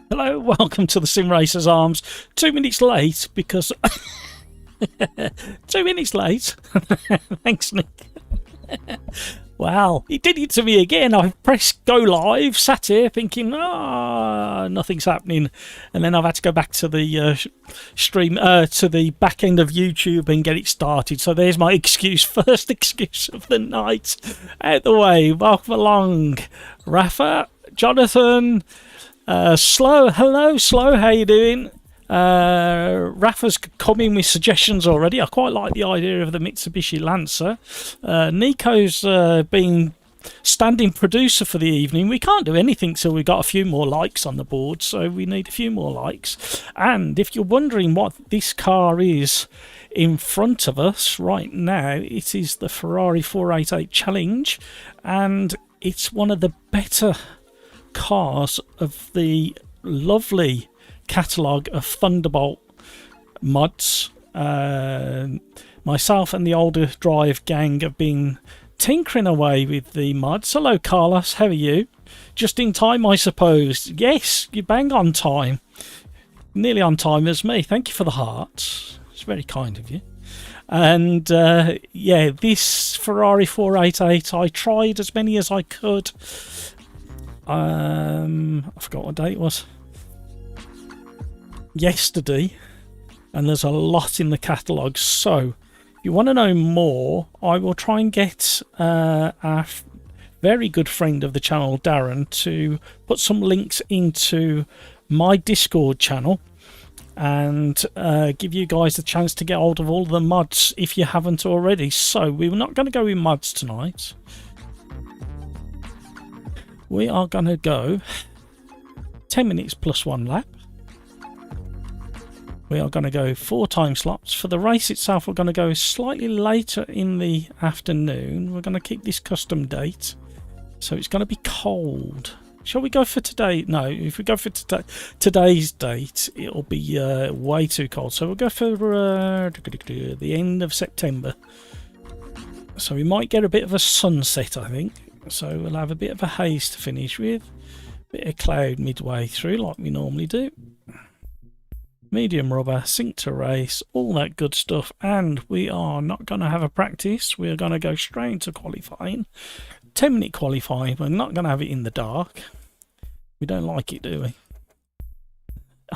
Hello, welcome to the Sim Racers Arms. 2 minutes late because 2 minutes late. Thanks, Nick. Wow, he did it to me again. I pressed go live, sat here thinking, nothing's happening, and then I've had to go back to the stream, to the back end of YouTube and get it started. So there's my excuse, first excuse of the night out the way. Welcome along, Rafa, Jonathan. Slow, hello Slow, how you doing? Rafa's coming with suggestions already. I quite like the idea of the Mitsubishi Lancer. Nico's been standing producer for the evening. We can't do anything till we got a few more likes on the board, so we need a few more likes. And if you're wondering what this car is in front of us right now, it is the Ferrari 488 Challenge, and it's one of the better cars of the lovely catalogue of Thunderbolt mods. Myself and the Older Drive gang have been tinkering away with the mods. Hello Carlos, how are you? Just in time, I suppose. Yes, you bang on time. Nearly on time as me. Thank you for the hearts. It's very kind of you. And yeah, this Ferrari 488, I tried as many as I could. I forgot what day it was. Yesterday, and there's a lot in the catalogue. So, if you want to know more, I will try and get our very good friend of the channel, Darren, to put some links into my Discord channel and give you guys the chance to get hold of all the mods if you haven't already. So, we're not going to go with mods tonight. We are going to go 10 minutes plus 1 lap. We are going to go 4 time slots. For the race itself, we're going to go slightly later in the afternoon. We're going to keep this custom date. So it's going to be cold. Shall we go for today? No, if we go for today's date, it'll be way too cold. So we'll go for the end of September. So we might get a bit of a sunset, I think. So we'll have a bit of a haze to finish with, bit of cloud midway through like we normally do. Medium rubber, sync to race, all that good stuff. And we are not going to have a practice, we're going to go straight into qualifying. 10-minute qualifying, we're not going to have it in the dark. We don't like it, do we?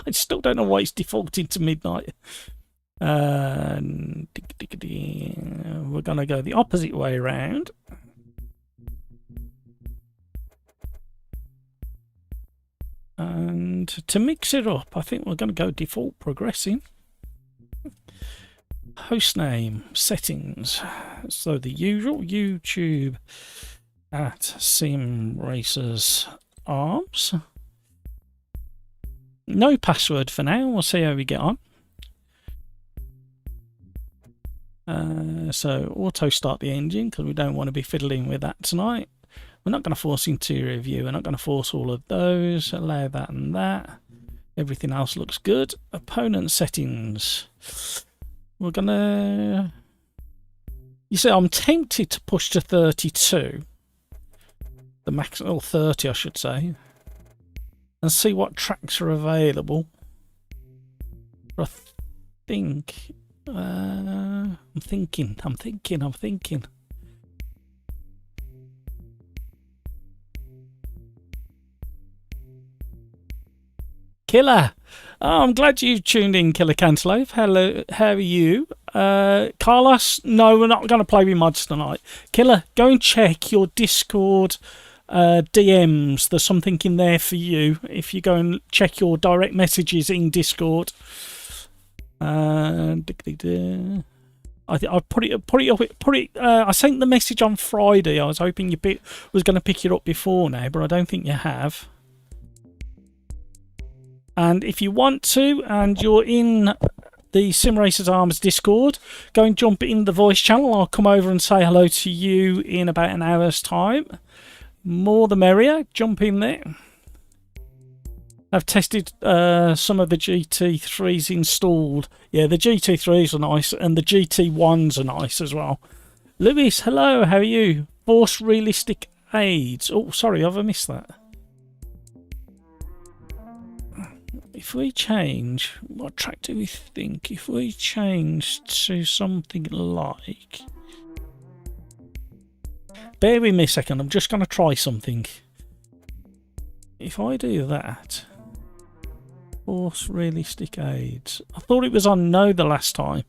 I still don't know why it's defaulting to midnight. We're going to go the opposite way around. And to mix it up, I think we're going to go default progressing. Hostname, settings. So the usual YouTube at SimRacersArms. No password for now. We'll see how we get on. So auto start the engine because we don't want to be fiddling with that tonight. We're not going to force interior view. We're not going to force all of those. Allow that and that. Everything else looks good. Opponent settings. We're going to... You see, I'm tempted to push to 32. The max, or 30, I should say. And see what tracks are available. I think... I'm thinking. Killer, oh, I'm glad you tuned in, Killer Cantaloupe. Hello, how are you? Carlos, no, we're not going to play with mods tonight. Killer, go and check your Discord DMs. There's something in there for you if you go and check your direct messages in Discord. I put it. I sent the message on Friday. I was hoping you was going to pick it up before now, but I don't think you have. And if you want to, and you're in the Sim Racers Arms Discord, go and jump in the voice channel. I'll come over and say hello to you in about an hour's time. More the merrier. Jump in there. I've tested some of the GT3s installed. Yeah, the GT3s are nice, and the GT1s are nice as well. Lewis, hello, how are you? Force realistic aids. Oh, sorry, have I missed that? If we change, what track do we think? If we change to something like... Bear with me a second, I'm just going to try something. If I do that... Force realistic aids. I thought it was on no the last time.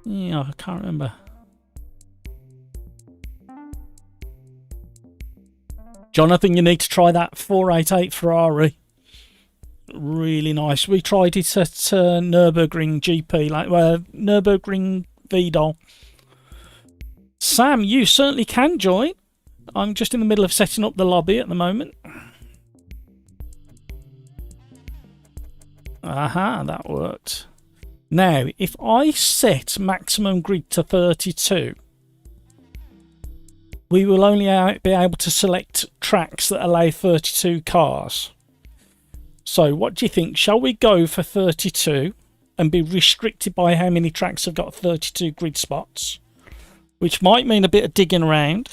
Yeah, I can't remember. Jonathan, you need to try that 488 Ferrari. Really nice. We tried it at Nürburgring GP, like Nürburgring Vidal. Sam, you certainly can join. I'm just in the middle of setting up the lobby at the moment. Aha, that worked. Now, if I set maximum grid to 32, we will only be able to select tracks that allow 32 cars. So what do you think? Shall we go for 32 and be restricted by how many tracks have got 32 grid spots? Which might mean a bit of digging around.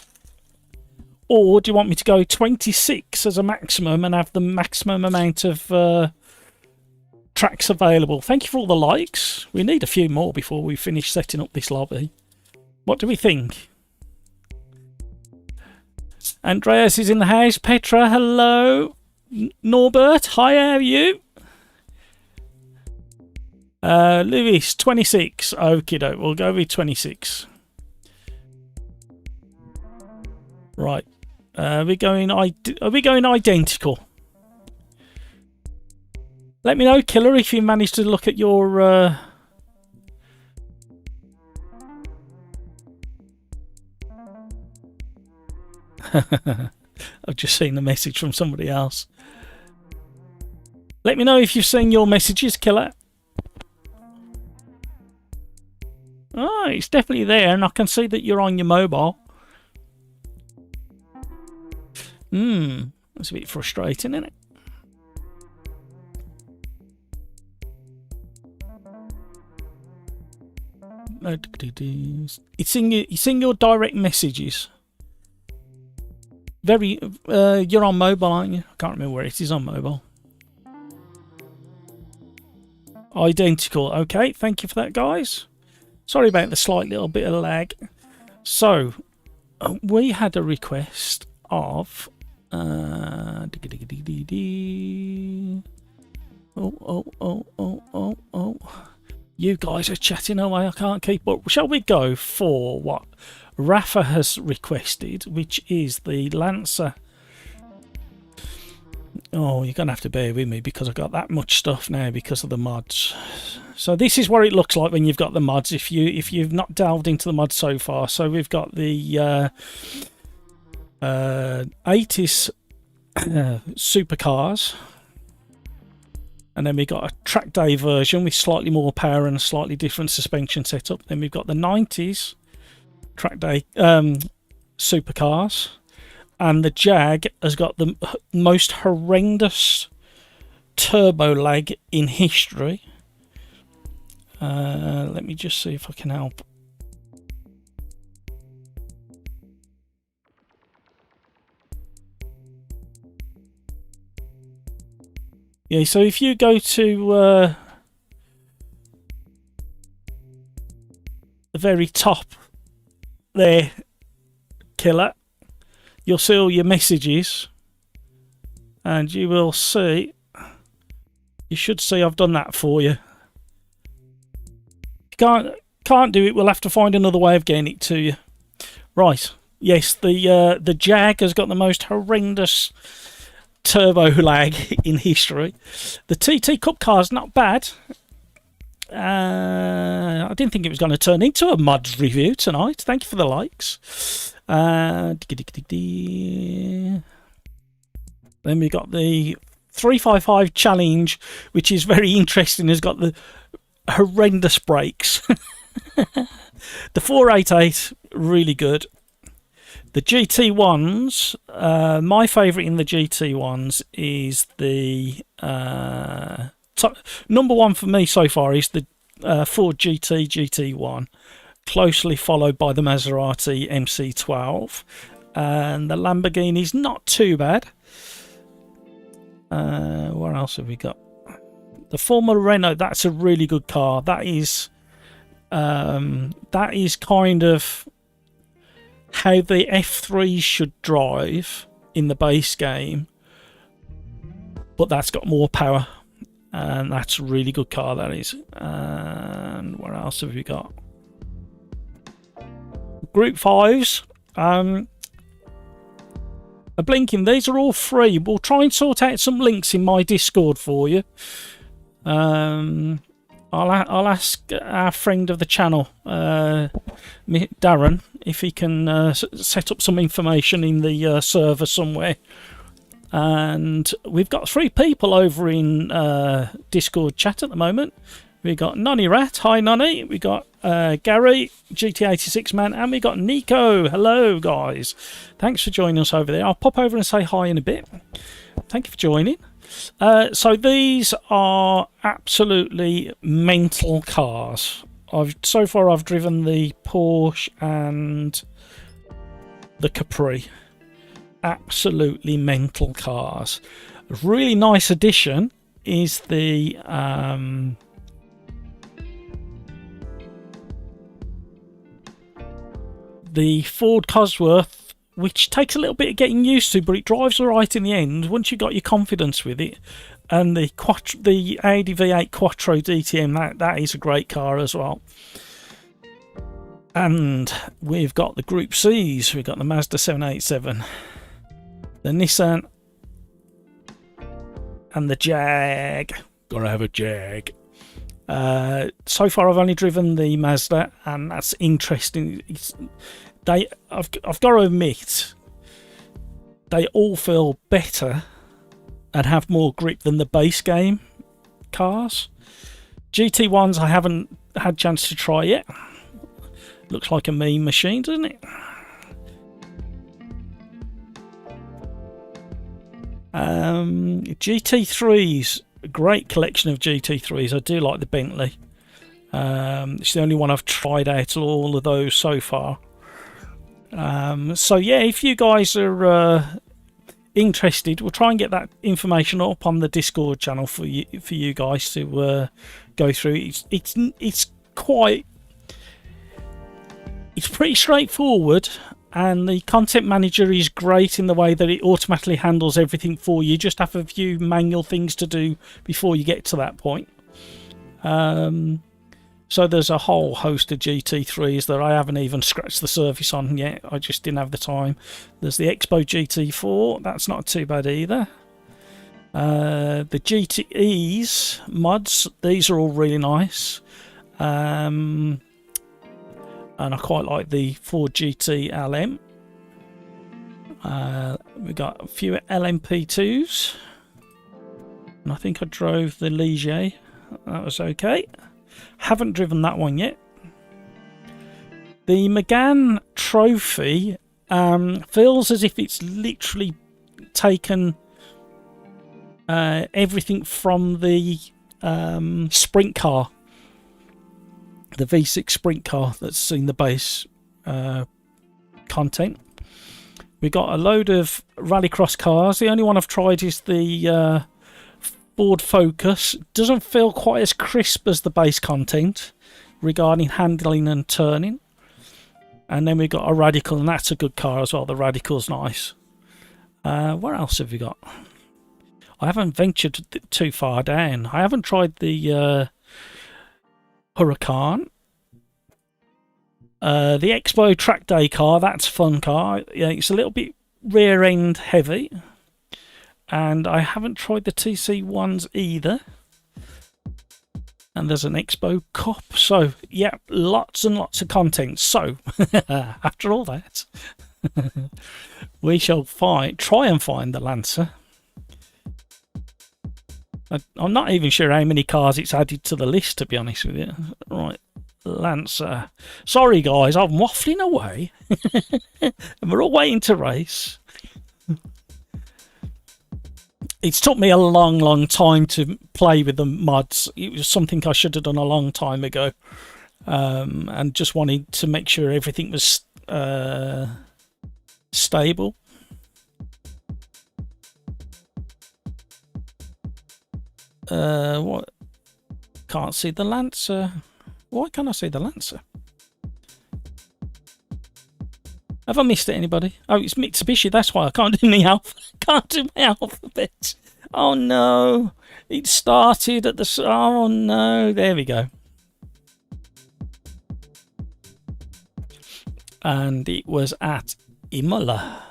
Or do you want me to go 26 as a maximum and have the maximum amount of tracks available? Thank you for all the likes. We need a few more before we finish setting up this lobby. What do we think? Andreas is in the house. Petra, hello. Norbert, hi, how are you? Lewis, 26. Okie doke, we'll go with 26. Right. Are we going identical? Let me know, Killer, if you managed to look at your... I've just seen a message from somebody else. Let me know if you've seen your messages, Killer. Oh, it's definitely there, and I can see that you're on your mobile. That's a bit frustrating, isn't it? It's in your direct messages. You're on mobile, aren't you? I can't remember where it is on mobile. Identical. Okay, thank you for that, guys. Sorry about the slight little bit of lag. So, we had a request of... Oh. You guys are chatting away, I can't keep up. Shall we go for what Rafa has requested, which is the Lancer? Oh, you're going to have to bear with me because I've got that much stuff now because of the mods. So this is what it looks like when you've got the mods, if you've not delved into the mods so far. So we've got the 80s supercars. And then we've got a track day version with slightly more power and a slightly different suspension setup. Then we've got the 90s track day supercars. And the Jag has got the most horrendous turbo lag in history. Let me just see if I can help. Yeah, so if you go to the very top there, Killer, you'll see all your messages, and you will see, you should see I've done that for you. If you can't do it, we'll have to find another way of getting it to you. Right, yes, the Jag has got the most horrendous turbo lag in history. The TT Cup car's not bad. I didn't think it was going to turn into a mods review tonight. Thank you for the likes. Then we got the 355 challenge, which is very interesting. Has got the horrendous brakes. The 488, really good. The GT1s, my favourite in the GT1s is the number one for me so far is the Ford GT1, closely followed by the Maserati MC12, and the Lamborghini's not too bad. What else have we got? The Formula Renault, that's a really good car. That is kind of how the F3 should drive in the base game, but that's got more power, and that's a really good car, that is. And what else have we got? Group 5s. A blinking, these are all free. We'll try and sort out some links in my Discord for you. I'll ask our friend of the channel, Darren, if he can set up some information in the server somewhere. And we've got 3 people over in Discord chat at the moment. We got Nonny Rat, hi Nonny. We got Gary, GT86 man, and we got Nico. Hello guys, thanks for joining us over there. I'll pop over and say hi in a bit. Thank you for joining. So these are absolutely mental cars. So far I've driven the Porsche and the Capri. Absolutely mental cars. A really nice addition is the Ford Cosworth, which takes a little bit of getting used to, but it drives all right in the end once you've got your confidence with it. And the Audi V8 Quattro DTM, that is a great car as well. And we've got the Group C's. We've got the Mazda 787, the Nissan, and the Jag. Gotta have a Jag. So far I've only driven the Mazda, and that's interesting. I've got to admit, they all feel better and have more grip than the base game cars. GT1s I haven't had a chance to try yet. Looks like a mean machine, doesn't it? GT3s, a great collection of GT3s. I do like the Bentley. It's the only one I've tried out of all of those so far. So yeah, if you guys are interested, we'll try and get that information up on the Discord channel for you guys to go through. It's pretty straightforward, and the content manager is great in the way that it automatically handles everything for you. Just have a few manual things to do before you get to that point. So there's a whole host of GT3s that I haven't even scratched the surface on yet. I just didn't have the time. There's the Expo GT4. That's not too bad either. The GTEs mods, these are all really nice. And I quite like the Ford GT LM. We've got a few LMP2s. And I think I drove the Ligier. That was okay. Haven't driven that one yet. The Megane Trophy feels as if it's literally taken everything from the sprint car, the V6 sprint car that's in the base content. We got a load of rallycross cars. The only one I've tried is the Ford Focus. Doesn't feel quite as crisp as the base content regarding handling and turning. And then we've got a Radical, and that's a good car as well. The Radical's nice. What else have we got? I haven't ventured too far down. I haven't tried the Huracan. The Expo Track Day car, that's a fun car. Yeah, it's a little bit rear end heavy. And I haven't tried the TC1s either. And there's an Expo Cup. So, yeah, lots and lots of content. So, after all that, we shall try and find the Lancer. I'm not even sure how many cars it's added to the list, to be honest with you. Right, Lancer. Sorry, guys, I'm waffling away. And we're all waiting to race. It's took me a long time to play with the mods. It was something I should have done a long time ago. And just wanted to make sure everything was stable. What? Can't see the Lancer. Why can't I see the Lancer? Have I missed it, anybody? Oh, it's Mitsubishi. That's why I can't do my can't do my alphabet. Oh no! It started at the. Oh no! There we go. And it was at Imola.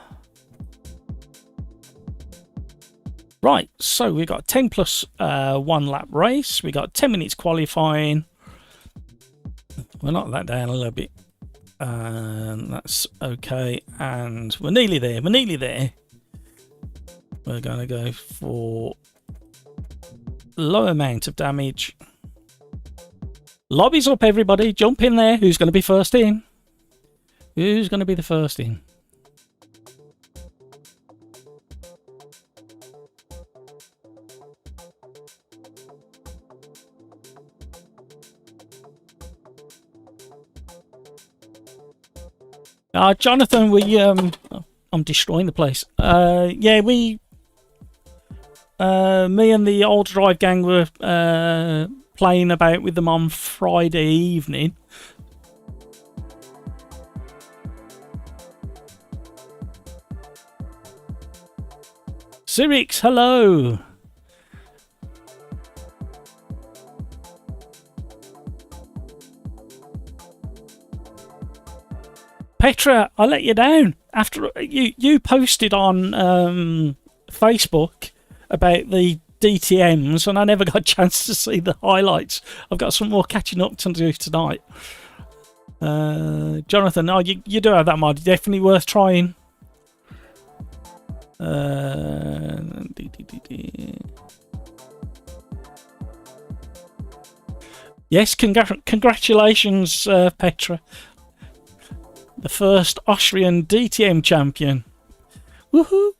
Right, so we got 10 plus 1 lap race. We got 10 minutes qualifying. We'll knock that down a little bit. And that's okay. And we're nearly there. We're nearly there. We're going to go for low amount of damage. Lobby's up, everybody. Jump in there. Who's going to be first in? Who's going to be the first in? Jonathan, I'm destroying the place. Yeah, me and the Old Drive gang were playing about with them on Friday evening. Cyrix, hello. Petra, I let you down after you posted on Facebook about the DTMs, and I never got a chance to see the highlights. I've got some more catching up to do tonight. Jonathan, oh, you do have that mod. Definitely worth trying. Yes, congratulations, Petra. The first Austrian DTM champion. Woohoo!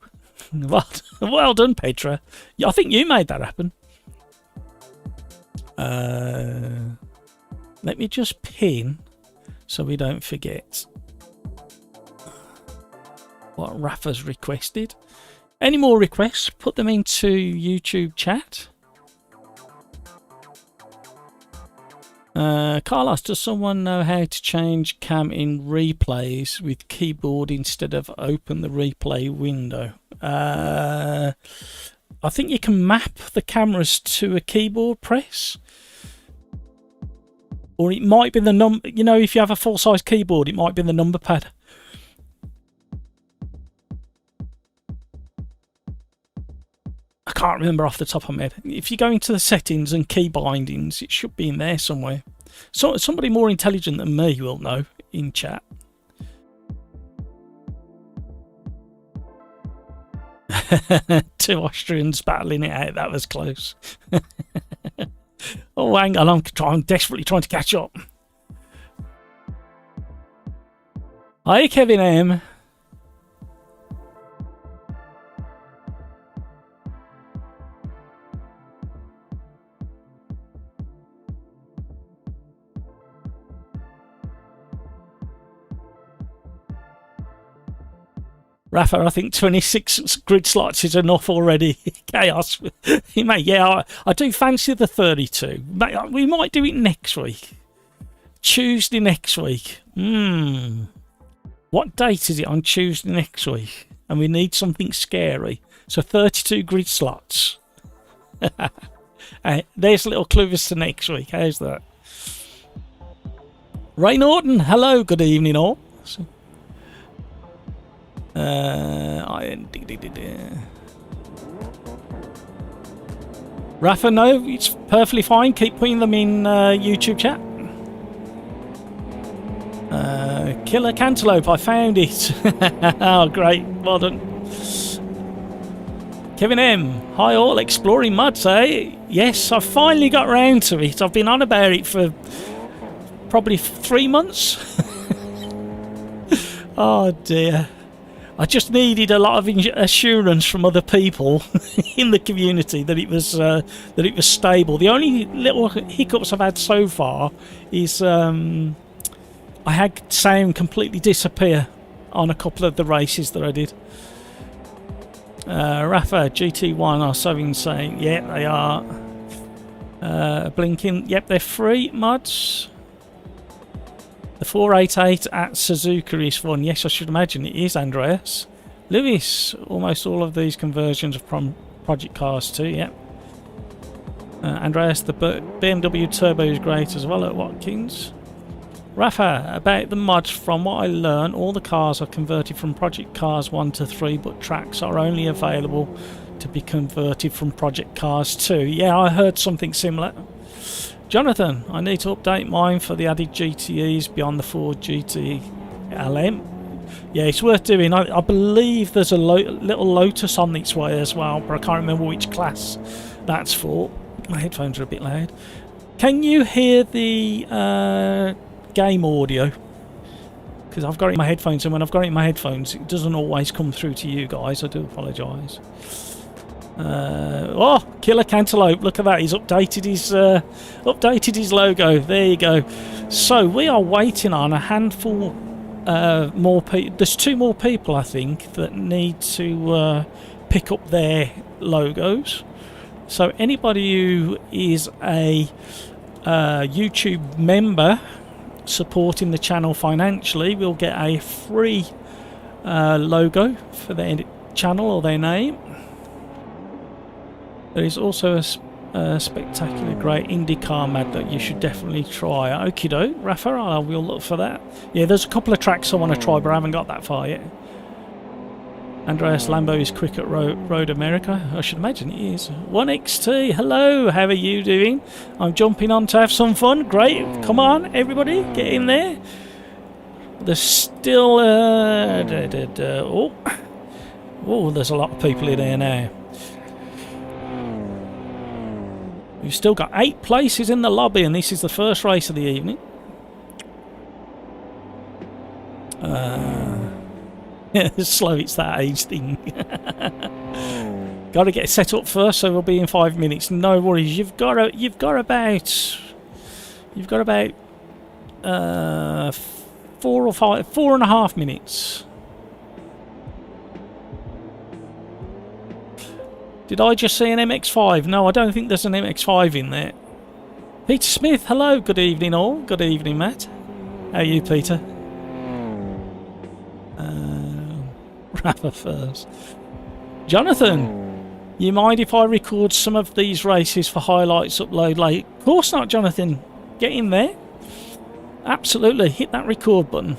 Well done, Petra. I think you made that happen. Let me just pin so we don't forget what Rafa's requested. Any more requests, put them into YouTube chat. Carlos, does someone know how to change cam in replays with keyboard instead of open the replay window? I think you can map the cameras to a keyboard press. Or it might be the number, you know, if you have a full-size keyboard, it might be the number pad. I can't remember off the top of my head. If you go into the settings and key bindings, it should be in there somewhere. So somebody more intelligent than me will know in chat. Two Austrians battling it out. That was close. Oh, hang on. I'm desperately trying to catch up. Hi, Kevin M. Rafa, I think 26 grid slots is enough already. Chaos. Yeah, I do fancy the 32. We might do it next week. Tuesday next week. What date is it on Tuesday next week? And we need something scary. So 32 grid slots. There's a little clue as to next week. How's that? Ray Norton, hello, good evening all. Rafa, no, it's perfectly fine. Keep putting them in YouTube chat. Killer Cantaloupe, I found it. Oh, great. Well done. Kevin M. Hi all, exploring mods, eh? Yes, I finally got round to it. I've been on about it for probably 3 months. Oh dear. I just needed a lot of assurance from other people in the community that it was stable. The only little hiccups I've had so far is I had sound completely disappear on a couple of the races that I did. Rafa, GT1 are so insane. Yeah, they are. Blinking. Yep, they're free mods. The 488 at Suzuka is fun. Yes, I should imagine it is, Andreas. Lewis, almost all of these conversions are from Project Cars 2, yep. Andreas, the BMW Turbo is great as well at Watkins. Rafa, about the mods, from what I learned, all the cars are converted from Project Cars 1 to 3, but tracks are only available to be converted from Project Cars 2. Yeah, I heard something similar. Jonathan, I need to update mine for the added GTEs beyond the Ford GT LM. Yeah, it's worth doing. I believe there's a little Lotus on its way as well, but I can't remember which class that's for. My headphones are a bit loud. Can you hear the game audio? Because I've got it in my headphones, and when I've got it in my headphones, it doesn't always come through to you guys. I do apologise. Oh, Killer Cantaloupe! Look at that. He's updated his logo. There you go. So we are waiting on a handful more people. There's 2 more people, I think, that need to pick up their logos. So anybody who is a YouTube member supporting the channel financially will get a free logo for their channel or their name. There is also a spectacular great IndyCar mod that you should definitely try. Okie doke, Rafa, I will look for that. Yeah, there's a couple of tracks I want to try, but I haven't got that far yet. Andreas Lambo is quick at Road America. I should imagine he is. 1XT, hello, how are you doing? I'm jumping on to have some fun. Great, come on, everybody, get in there. There's still... oh, there's a lot of people in here now. We've still got 8 places in the lobby, and this is the first race of the evening. Slow, it's that age thing. Got to get set up first, so we'll be in 5 minutes. No worries. You've got about 4.5 minutes. Did I just see an MX-5? No, I don't think there's an MX-5 in there. Peter Smith, hello. Good evening, all. Good evening, Matt. How are you, Peter? Rafa first. Jonathan, you mind if I record some of these races for highlights upload late? Of course not, Jonathan. Get in there. Absolutely. Hit that record button.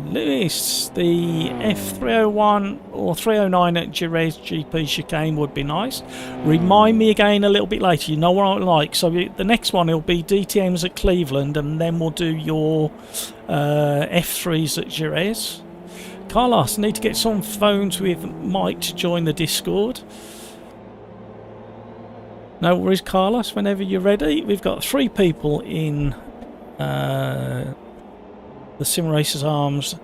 Lewis, the F301 or 309 at Jerez GP chicane would be nice. Remind me again a little bit later. You know what I like. So the next one will be DTMs at Cleveland, and then we'll do your F3s at Jerez. Carlos, need to get some phones with Mike to join the Discord. No worries, Carlos. Whenever you're ready, we've got 3 people in the Sim Racers Arms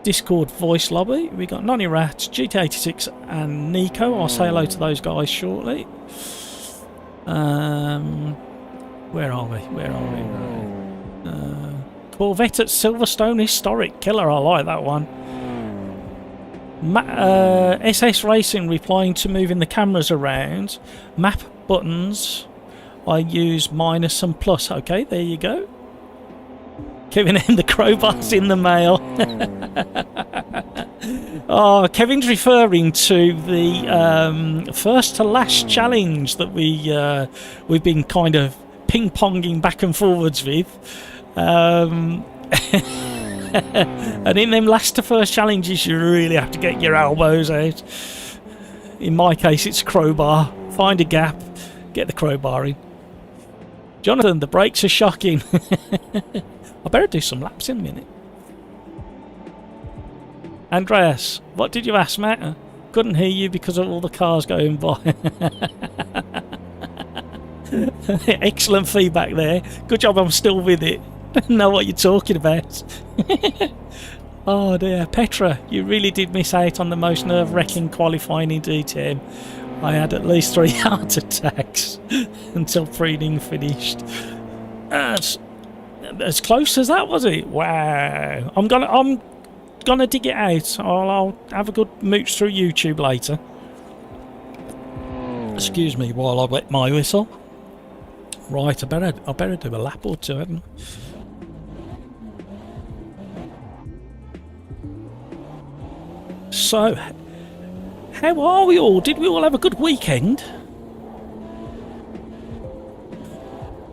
Discord voice lobby. We got Nonny Rat, GT86 and Nico. I'll say hello to those guys shortly. Where are we? Corvette at Silverstone Historic. Killer, I like that one. SS Racing replying to moving the cameras around. Map buttons. I use minus and plus. Okay, there you go. Kevin M, the crowbar's in the mail. Oh, Kevin's referring to the first to last challenge that we've been kind of ping-ponging back and forwards with. And in them last to first challenges, you really have to get your elbows out. In my case, it's crowbar. Find a gap, get the crowbar in. Jonathan, the brakes are shocking. I better do some laps in a minute. Andreas, what did you ask, Matt? Couldn't hear you because of all the cars going by. Excellent feedback there. Good job I'm still with it. Know what you're talking about. Oh dear. Petra, you really did miss out on the most nerve-wracking qualifying in DTM. I had at least 3 heart attacks until Preening finished. As close as that, was it? Wow. I'm gonna dig it out. I'll have a good mooch through YouTube later. Excuse me while I wet my whistle. Right, I better do a lap or two, hadn't I? So, how are we all? Did we all have a good weekend?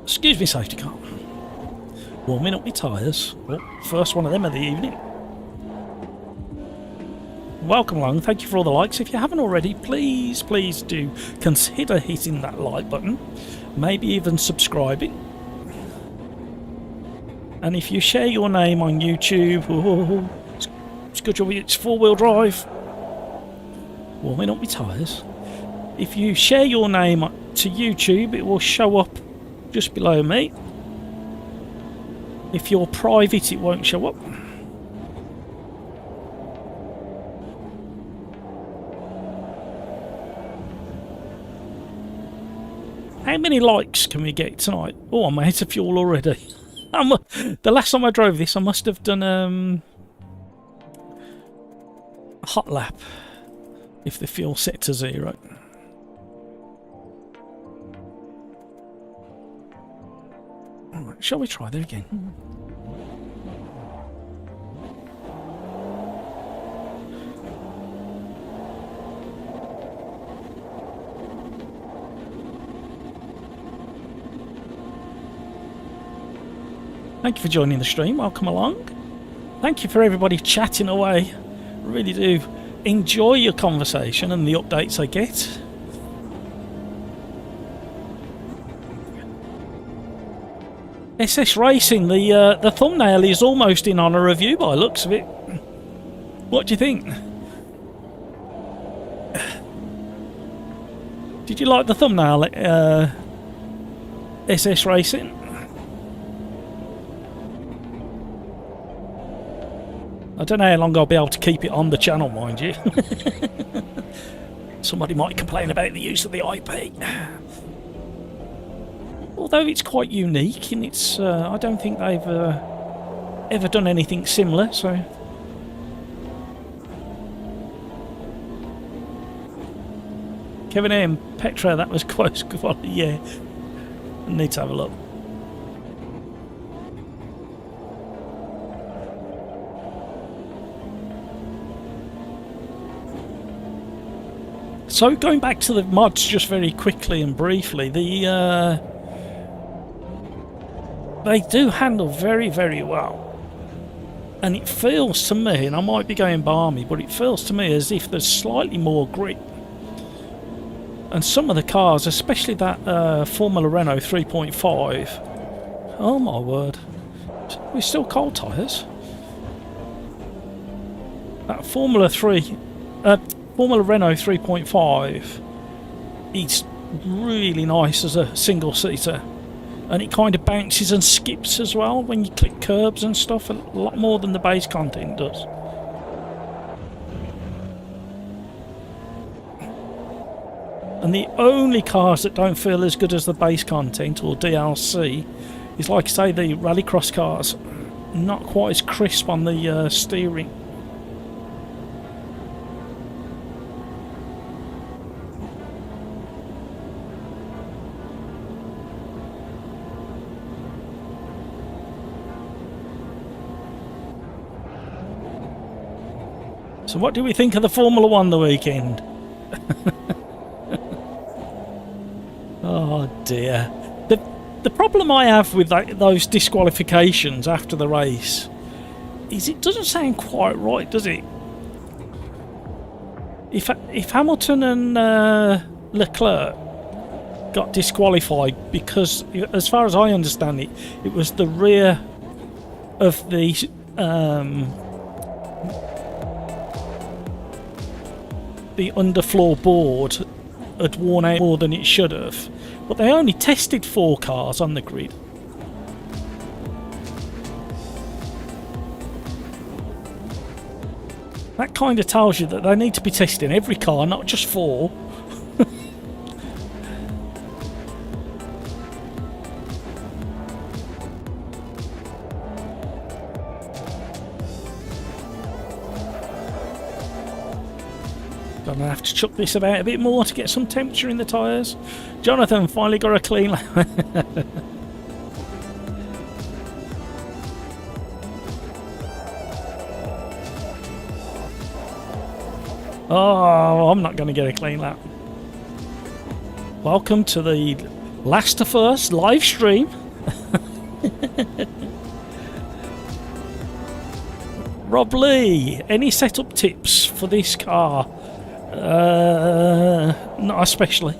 Excuse me, safety car. Warming up my tyres. Well, first one of them of the evening. Welcome along. Thank you for all the likes. If you haven't already, please do consider hitting that like button. Maybe even subscribing. And if you share your name on YouTube, it's good job it's 4-wheel drive. Warming up my tyres. If you share your name to YouTube, it will show up just below me. If you're private, it won't show up. How many likes can we get tonight? Oh, I'm out of fuel already. The last time I drove this, I must have done a hot lap if the fuel set to 0. Alright, shall we try that again? Thank you for joining the stream. Welcome along. Thank you for everybody chatting away. I really do enjoy your conversation and the updates I get. SS Racing, the thumbnail is almost in honour of you by the looks of it. What do you think? Did you like the thumbnail, SS Racing? I don't know how long I'll be able to keep it on the channel, mind you. Somebody might complain about the use of the IP. Although it's quite unique, and it's I don't think they've ever done anything similar, so... Kevin M. Petra, that was close quality, yeah. I need to have a look. So going back to the mods just very quickly and briefly, they do handle very, very well. And it feels to me, and I might be going balmy, but it feels to me as if there's slightly more grip. And some of the cars, especially that Formula Renault 3.5, oh my word, we're still cold tyres. That Formula Renault 3.5, it's really nice as a single-seater, and it kind of bounces and skips as well when you click curbs and stuff, a lot more than the base content does. And the only cars that don't feel as good as the base content or DLC is, like I say, the rallycross cars. Not quite as crisp on the steering. So what do we think of the Formula 1 the weekend? Oh dear. The problem I have with those disqualifications after the race is it doesn't sound quite right, does it? If Hamilton and Leclerc got disqualified because, as far as I understand it, it was the rear of the underfloor board had worn out more than it should have, but they only tested 4 cars on the grid. That kind of tells you that they need to be testing every car, not just 4. Gonna have to chuck this about a bit more to get some temperature in the tyres. Jonathan finally got a clean lap. Oh, I'm not going to get a clean lap. Welcome to the Last of Us live stream. Rob Lee, any setup tips for this car? Not especially.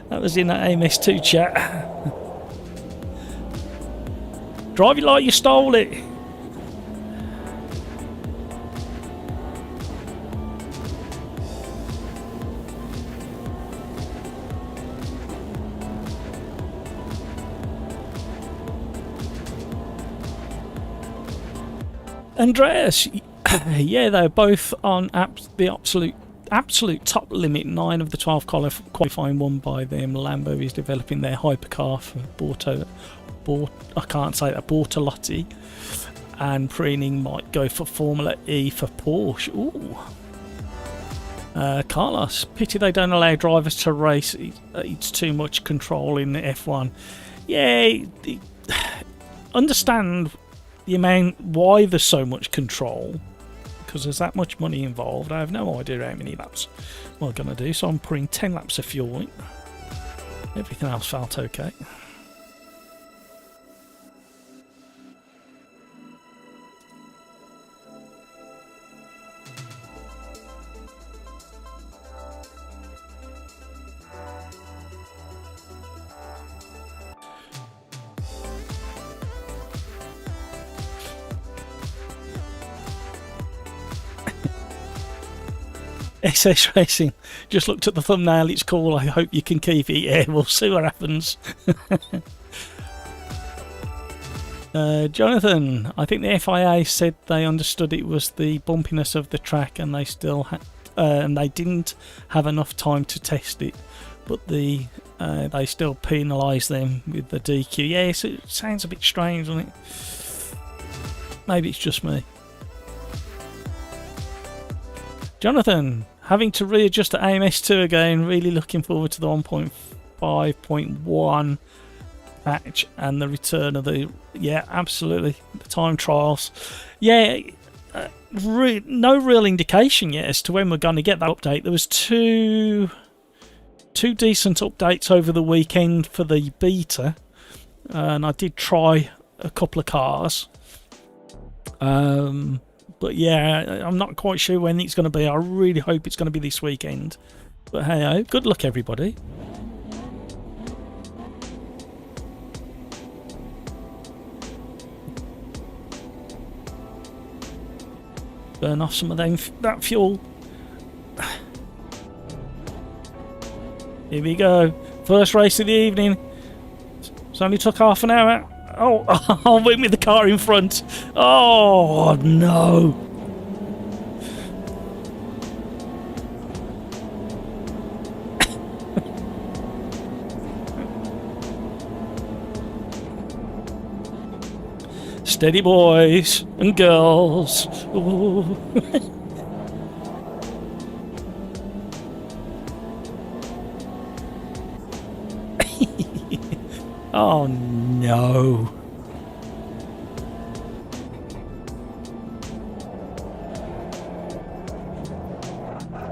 That was in that AMS2 chat. Drive it like you stole it. Andreas, yeah, they're both on the absolute top limit. 9 of the 12 qualifying won by them. Lambo is developing their hypercar for Bortolotti, and Preening might go for Formula E for Porsche. Ooh. Carlos, pity they don't allow drivers to race. It's too much control in the F1. Yeah, understand the amount why there's so much control, because there's that much money involved. I have no idea how many laps we're going to do, so I'm putting 10 laps of fuel in. Everything else felt okay. SS Racing, just looked at the thumbnail, it's cool, I hope you can keep it. Yeah, we'll see what happens. Jonathan, I think the FIA said they understood it was the bumpiness of the track, and they still and they didn't have enough time to test it, but they still penalised them with the DQ. Yes, it sounds a bit strange, doesn't it? Maybe it's just me. Jonathan, having to readjust to AMS2 again, really looking forward to the 1.5.1 patch and the return of the, yeah, absolutely, the time trials. Yeah, no real indication yet as to when we're going to get that update. There was two decent updates over the weekend for the beta, and I did try a couple of cars. But yeah, I'm not quite sure when it's going to be. I really hope it's going to be this weekend. But hey, good luck everybody. Burn off some of that fuel. Here we go. First race of the evening. It's only took half an hour. Oh, I went with the car in front. Oh, no. Steady boys and girls. Ooh. Oh no.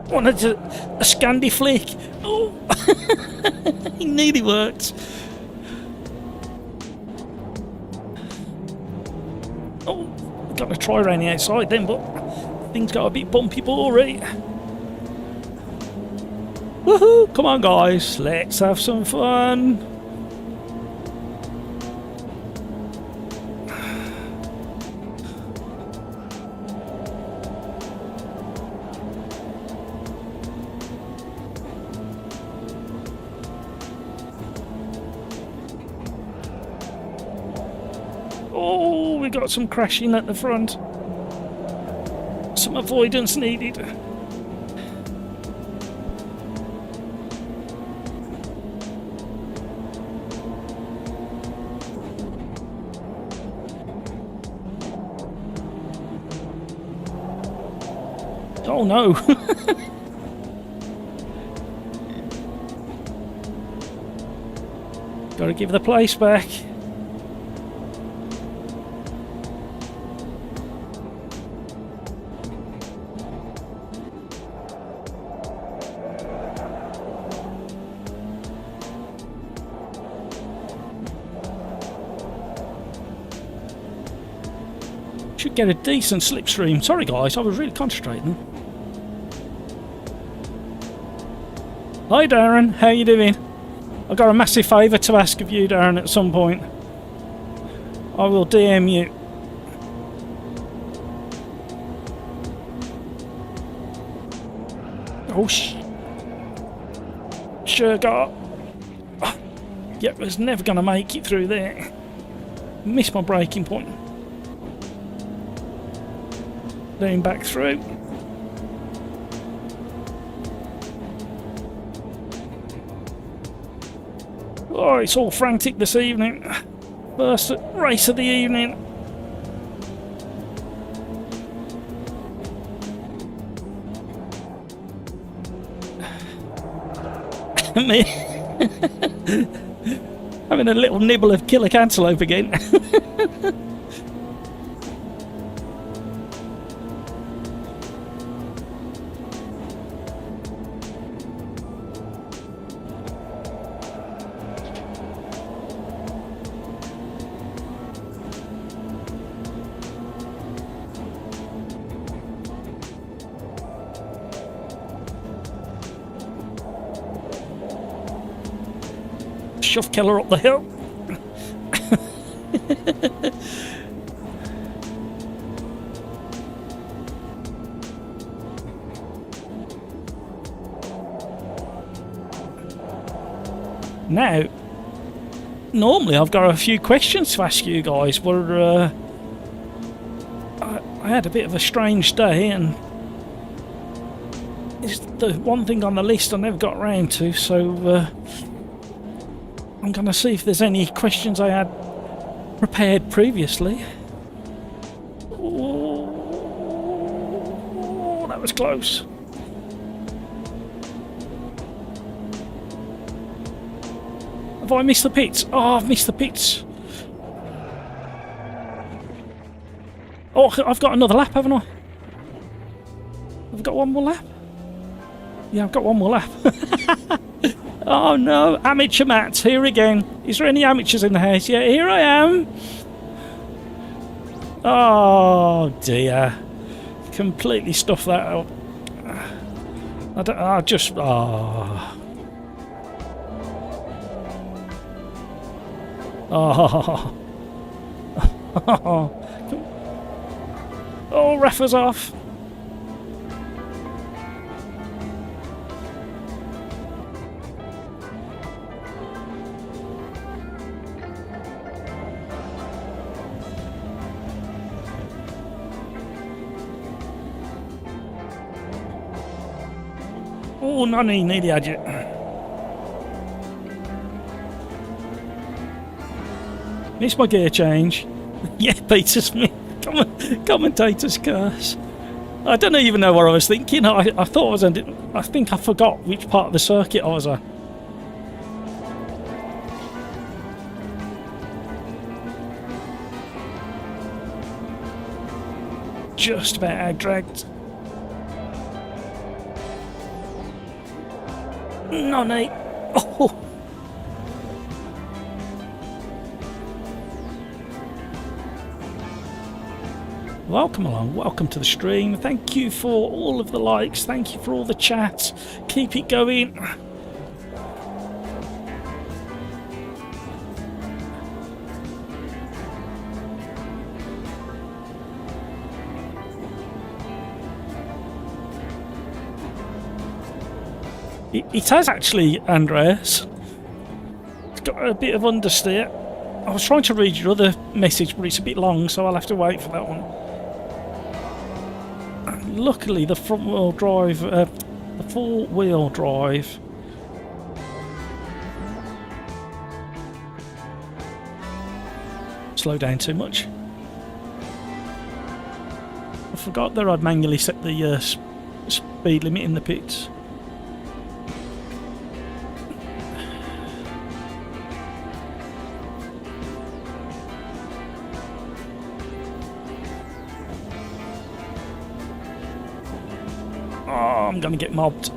Wanted a Scandi flick. Oh, it nearly worked. Oh, got to try around the outside then, but things got a bit bumpy already. Woohoo! Come on, guys, let's have some fun. Oh, we got some crashing at the front. Some avoidance needed. Oh no. Gotta give the place back. Should get a decent slipstream. Sorry guys, I was really concentrating. Hi Darren, how you doing? I've got a massive favour to ask of you, Darren, at some point. I will DM you. Oh, sure got. Yep, was never going to make it through there. Missed my braking point. Then back through. Oh, it's all frantic this evening. First race of the evening. Me having a little nibble of killer cantaloupe again. Shove killer up the hill. Now, normally I've got a few questions to ask you guys, but I had a bit of a strange day, and it's the one thing on the list I never got around to, so I'm going to see if there's any questions I had prepared previously. Oh, that was close. Have I missed the pits? Oh, I've missed the pits. Oh, I've got another lap, haven't I? I've got one more lap? Yeah, I've got one more lap. Oh no, amateur Matt, here again. Is there any amateurs in the house? Yeah, here I am. Oh dear. Completely stuffed that up. I just... Oh. Oh. Oh, ref was off. Oh, Nani, nearly had you. Missed my gear change. Yeah, Peter Smith. Commentator's curse. I don't even know what I was thinking. I thought I was... I think I forgot which part of the circuit I was at. Just about ag-dragged. No, Nate. Oh. Welcome along, welcome to the stream. Thank you for all of the likes, thank you for all the chats. Keep it going. It has actually, Andreas. It's got a bit of understeer. I was trying to read your other message, but it's a bit long, so I'll have to wait for that one. Luckily, the front-wheel drive, the four-wheel drive. Slow down too much. I forgot that I'd manually set the speed limit in the pits. Oh, I'm going to get mobbed.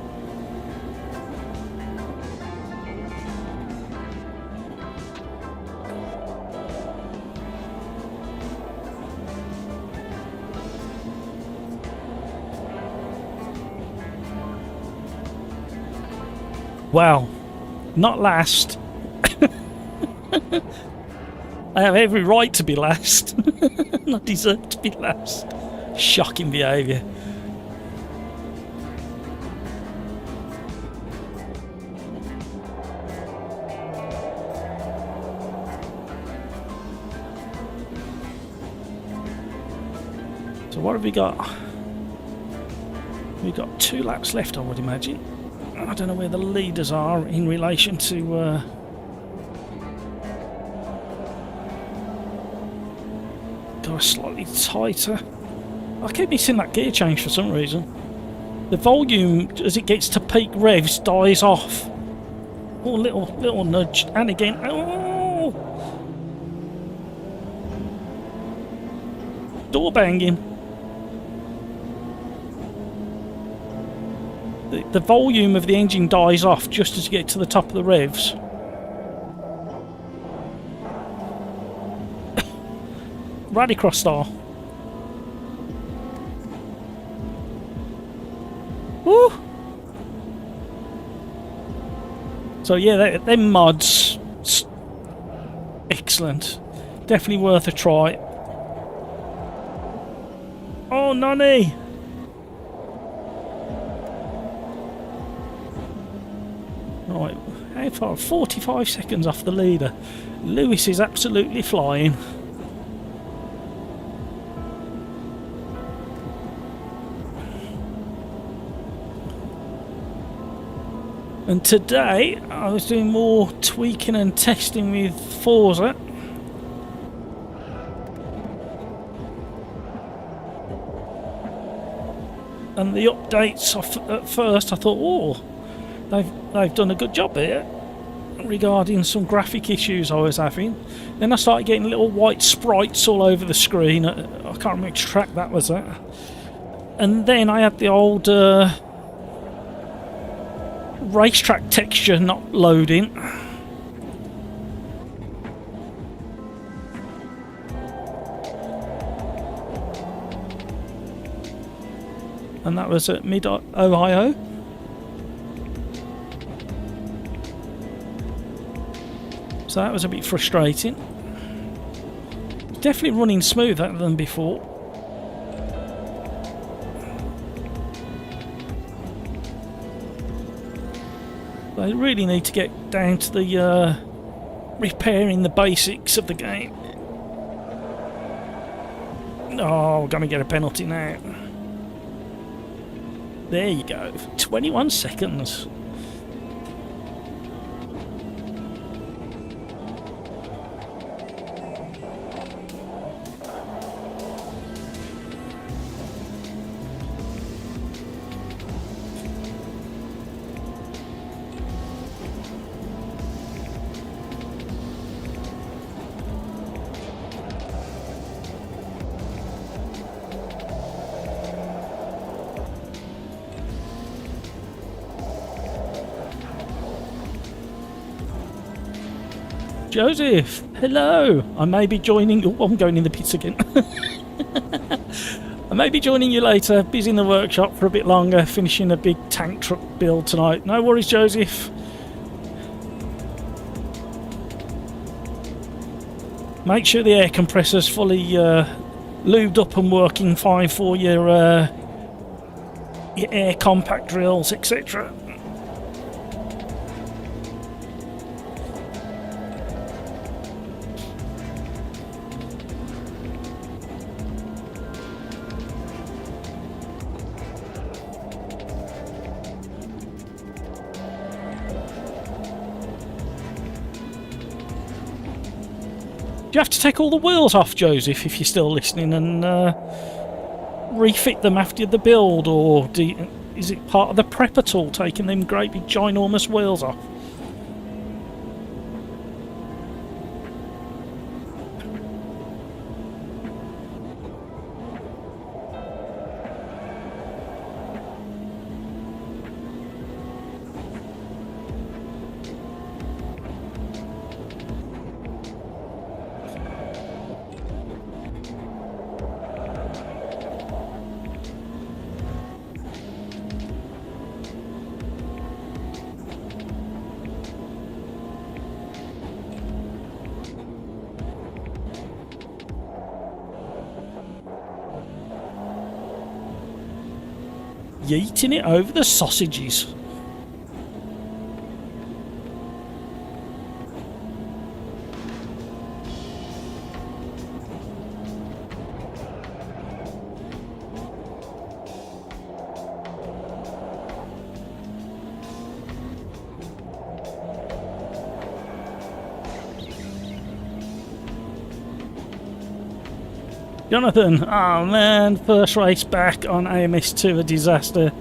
Wow, not last. I have every right to be last. I deserve to be last. Shocking behaviour. So what have we got? We've got 2 laps left, I would imagine. I don't know where the leaders are in relation to go slightly tighter. I keep missing that gear change for some reason. The volume as it gets to peak revs dies off. Oh, little nudge, and again. Oh, door banging. The volume of the engine dies off just as you get to the top of the revs. Rallycross style. Woo! So yeah, them mods, excellent. Definitely worth a try. Oh, nonny! Right, how far? 45 seconds off the leader. Lewis is absolutely flying. And today I was doing more tweaking and testing with Forza. And the updates, at first I thought, oh, they've done a good job here regarding some graphic issues I was having. Then I started getting little white sprites all over the screen. I can't remember which track that was at. And then I had the old racetrack texture not loading. And that was at Mid-Ohio. So that was a bit frustrating. Definitely running smoother than before. I really need to get down to the repairing the basics of the game. Oh, we're going to get a penalty now. There you go. 21 seconds. Joseph, hello. I may be joining. Oh, I'm going in the pits again. I may be joining you later. Busy in the workshop for a bit longer, finishing a big tank truck build tonight. No worries, Joseph. Make sure the air compressor's fully lubed up and working fine for your air compact drills, etc. You have to take all the wheels off, Joseph, if you're still listening, and refit them after the build, or do Is it part of the prep at all, taking them great big ginormous wheels off? Yeeting it over the sausages. Jonathan, oh man, first race back on AMS2, a disaster.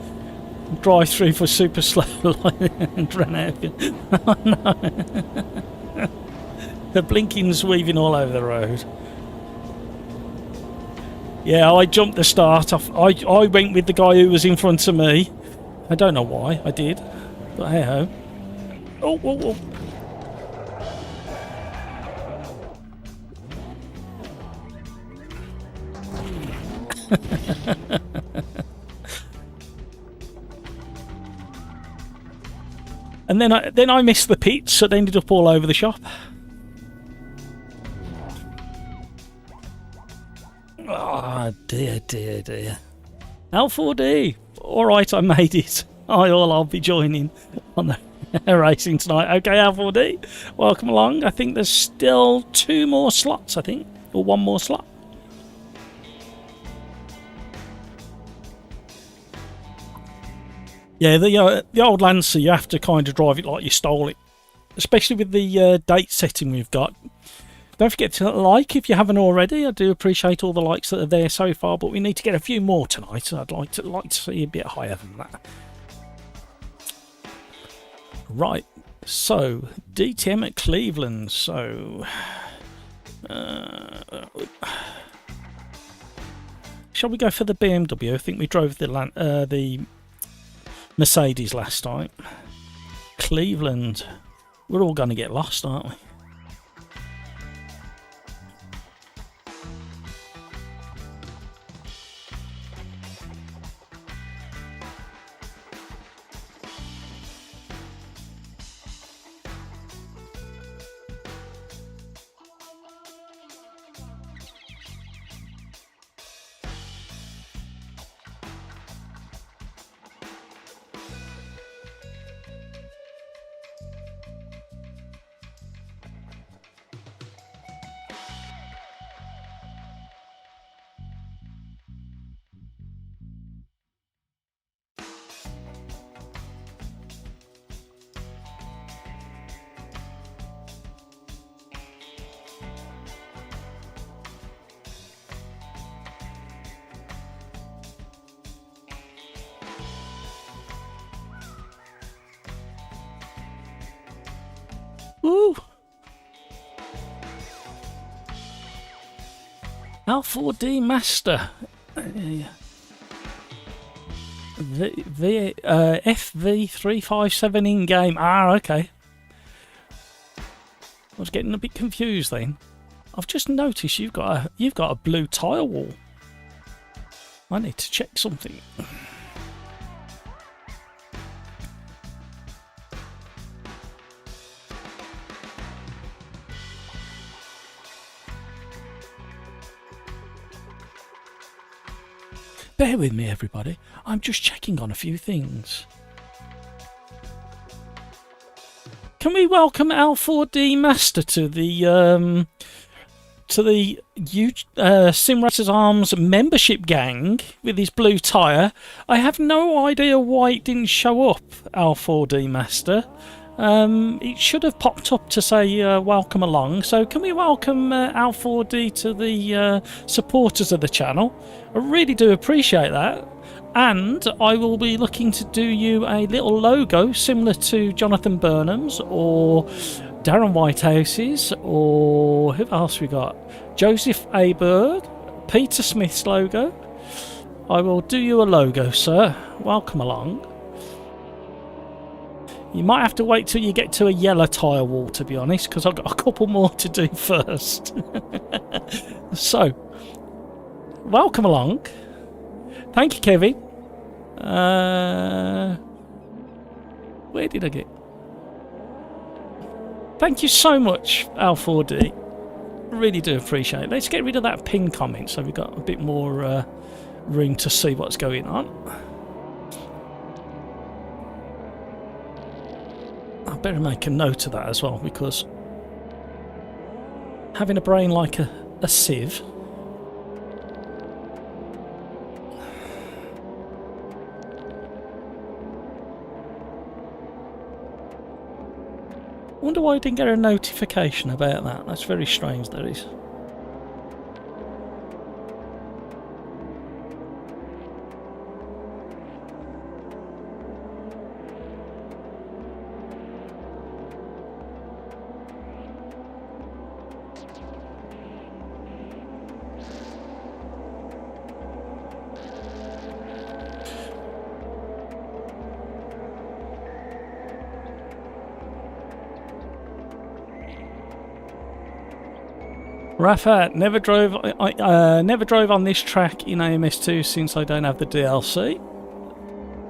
Drive through for super slow line and ran out of it. Oh no. The blinking's weaving all over the road. Yeah, I jumped the start off. I went with the guy who was in front of me. I don't know why I did, but hey ho. Oh, whoa, whoa. And then I missed the pits, so it ended up all over the shop. Oh dear, dear, dear. L4D. Alright, I made it. I'll be joining on the racing tonight. Okay, L4D, welcome along. I think there's still 2 more slots, I think, or 1 more slot. Yeah, the old Lancer, you have to kind of drive it like you stole it, especially with the date setting we've got. Don't forget to like if you haven't already. I do appreciate all the likes that are there so far, but we need to get a few more tonight. I'd like to see a bit higher than that. Right, so DTM at Cleveland. So, shall we go for the BMW? I think we drove the Mercedes last time. Cleveland. We're all going to get lost, aren't we? Woo! L4D Master. FV357 in game. Ah, okay. I was getting a bit confused then. I've just noticed you've got a blue tyre wall. I need to check something. Bear with me, everybody. I'm just checking on a few things. Can we welcome L4D Master to the SimRacersArms membership gang with his blue tyre? I have no idea why it didn't show up, L4D Master. It should have popped up to say welcome along. So can we welcome L4D to the supporters of the channel? I really do appreciate that. And I will be looking to do you a little logo similar to Jonathan Burnham's or Darren Whitehouse's, or who else we got? Joseph Aberg, Peter Smith's logo. I will do you a logo, sir. Welcome along. You might have to wait till you get to a yellow tile wall, to be honest, because I've got a couple more to do first. So, welcome along. Thank you, Kevin. Where did I get? Thank you so much, Al4D. Really do appreciate it. Let's get rid of that pin comment so we've got a bit more room to see what's going on. I better make a note of that as well, because having a brain like a sieve. I wonder why I didn't get a notification about that. That's very strange, that is. Rafa, never drove on this track in AMS2 since I don't have the DLC.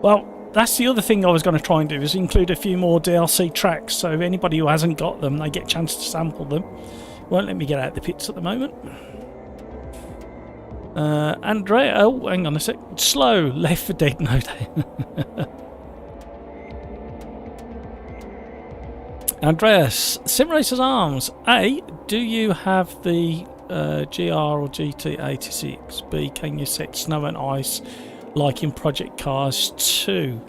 Well, that's the other thing I was going to try and do, is include a few more DLC tracks, so if anybody who hasn't got them, they get a chance to sample them. Won't let me get out the pits at the moment. Andrea, oh, hang on a sec. Slow, Left 4 Dead, no doubt. Andreas, SimRacersArms. A, do you have the GR or GT86? B, can you set snow and ice like in Project Cars 2?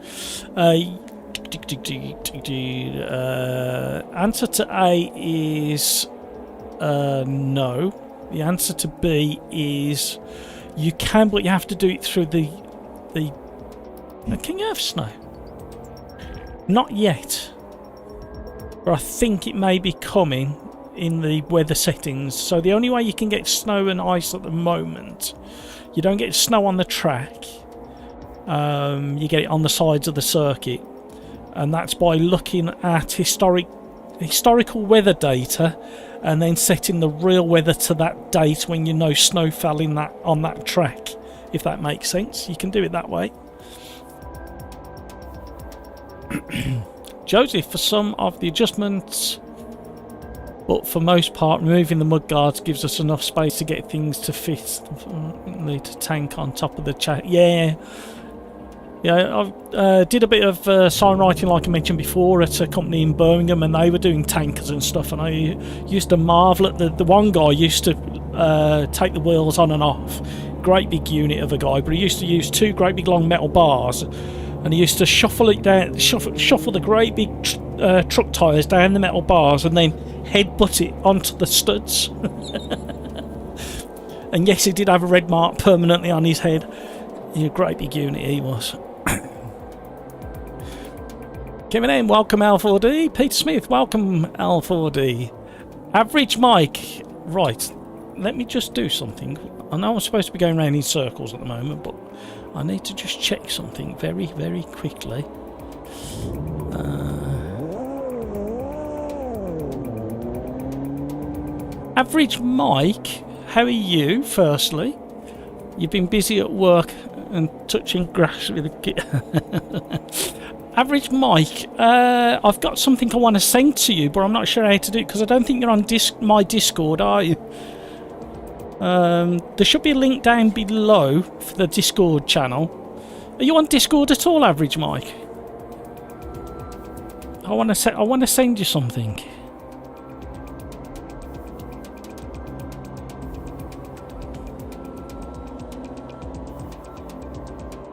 Answer to A is no. The answer to B is you can, but you have to do it through the can you have snow? Not yet. But I think it may be coming in the weather settings. So the only way you can get snow and ice at the moment, you don't get snow on the track. You get it on the sides of the circuit, and that's by looking at historical weather data and then setting the real weather to that date when you know snow fell in on that track. If that makes sense, you can do it that way. Joseph, for some of the adjustments, but for most part removing the mud guards gives us enough space to get things to fit. Need to tank on top of the chat. Yeah, I did a bit of sign writing like I mentioned before at a company in Birmingham, and they were doing tankers and stuff, and I used to marvel at the one guy used to take the wheels on and off. Great big unit of a guy, but he used to use two great big long metal bars, and he used to shuffle it down, shuffle the great big truck tyres down the metal bars and then headbutt it onto the studs. And yes, he did have a red mark permanently on his head. He's a great big unit, he was. Kevin M, welcome L4D. Peter Smith, welcome L4D. Average Mike. Right, let me just do something. I know I'm supposed to be going around in circles at the moment, but I need to just check something very, very quickly. Average Mike, how are you, firstly? You've been busy at work and touching grass with a kid. Average Mike, I've got something I want to send to you, but I'm not sure how to do it because I don't think you're on my Discord, are you? There should be a link down below for the Discord channel. Are you on Discord at all, Average Mike? I want to send you something.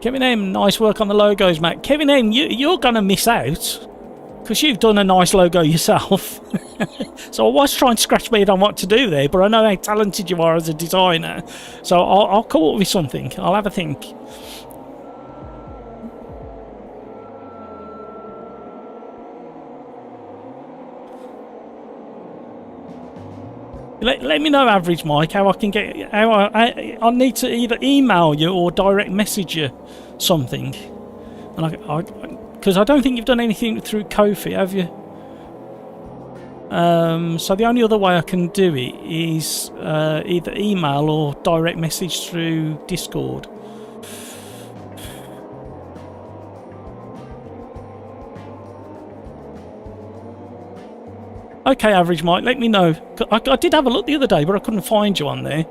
Kevin M, nice work on the logos, Matt. Kevin M, you're going to miss out because you've done a nice logo yourself. So I was trying to scratch my head on what to do there, but I know how talented you are as a designer. So I'll come up with something. I'll have a think. Let me know, Average Mike, how I can get. How I need to either email you or direct message you something. And because I don't think you've done anything through Ko-fi, have you? So the only other way I can do it is either email or direct message through Discord. Okay, Average Mike, let me know. I did have a look the other day, but I couldn't find you on there.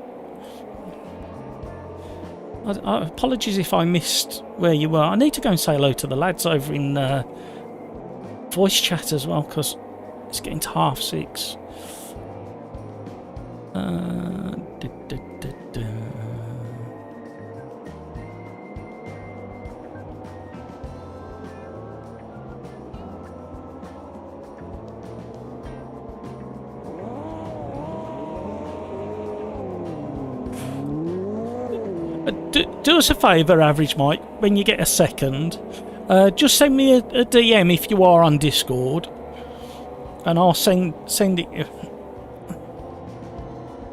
Apologies if I missed where you were. I need to go and say hello to the lads over in voice chat as well, because it's getting to 6:30. Do us a favour, Average Mike, when you get a second. Just send me a DM if you are on Discord, and I'll send it.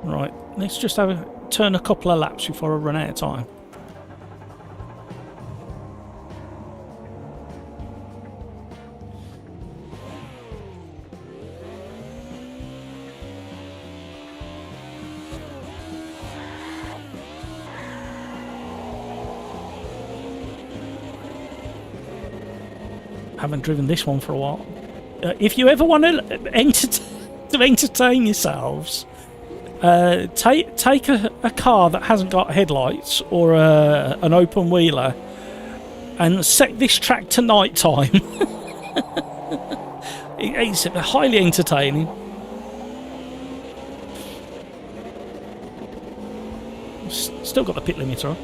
Right, let's just turn a couple of laps before I run out of time. Haven't driven this one for a while. If you ever want to entertain yourselves, take a car that hasn't got headlights or an open wheeler and set this track to night time. It's highly entertaining. Still got the pit limiter on.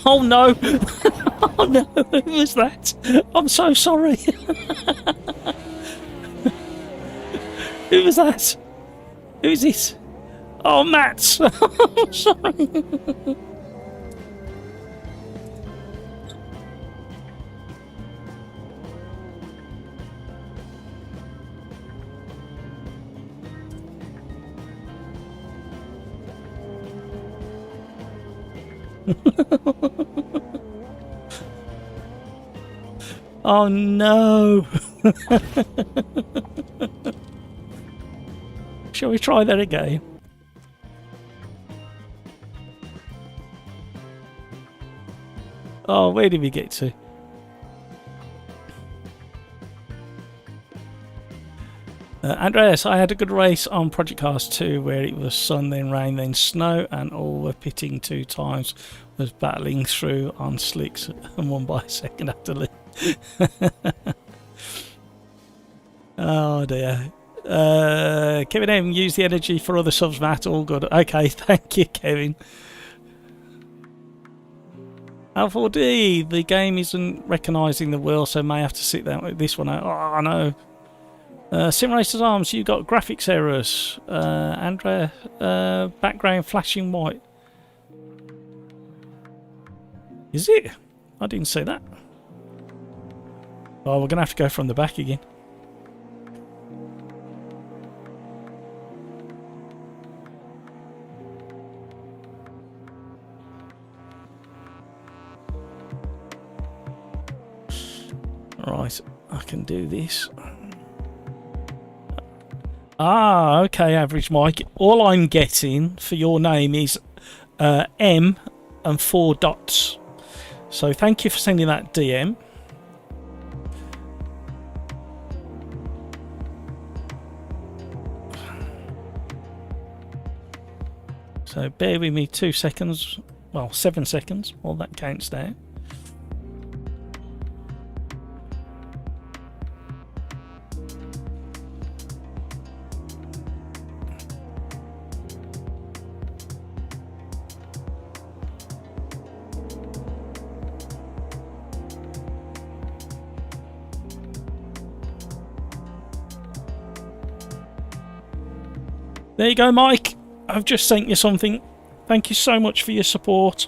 Oh no! Oh no! Who was that? I'm so sorry. Who was that? Who is it? Oh, Matt! I'm sorry. Oh no! Shall we try that again? Oh, where did we get to? Andreas, I had a good race on Project Cars 2 where it was sun, then rain, then snow, and all were pitting 2 times. Was battling through on slicks and won by a second after lead. Oh dear. Kevin M, use the energy for other subs, Matt. All good. Okay, thank you, Kevin. L4D, the game isn't recognising the wheel, so may have to sit down with this one out. Oh no. SimRacersArms, you got graphics errors. Andrea, background flashing white. Is it? I didn't see that. Oh, we're going to have to go from the back again. Right, I can do this. Ah, okay, Average Mike. All I'm getting for your name is M and 4 dots. So thank you for sending that DM. So bear with me 2 seconds. Well, 7 seconds. All that counts there. There you go, Mike. I've just sent you something. Thank you so much for your support.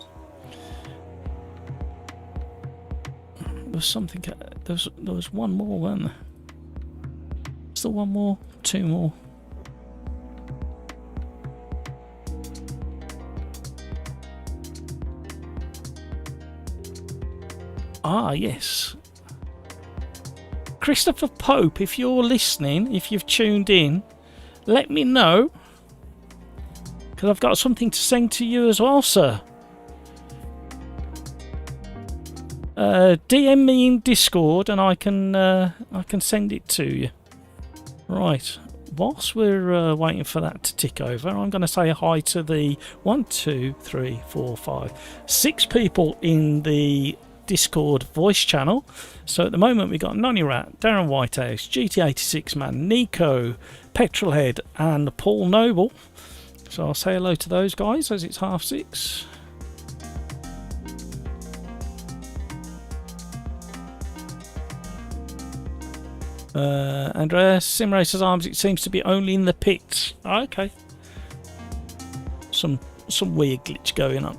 was something. There was one more, wasn't there? Still one more, two more. Ah, yes. Christopher Pope, if you're listening, if you've tuned in, let me know, because I've got something to send to you as well, sir. DM me in Discord and I can send it to you. Right. Whilst we're waiting for that to tick over, I'm going to say hi to the 1, 2, 3, 4, 5, 6 people in the Discord voice channel. So at the moment we've got Nonny Rat, Darren Whitehouse, GT86 Man, Nico, Petrolhead and Paul Noble. So I'll say hello to those guys as it's 6:30. Andreas, SimRacersArms, it seems to be only in the pits. Oh, okay. Some weird glitch going on.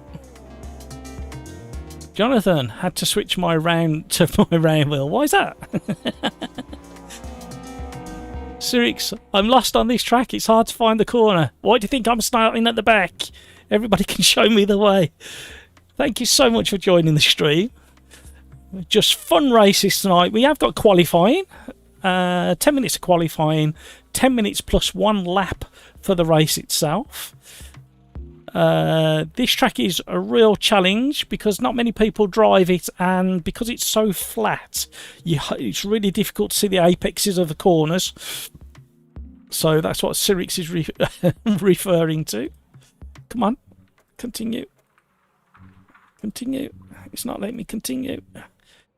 Jonathan had to switch my round to my round wheel. Why is that? Sirix, I'm lost on this track. It's hard to find the corner. Why do you think I'm starting at the back? Everybody can show me the way. Thank you so much for joining the stream. Just fun races tonight. We have got qualifying. 10 minutes of qualifying. 10 minutes plus 1 lap for the race itself. This track is a real challenge because not many people drive it, and because it's so flat, it's really difficult to see the apexes of the corners. So that's what Sirix is referring to. Come on, continue. Continue. It's not letting me continue.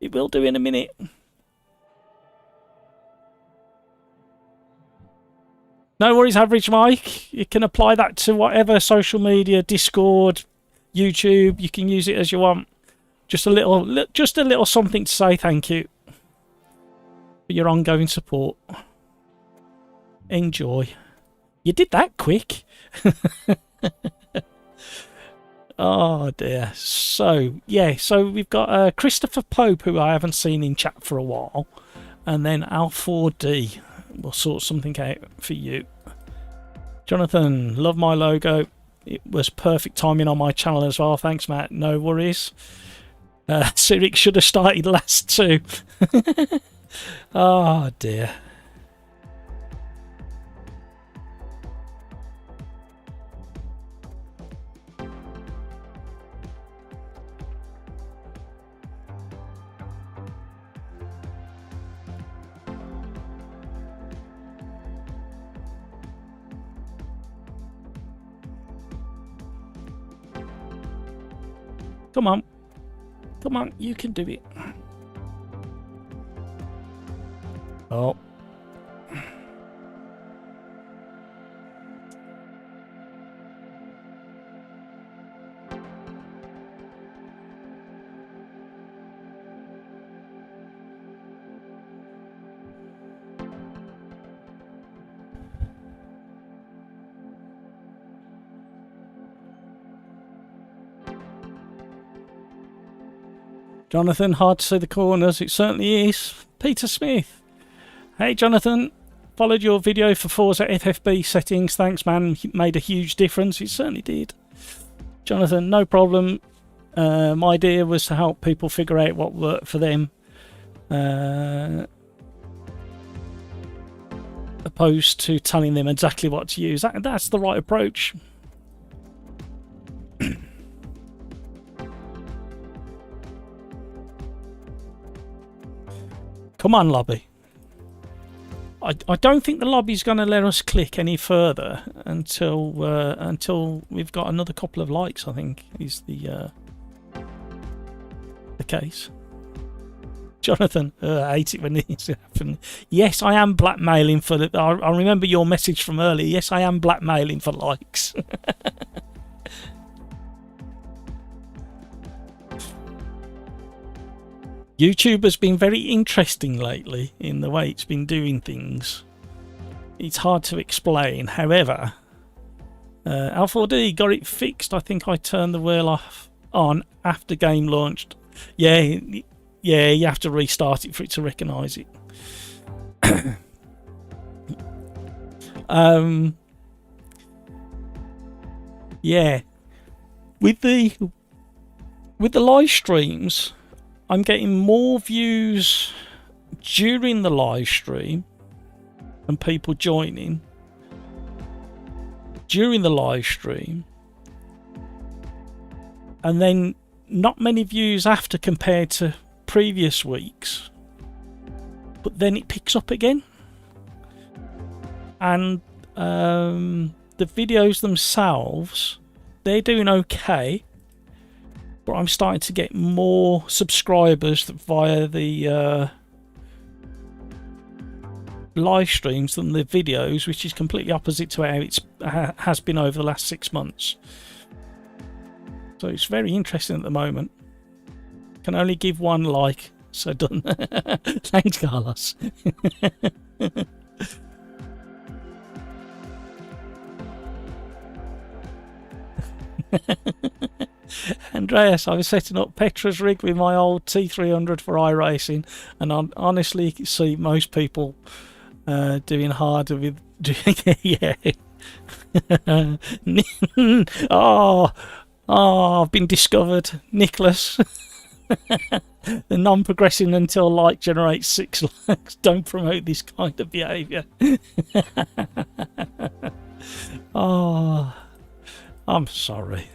It will do in a minute. No worries, Average Mike. You can apply that to whatever social media, Discord, YouTube. You can use it as you want. Just a little something to say thank you for your ongoing support. Enjoy. You did that quick. Oh dear. So yeah, so we've got Christopher Pope, who I haven't seen in chat for a while, and then Al4D. We'll sort something out for you. Jonathan, love my logo. It was perfect timing on my channel as well. Thanks, Matt. No worries. Sirix should have started last too. Oh dear. Come on. Come on, you can do it. Oh. Jonathan, hard to see the corners. It certainly is. Peter Smith. Hey, Jonathan. Followed your video for Forza FFB settings. Thanks, man. It made a huge difference. It certainly did. Jonathan, no problem. My idea was to help people figure out what worked for them. Opposed to telling them exactly what to use. That's the right approach. Come on, lobby. I don't think the lobby's going to let us click any further until we've got another couple of likes, I think, is the case. Jonathan, I hate it when this happens. Yes, I am blackmailing for the... I remember your message from earlier. Yes, I am blackmailing for likes. YouTube has been very interesting lately in the way it's been doing things. It's hard to explain. However, Al4D got it fixed. I think I turned the wheel on after game launched. Yeah, Yeah, you have to restart it for it to recognise it. Yeah, with the live streams, I'm getting more views during the live stream and people joining during the live stream, and then not many views after compared to previous weeks, but then it picks up again. And the videos themselves, they're doing okay, but I'm starting to get more subscribers via the live streams than the videos, which is completely opposite to how it has been over the last 6 months. So it's very interesting at the moment. Can only give one like, so done. Thanks, Carlos. Andreas, I was setting up Petra's rig with my old T300 for iRacing, and I honestly see most people doing harder with yeah. I've been discovered, Nicholas. The non-progressing until like generates 6 likes. Don't promote this kind of behaviour. Oh, I'm sorry.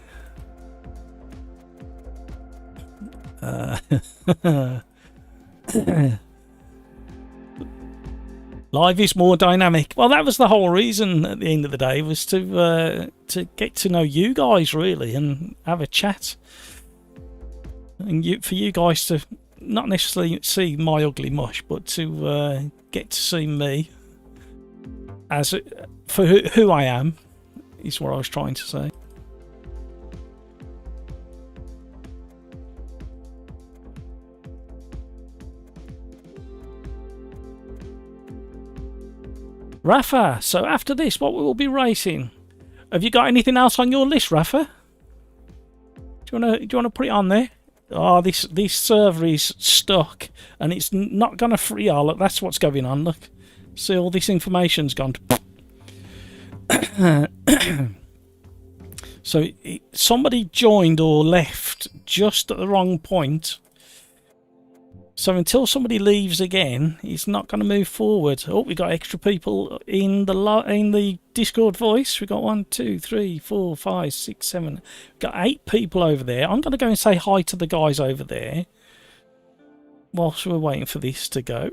Live is more dynamic. Well, that was the whole reason at the end of the day, was to get to know you guys really and have a chat, and for you guys to not necessarily see my ugly mush, but to get to see me as for who I am, is what I was trying to say. Rafa, so after this, what we will be racing? Have you got anything else on your list, Rafa? Do you wanna put it on there? Oh, this server is stuck and it's not gonna free. Oh, look, that's what's going on. Look, see, all this information's gone to so somebody joined or left just at the wrong point. So until somebody leaves again, it's not going to move forward. Oh, we got extra people in the Discord voice. We got 1, 2, 3, 4, 5, 6, 7. We've got 8 people over there. I'm going to go and say hi to the guys over there whilst we're waiting for this to go.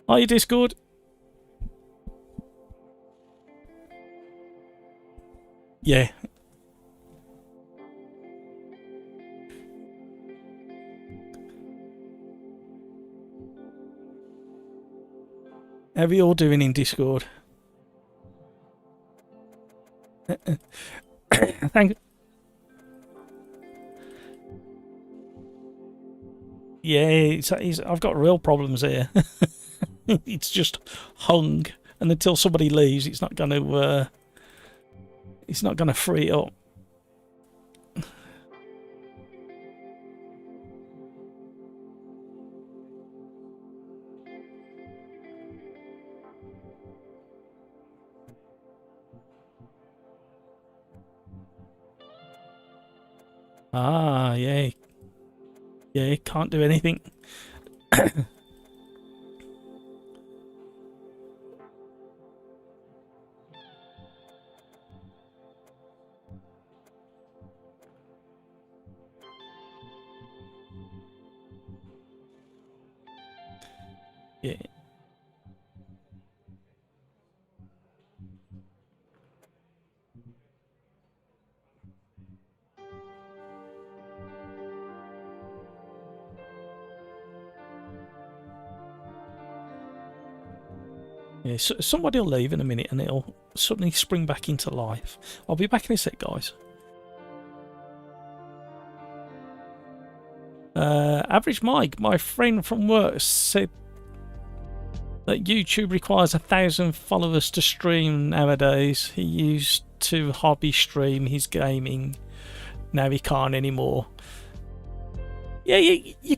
Hi, Discord. Yeah. How are you all doing in Discord? Thank you. Yeah, I've got real problems here. It's just hung, and until somebody leaves, it's not going to free it up. Ah, yeah. Yeah, can't do anything. Yeah. Yeah, so somebody will leave in a minute and it'll suddenly spring back into life. I'll be back in a sec, guys. Average Mike, my friend from work, said that YouTube requires 1,000 followers to stream nowadays. He used to hobby stream his gaming. Now he can't anymore. Yeah, you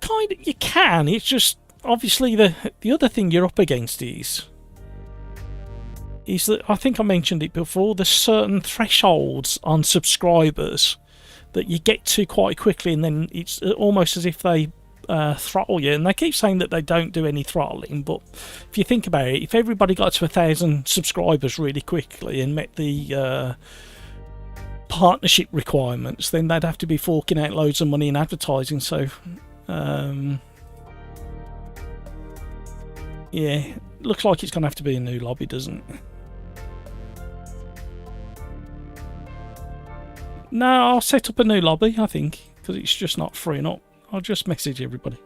can. It's just obviously the other thing you're up against is that, I think I mentioned it before, there's certain thresholds on subscribers that you get to quite quickly, and then it's almost as if they throttle you. And they keep saying that they don't do any throttling, but if you think about it, if everybody got to 1,000 subscribers really quickly and met the partnership requirements, then they'd have to be forking out loads of money in advertising. So yeah, looks like it's gonna have to be a new lobby, doesn't it? No, I'll set up a new lobby, I think, because it's just not freeing up. I'll just message everybody.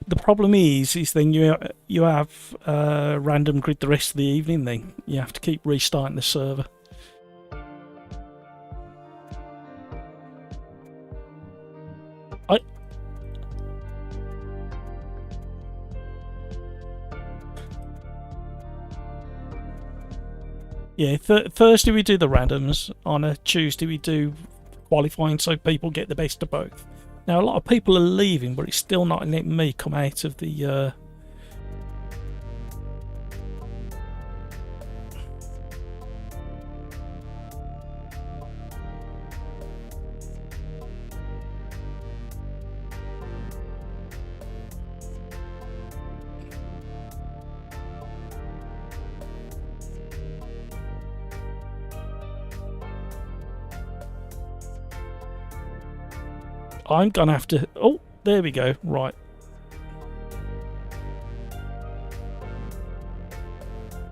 The problem is then you have random grid the rest of the evening. Then you have to keep restarting the server. Yeah, Thursday we do the randoms. On a Tuesday we do qualifying, so people get the best of both. Now, a lot of people are leaving, but it's still not letting me come out of the... I'm gonna have to... Oh, there we go. Right.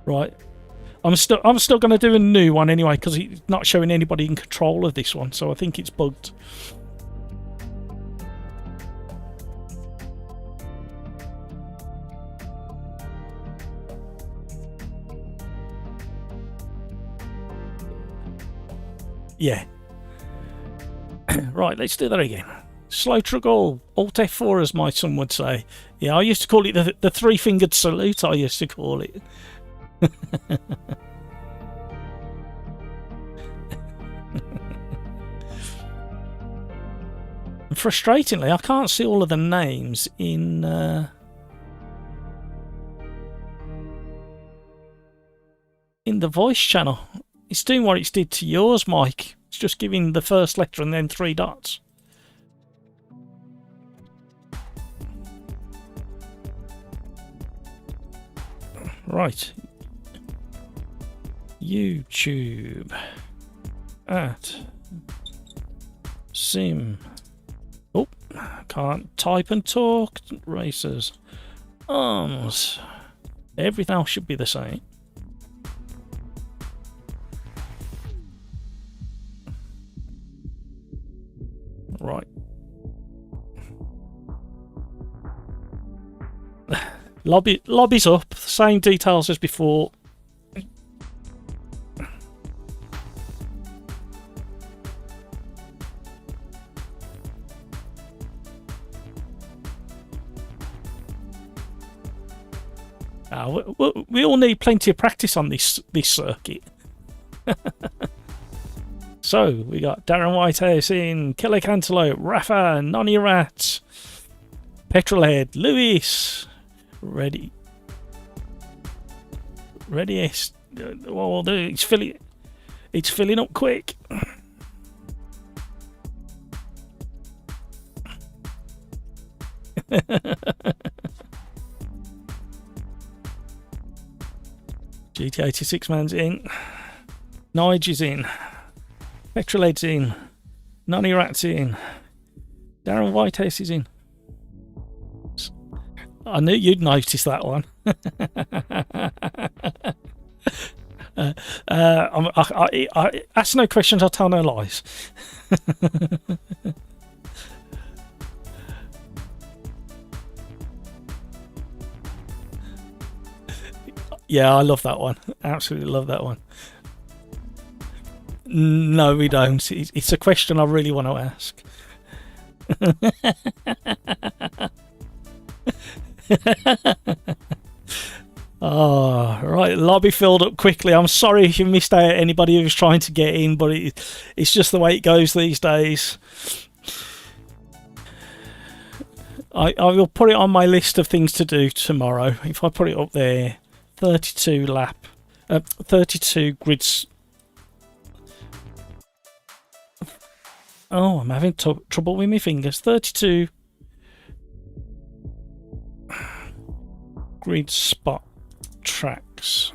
Right. I'm still gonna do a new one anyway, because it's not showing anybody in control of this one, so I think it's bugged. Yeah. Right, let's do that again. Slow struggle, Alt F4 as my son would say. Yeah, I used to call it the three-fingered salute, I used to call it. Frustratingly, I can't see all of the names in... in the voice channel. It's doing what it did to yours, Mike. It's just giving the first letter and then 3 dots. Right. YouTube at Sim. Oh, can't type and talk. Racers. Arms. Everything else should be the same. Right. Lobby's up. Same details as before. We all need plenty of practice on this circuit. So we got Darren Whitehouse in, Killer Cantaloupe, Rafa, Nonny Rat, Petrolhead, Lewis, Ready. Well, it's filling up quick. GT86 man's in. Nige is in. Petrolhead's in. Nonny Rat's in. Darren Whitehouse is in. I knew you'd notice that one. I ask no questions, I tell no lies. Yeah, I love that one. Absolutely love that one. No, we don't. It's a question I really want to ask. Oh, right. Lobby filled up quickly. I'm sorry if you missed out anybody who's trying to get in, but it's just the way it goes these days. I will put it on my list of things to do tomorrow. If I put it up there, 32 grids. Oh, I'm having trouble with my fingers. 32 grid spot tracks.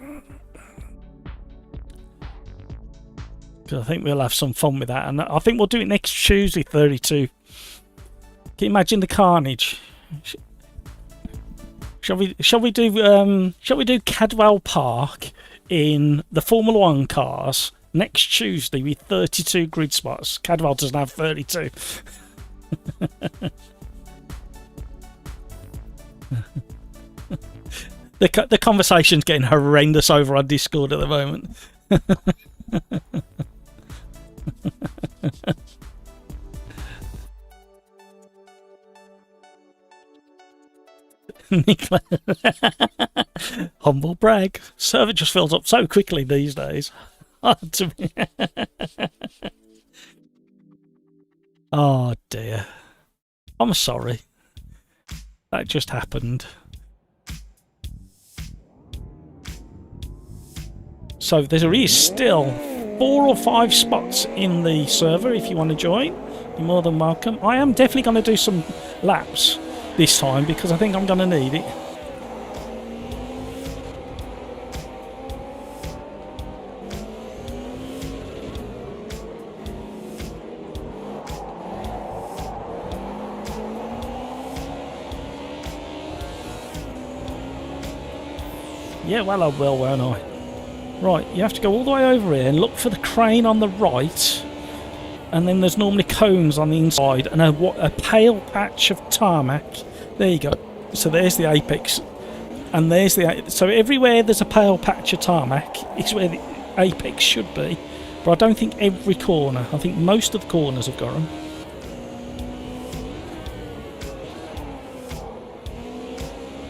Because I think we'll have some fun with that, and I think we'll do it next Tuesday. 32. Can you imagine the carnage? Shall we do Cadwell Park in the Formula 1 cars next Tuesday with 32 grid spots? Cadwell doesn't have 32. The conversation's getting horrendous over on Discord at the moment. Humble brag. Server just fills up so quickly these days. Oh dear. I'm sorry. That just happened. So there is still 4 or 5 spots in the server if you want to join. You're more than welcome. I am definitely going to do some laps this time because I think I'm going to need it. Yeah, well I will, won't I? Right, you have to go all the way over here and look for the crane on the right, and then there's normally cones on the inside and a pale patch of tarmac. There you go. So there's the apex, and there's the... So everywhere there's a pale patch of tarmac is where the apex should be, but I don't think every corner. I think most of the corners have got them.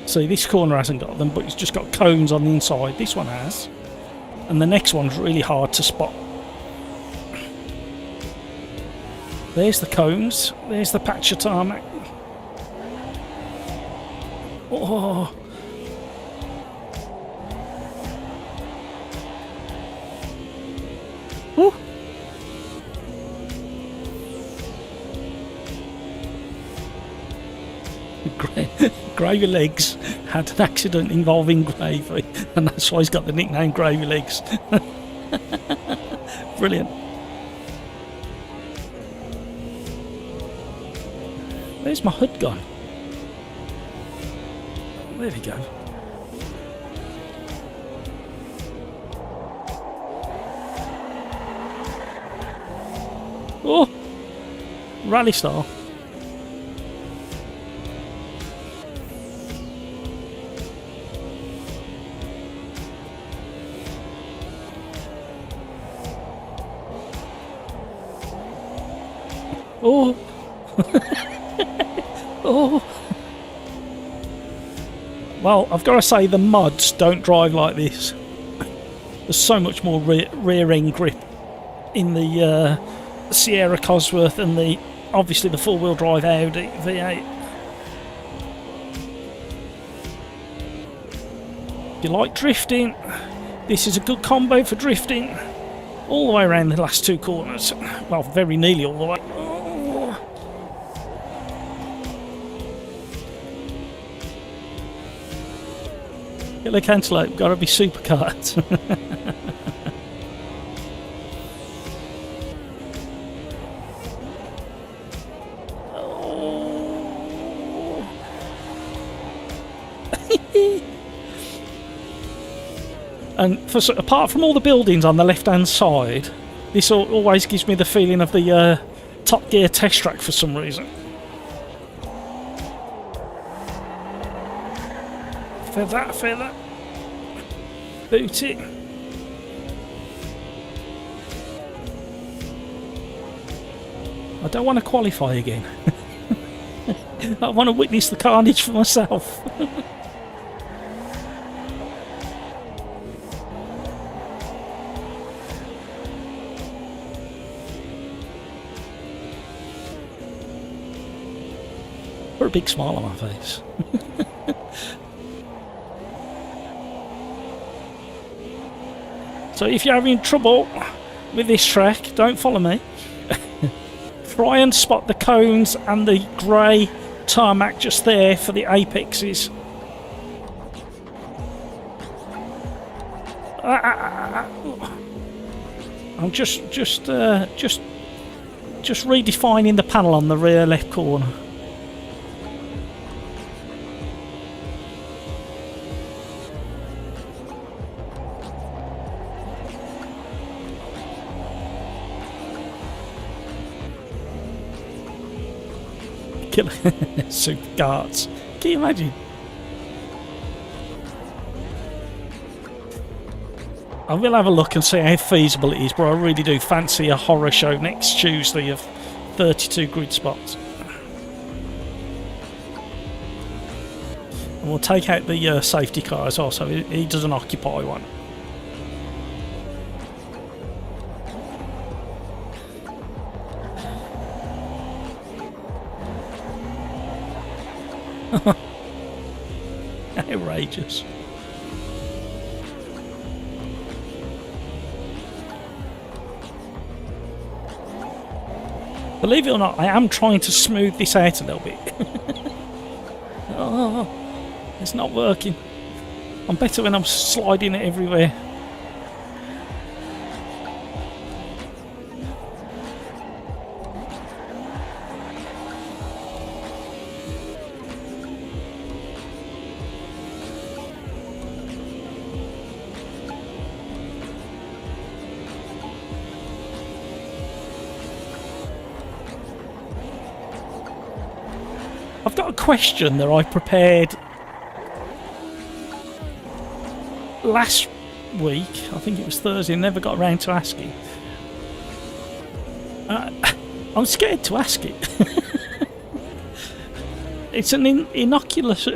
See, this corner hasn't got them, but it's just got cones on the inside. This one has. And the next one's really hard to spot. There's the cones. There's the patch of tarmac. Oh. Woo. Gravy Legs had an accident involving gravy, and that's why he's got the nickname Gravy Legs. Brilliant. Where's my hood gone? There we go. Oh! Rally style. Oh! Oh! Well, I've got to say the mods don't drive like this. There's so much more rear end grip in the Sierra Cosworth and obviously the 4-wheel drive Audi V8. If you like drifting, this is a good combo for drifting all the way around the last 2 corners. Well, very nearly all the way. Killer Cantaloupe, gotta be supercars. And apart from all the buildings on the left-hand side, this always gives me the feeling of the Top Gear test track for some reason. Feather. Boot it. I don't want to qualify again. I want to witness the carnage for myself. Put a big smile on my face. So if you're having trouble with this track, don't follow me. Try and spot the cones and the grey tarmac just there for the apexes. I'm just redefining the panel on the rear left corner. Super guards. Can you imagine? I will have a look and see how feasible it is, but I really do fancy a horror show next Tuesday of 32 grid spots. And we'll take out the safety car as well, so he doesn't occupy one. Outrageous. Believe it or not, I am trying to smooth this out a little bit. Oh, it's not working. I'm better when I'm sliding it everywhere. I've got a question that I prepared last week. I think it was Thursday, and never got around to asking. I'm scared to ask it. It's an innocuous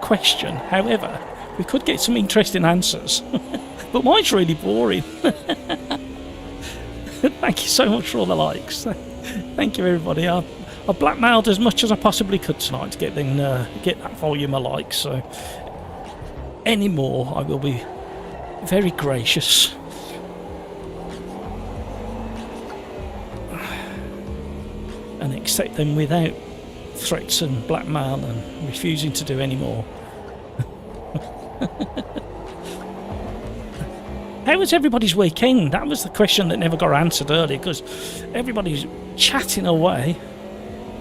question. However, we could get some interesting answers. But mine's really boring. Thank you so much for all the likes. Thank you, everybody. I blackmailed as much as I possibly could tonight to get that volume of likes, so any more I will be very gracious. And accept them without threats and blackmail and refusing to do any more. How was everybody's weekend? That was the question that never got answered earlier, because everybody's chatting away,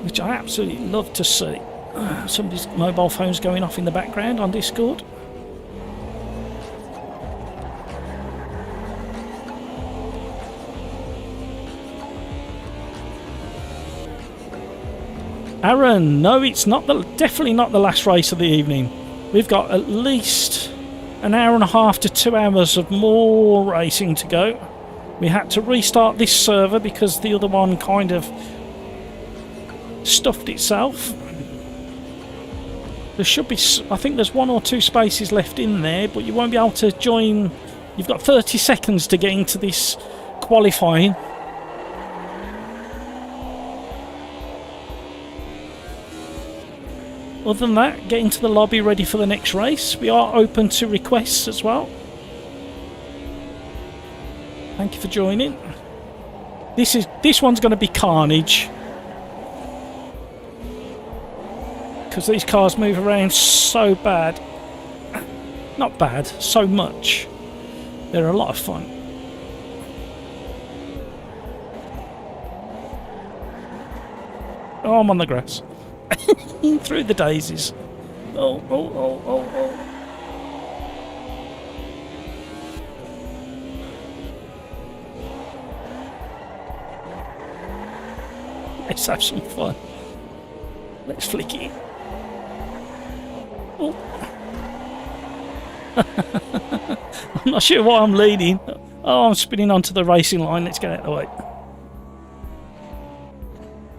which I absolutely love to see. Somebody's mobile phone's going off in the background on Discord. Aaron, no, it's not definitely not the last race of the evening. We've got at least an hour and a half to 2 hours of more racing to go. We had to restart this server because the other one kind of stuffed itself. There should be, I think there's 1 or 2 spaces left in there, but you won't be able to join. You've got 30 seconds to get into this qualifying. Other than that, get into the lobby ready for the next race. We are open to requests as well. Thank you for joining. This one's going to be carnage, because these cars move around so bad. Not bad, so much. They're a lot of fun. Oh, I'm on the grass. Through the daisies. Oh. Let's have some fun. Let's flick it. Oh. I'm not sure why I'm leading. Oh, I'm spinning onto the racing line. Let's get out of the way.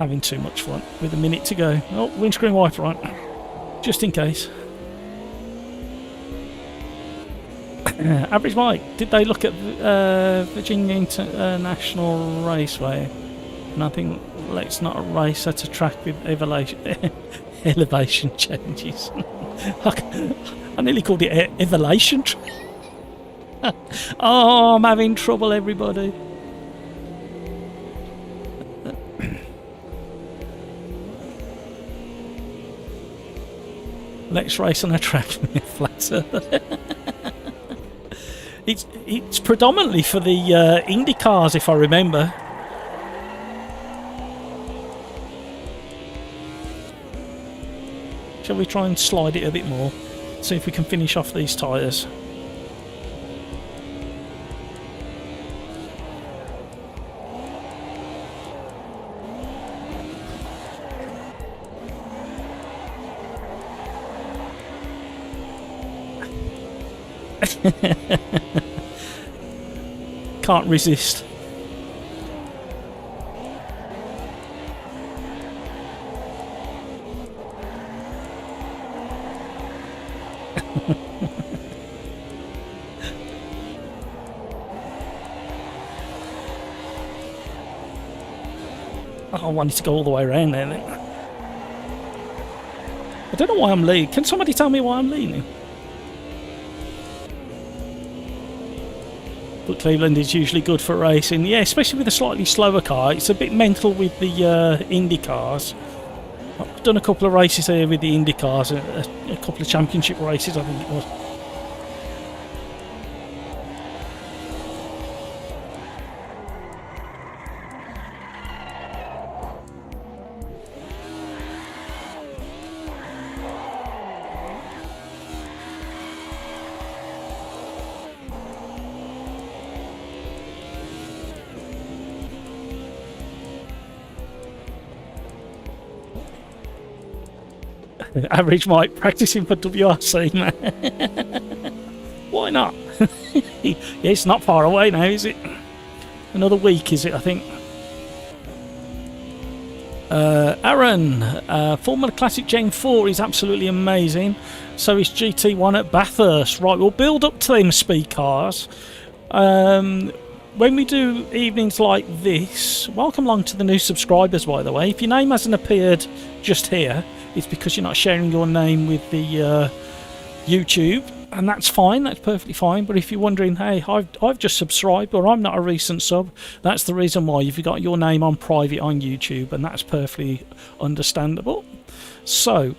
Having too much fun with a minute to go. Oh, windscreen wiper on. Just in case. Average Mike, did they look at Virginia International Raceway? And I think let's not race at a track with elevation changes. I nearly called it elevation. Oh, I'm having trouble, everybody. Let's race on a track with flatter. It's predominantly for the Indy cars, if I remember. Shall we try and slide it a bit more? See if we can finish off these tyres. Can't resist. Oh, I wanted to go all the way around there then. I don't know why I'm leading. Can somebody tell me why I'm leading? But Cleveland is usually good for racing. Yeah, especially with a slightly slower car. It's a bit mental with the Indy cars. I've done a couple of races here with the Indy cars, a couple of championship races, I think it was. Average Mike practicing for WRC, man. Why not? Yeah, it's not far away now, is it? Another week, is it, I think? Aaron, Formula Classic Gen 4 is absolutely amazing. So is GT1 at Bathurst. Right, we'll build up to them speed cars. When we do evenings like this, welcome along to the new subscribers, by the way. If your name hasn't appeared just here, it's because you're not sharing your name with the YouTube, and that's fine, that's perfectly fine. But if you're wondering, hey, I've just subscribed, or I'm not a recent sub, that's the reason why. You've got your name on private on YouTube, and that's perfectly understandable. So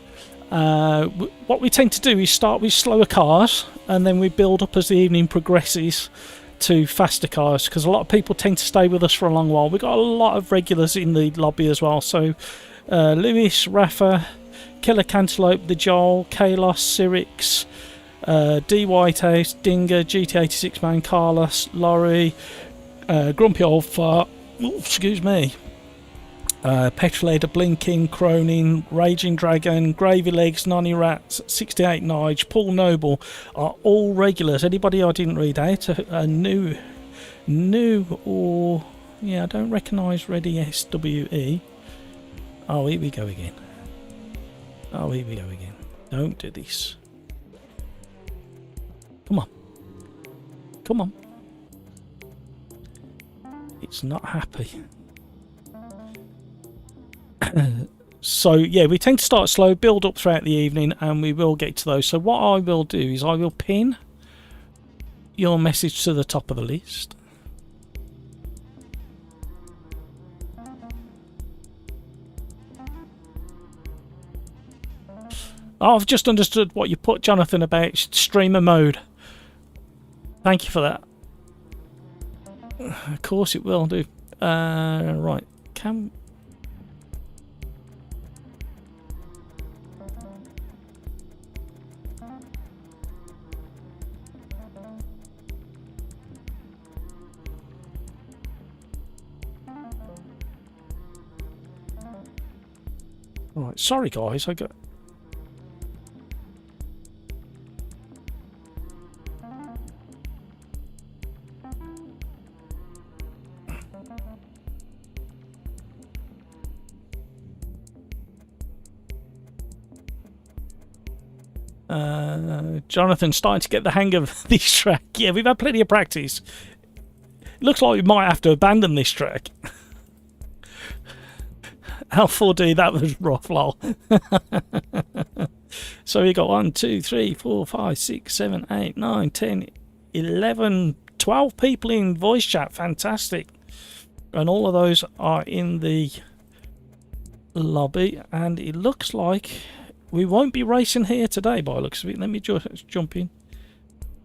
what we tend to do is start with slower cars, and then we build up as the evening progresses to faster cars, because a lot of people tend to stay with us for a long while. We've got a lot of regulars in the lobby as well. So Lewis, Rafa, Killer Cantaloupe, The Joel, Kalos, Cyrix, D Whitehouse, Dinger, GT86 Man, Carlos, Laurie, Grumpy Old Fart, excuse me, Petrolator, Blinking, Cronin, Raging Dragon, Gravy Legs, Nonny Rats, 68 Nige, Paul Noble are all regulars. Anybody I didn't read out, a new or, yeah, I don't recognise Ready SWE. Oh, here we go again. Oh, here we go again. Don't do this. Come on. Come on. It's not happy. So, yeah, we tend to start slow, build up throughout the evening, and we will get to those. So what I will do is I will pin your message to the top of the list. Oh, I've just understood what you put, Jonathan, about streamer mode. Thank you for that. Of course it will do. Right. Can... Right, sorry guys, I got... Jonathan's starting to get the hang of this track. Yeah, we've had plenty of practice. Looks like we might have to abandon this track. L4D, that was rough, lol. So we got 1, 2, 3, 4, 5, 6, 7, 8, 9, 10, 11, 12 people in voice chat. Fantastic. And all of those are in the lobby. And it looks like we won't be racing here today by the looks of it. Let me just jump in.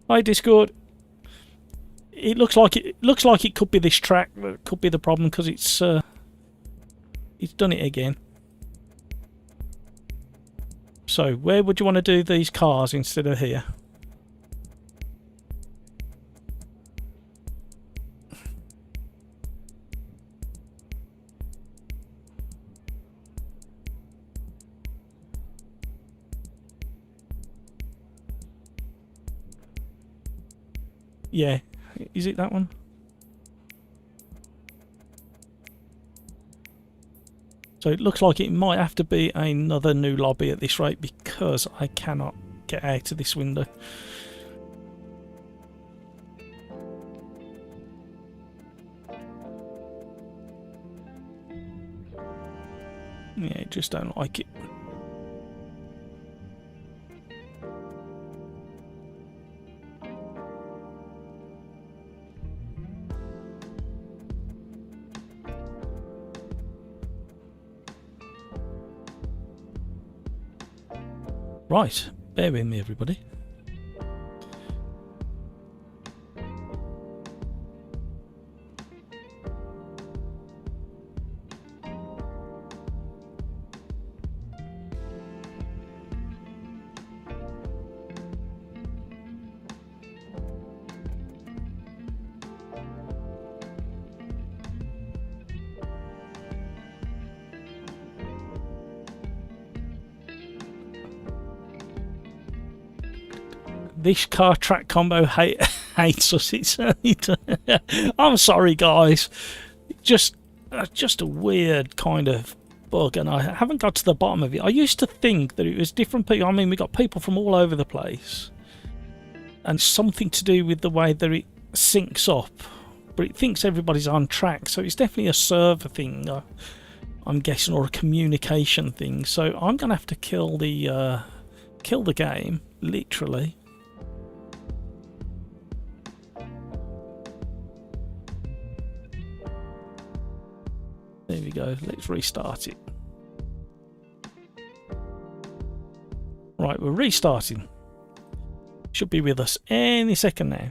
Hi, Discord. It looks like it could be this track that could be the problem, because it's done it again. So where would you want to do these cars instead of here? Yeah, is it that one? So it looks like it might have to be another new lobby at this rate, because I cannot get out of this window. Yeah, just don't like it. Right, bear with me everybody. This car track combo hates us. It's I'm sorry, guys. Just a weird kind of bug, and I haven't got to the bottom of it. I used to think that it was different people. I mean, we got people from all over the place, and something to do with the way that it syncs up. But it thinks everybody's on track, so it's definitely a server thing, I'm guessing, or a communication thing. So I'm gonna have to kill the game, literally. There we go, let's restart it. Right, we're restarting. Should be with us any second now.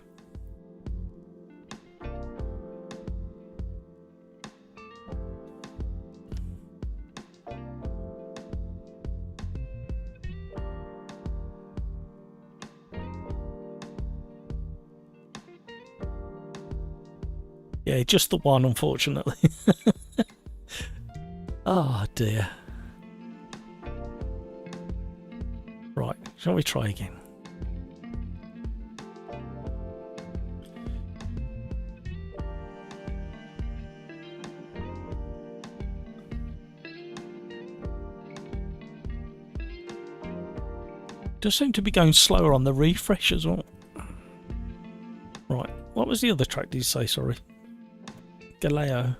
Yeah, just the one, unfortunately. Oh dear. Right, shall we try again? Does seem to be going slower on the refresh as well. Right, what was the other track did you say, sorry? Galileo.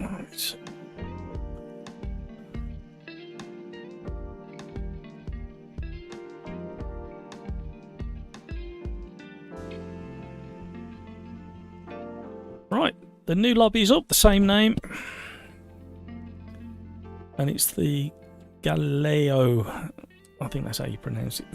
Right. Right, the new lobby's up, the same name. And it's the Galileo. I think that's how you pronounce it.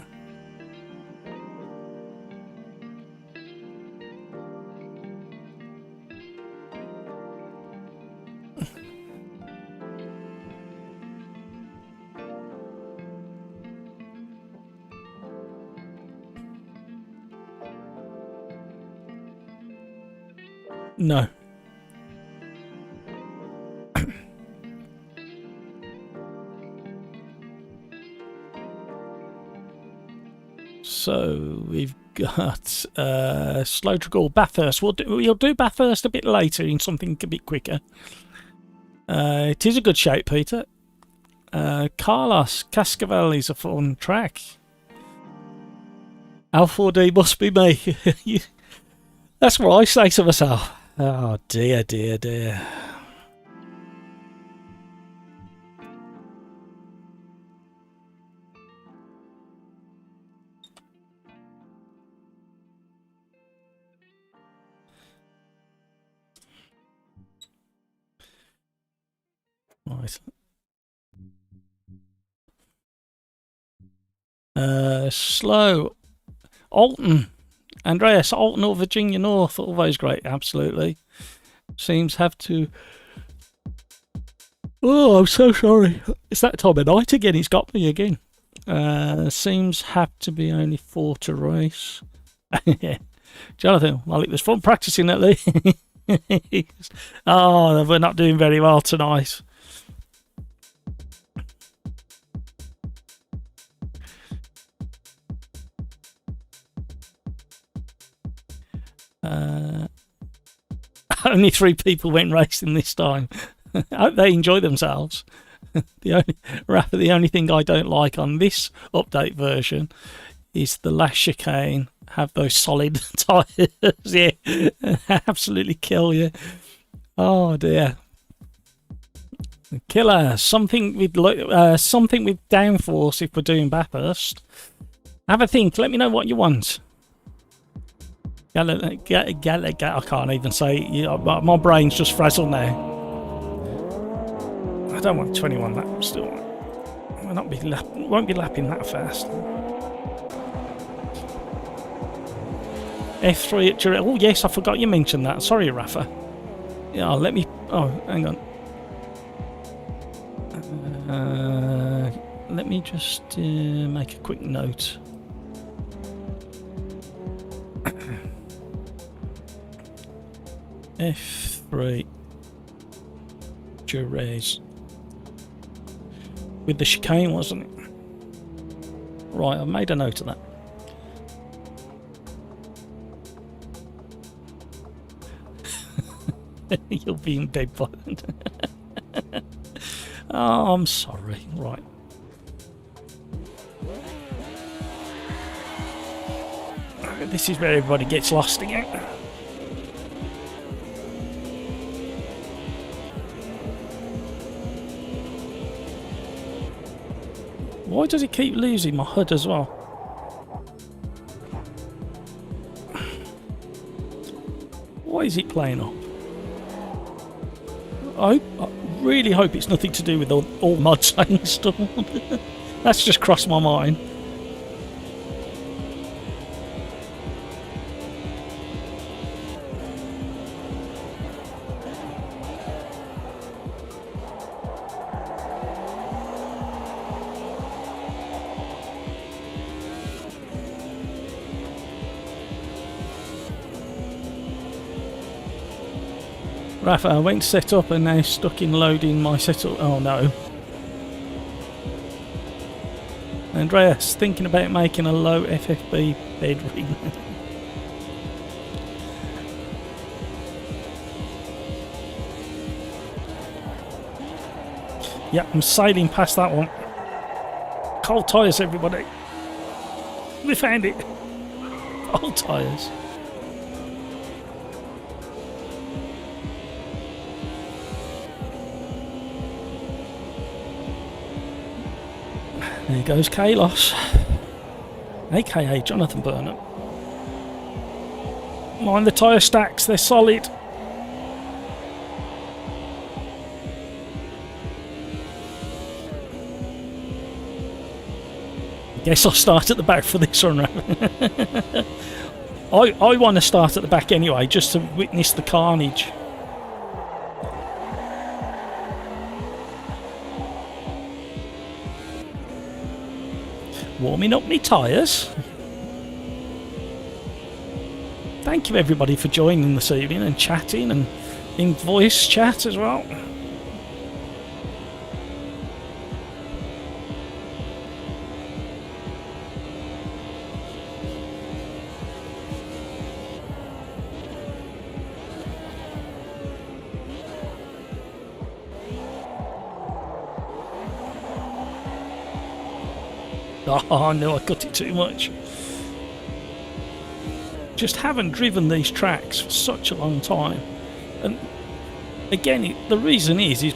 No, So we've got Slowdragall, Bathurst. We'll do Bathurst a bit later in something a bit quicker. It is a good shape, Peter. Carlos, Cascavel is a fun track. L4D must be me. That's what I say to myself. Oh dear, dear, dear. Right. Slow. Alton. Andreas, Alton or Virginia North. Always great, absolutely. Seems have to... Oh, I'm so sorry. It's that time of night again. It's got me again. Seems have to be only 4 to race. Jonathan, well, it was fun practicing at least. Oh, we're not doing very well tonight. Only 3 people went racing this time. I hope they enjoy themselves. The only thing I don't like on this update version is the last chicane have those solid tyres. Yeah, absolutely kill you. Oh dear. Killer. Something with downforce if we're doing Bathurst. Have a think. Let me know what you want. I can't even say. My brain's just frazzled now. I don't want 21 laps still. Won't be lapping that fast. F3 at Jura. Oh yes, I forgot you mentioned that. Sorry, Rafa. Yeah, let me. Oh, hang on. Let me just make a quick note. F3 Jerez with the chicane, wasn't it? Right, I've made a note of that. You'll be in bed by then. Oh, I'm sorry. Right. This is where everybody gets lost again. Why does it keep losing my HUD as well? Why is it playing up? I really hope it's nothing to do with all mods I installed. That's just crossed my mind. Rafa, I went to set up and now stuck in loading my setup. Oh no. Andreas, thinking about making a low FFB bed rig. Yeah, I'm sailing past that one. Cold tyres, everybody. We found it. Cold tyres. There goes Kalos, aka Jonathan Burnham. Mind the tyre stacks, they're solid. Guess I'll start at the back for this one. I want to start at the back anyway, just to witness the carnage. Warming up my tyres. Thank you everybody for joining this evening and chatting and in voice chat as well. Oh no, I cut it too much. Just haven't driven these tracks for such a long time. And again, the reason is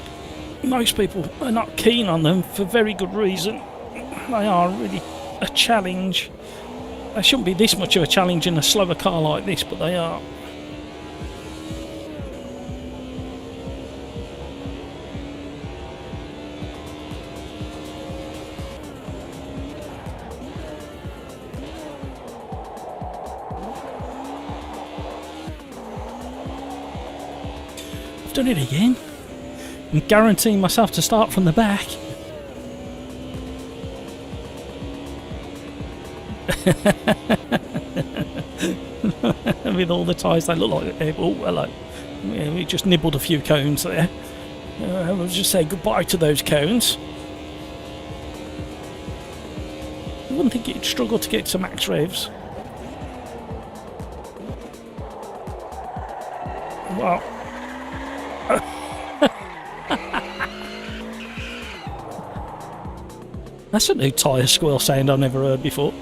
most people are not keen on them for very good reason. They are really a challenge. They shouldn't be this much of a challenge in a slower car like this, but they are. I've done it again. I'm guaranteeing myself to start from the back. With all the tyres, they look like... Oh, hello. Yeah, we just nibbled a few cones there. We'll just say goodbye to those cones. I wouldn't think it'd struggle to get to max revs. Well... That's a new tyre squeal sound I've never heard before.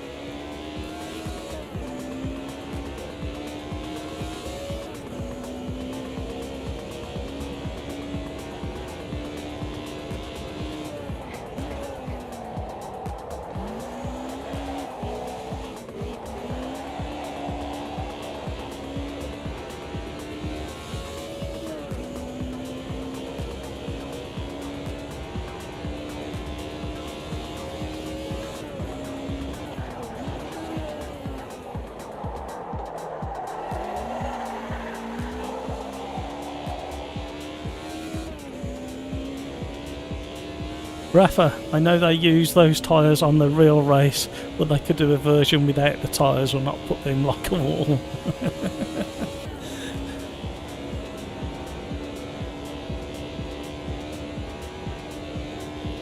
Rafa, I know they use those tyres on the real race, but they could do a version without the tyres or not put them like a wall.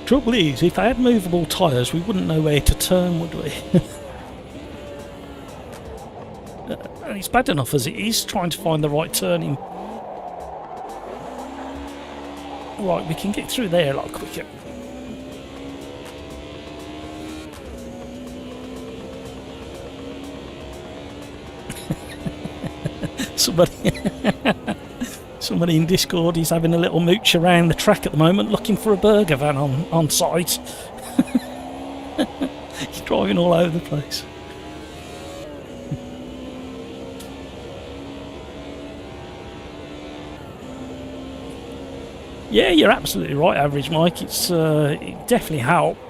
Trouble is, if they had movable tyres, we wouldn't know where to turn, would we? And it's bad enough as it is trying to find the right turning. Right, we can get through there a lot quicker. Somebody in Discord is having a little mooch around the track at the moment looking for a burger van on site. He's driving all over the place. Yeah, you're absolutely right, Average Mike. It's it definitely helped.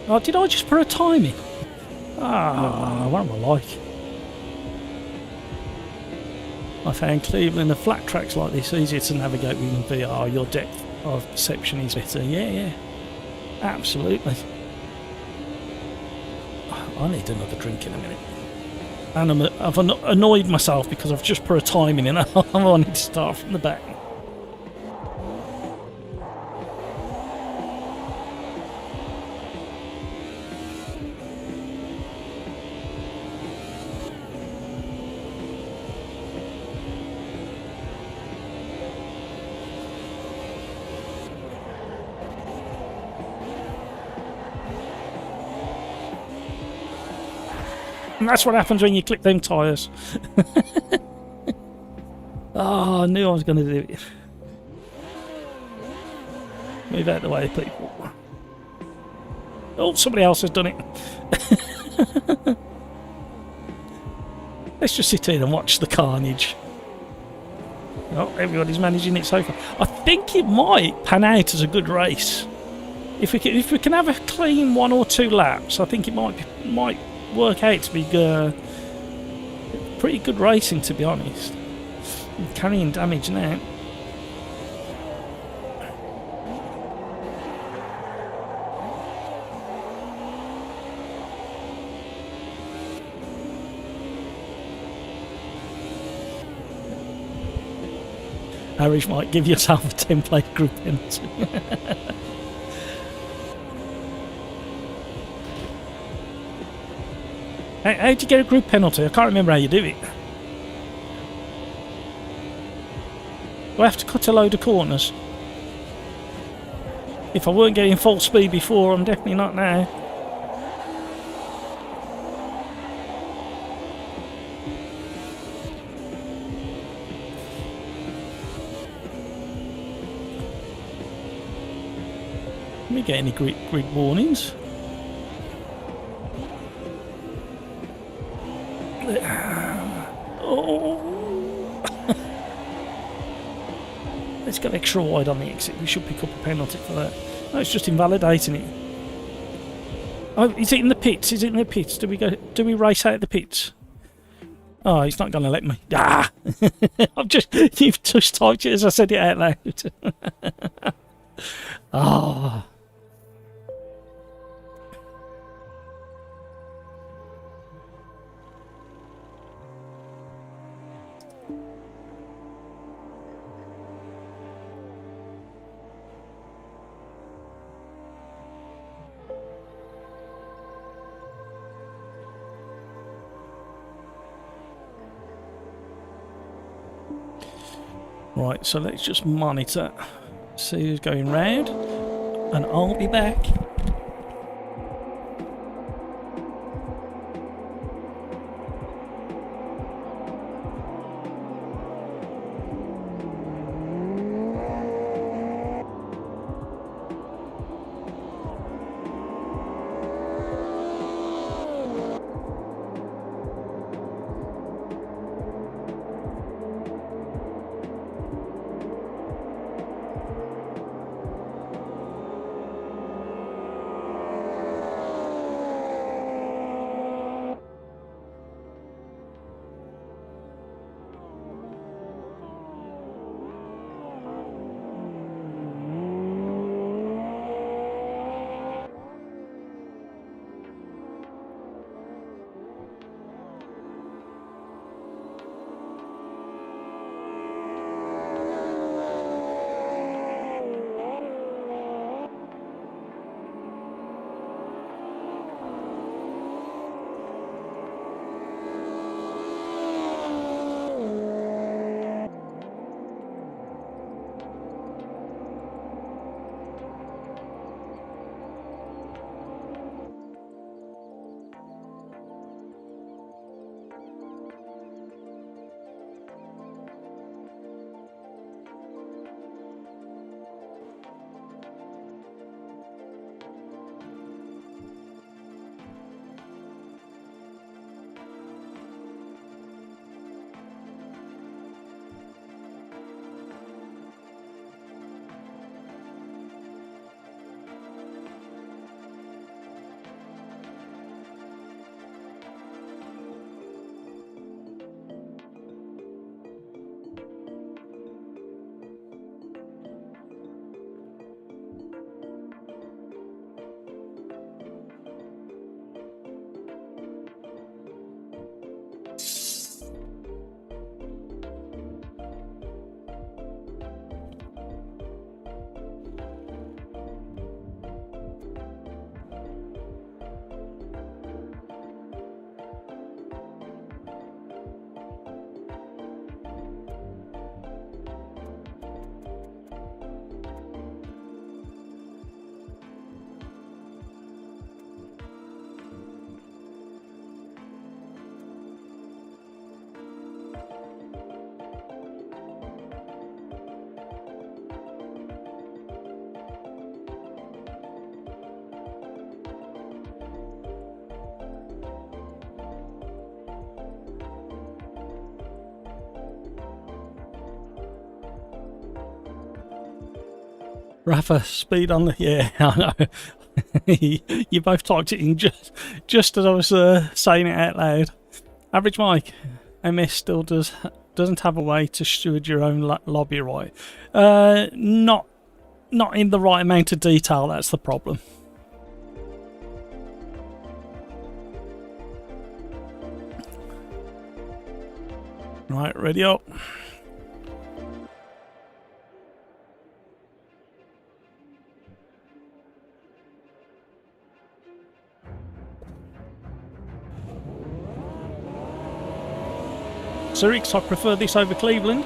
Oh, did I just put a time in? Ah, what am I like? I found Cleveland, the flat tracks like this easier to navigate with VR. Your depth of perception is better. Yeah, absolutely. I need another drink in a minute. And I've annoyed myself because I've just put a time in and I wanted to start from the back. And that's what happens when you clip them tyres. Oh, I knew I was going to do it. Move out of the way, people. Oh, somebody else has done it. Let's just sit here and watch the carnage. Oh, everybody's managing it so far. I think it might pan out as a good race. If we can have a clean 1 or 2 laps, I think it might work out to be pretty good racing, to be honest. I'm carrying damage now. Irish might give yourself a template group penalty. How'd you get a group penalty? I can't remember how you do it. Do I have to cut a load of corners? If I weren't getting full speed before, I'm definitely not now. Let me get any grid warnings. Oh. Let's go extra wide on the exit. We should pick up a penalty for that. No, it's just invalidating it. Oh, is it in the pits? Is it in the pits? Do we race out of the pits? Oh, he's not going to let me. Ah! You've just typed it as I said it out loud. Ah. Right, so let's just monitor, see who's going round, and I'll be back. Rafa, speed on the... Yeah, I know. You both typed it in just as I was saying it out loud. Average Mike, MS still doesn't have a way to steward your own lobby right. Not in the right amount of detail, that's the problem. Right, ready up. Zurich, I prefer this over Cleveland.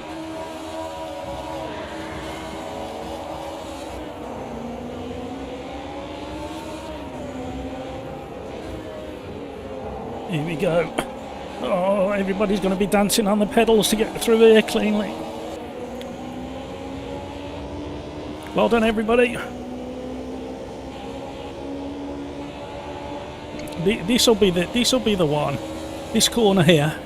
Here we go. Oh, everybody's going to be dancing on the pedals to get through here cleanly. Well done, everybody. This will be the one. This corner here.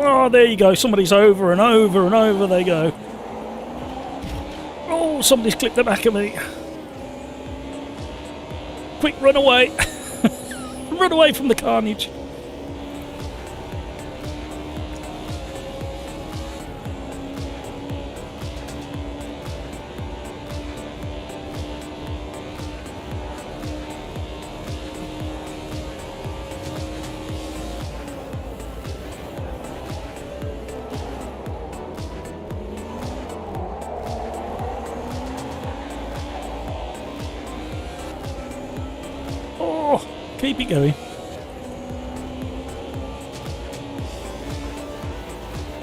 Oh, there you go. Somebody's over and over and over they go. Oh, somebody's clipped the back of me. Quick, run away. Run away from the carnage. Keep it going.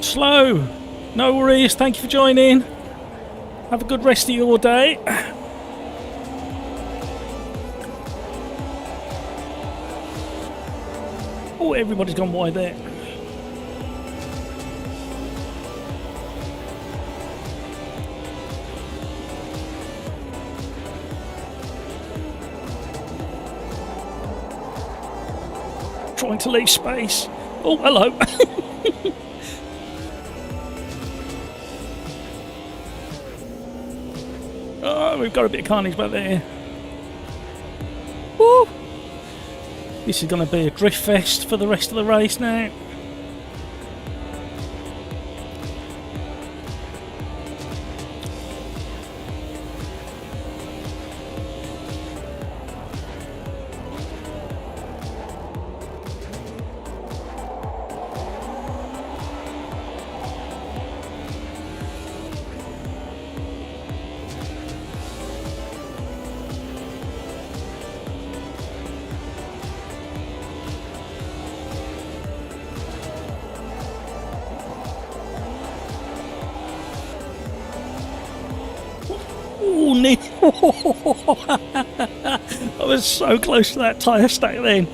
Slow. No worries. Thank you for joining. Have a good rest of your day. Oh, everybody's gone wide there. Trying to leave space. Oh, hello. Oh, we've got a bit of carnage back there. Woo! This is going to be a drift fest for the rest of the race now. I was so close to that tyre stack then.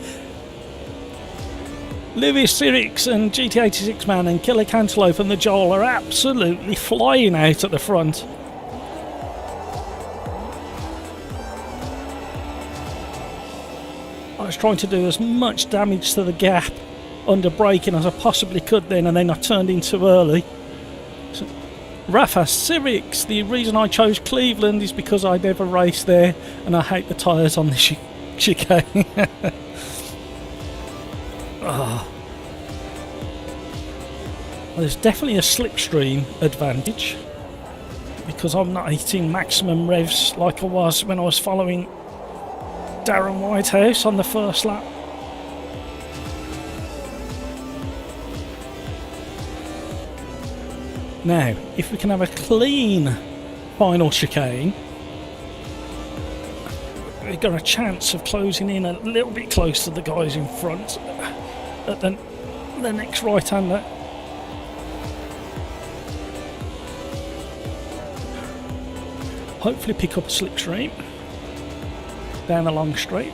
Lewis Sirix and GT86 Man and Killer Cantaloupe and the Joel are absolutely flying out at the front. I was trying to do as much damage to the gap under braking as I possibly could then, and then I turned in too early. So, Rafa Sirix, the reason I chose Cleveland is because I never raced there and I hate the tyres on the chicane. Oh. Well, there's definitely a slipstream advantage because I'm not hitting maximum revs like I was when I was following Darren Whitehouse on the first lap. Now, if we can have a clean final chicane, we've got a chance of closing in a little bit close to the guys in front at the next right-hander. Hopefully pick up a slipstream down the long straight.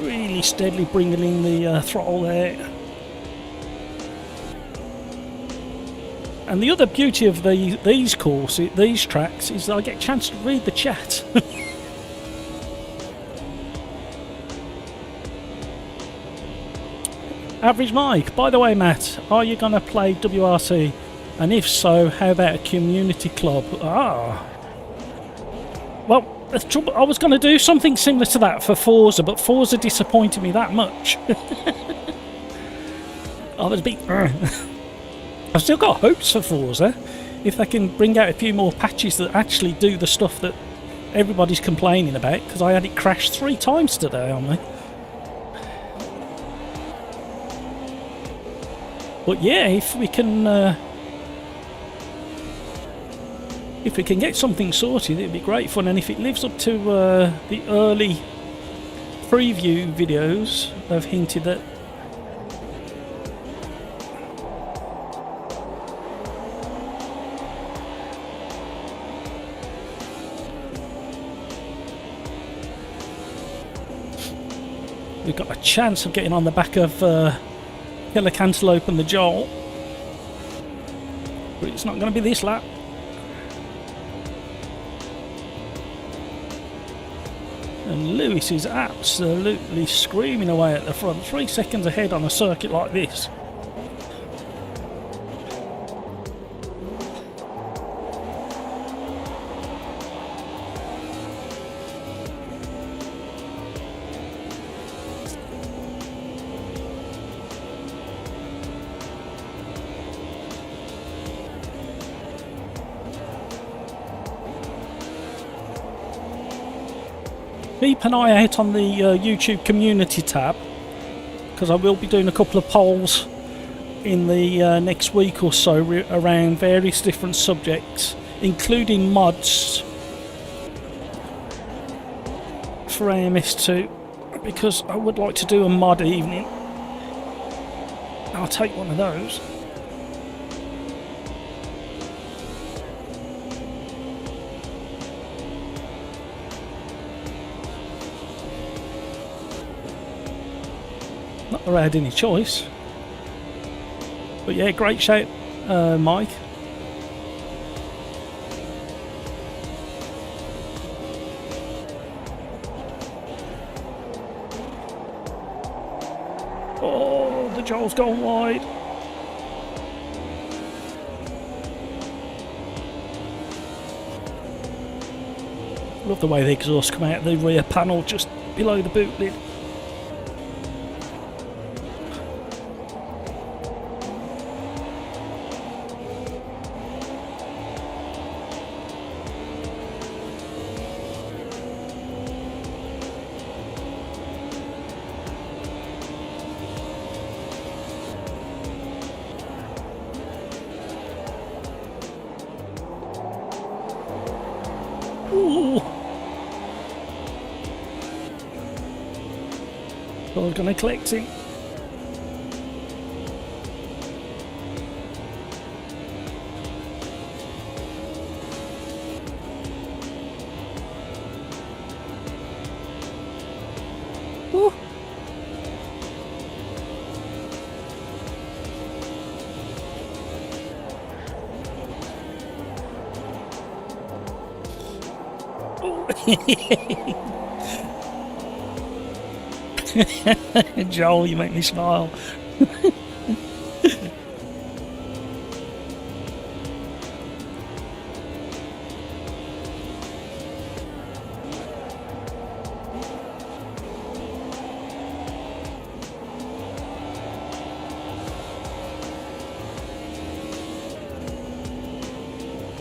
Really steadily bringing in the throttle there. And the other beauty of these courses, these tracks, is that I get a chance to read the chat. Average Mike, by the way, Matt, are you going to play WRC? And if so, how about a community club? Ah. Well, I was going to do something similar to that for Forza, but Forza disappointed me that much. I was a bit... I've still got hopes for Forza. If they can bring out a few more patches that actually do the stuff that everybody's complaining about, because I had it crash 3 times today on me. But yeah, if we can get something sorted, it'd be great fun. And if it lives up to the early preview videos, I've hinted that we've got a chance of getting on the back of Killer Cantaloupe and the Joel. But it's not going to be this lap. And Lewis is absolutely screaming away at the front. 3 seconds ahead on a circuit like this. Keep an eye out on the YouTube community tab, because I will be doing a couple of polls in the next week or so around various different subjects, including mods for AMS2, because I would like to do a mod evening. I'll take one of those. Not that I had any choice. But yeah, great shout, Mike. Oh, the Joel's gone wide. Love the way the exhaust come out of the rear panel just below the boot lid. Ooh. I was going to collect him. Ooh. Joel, you make me smile.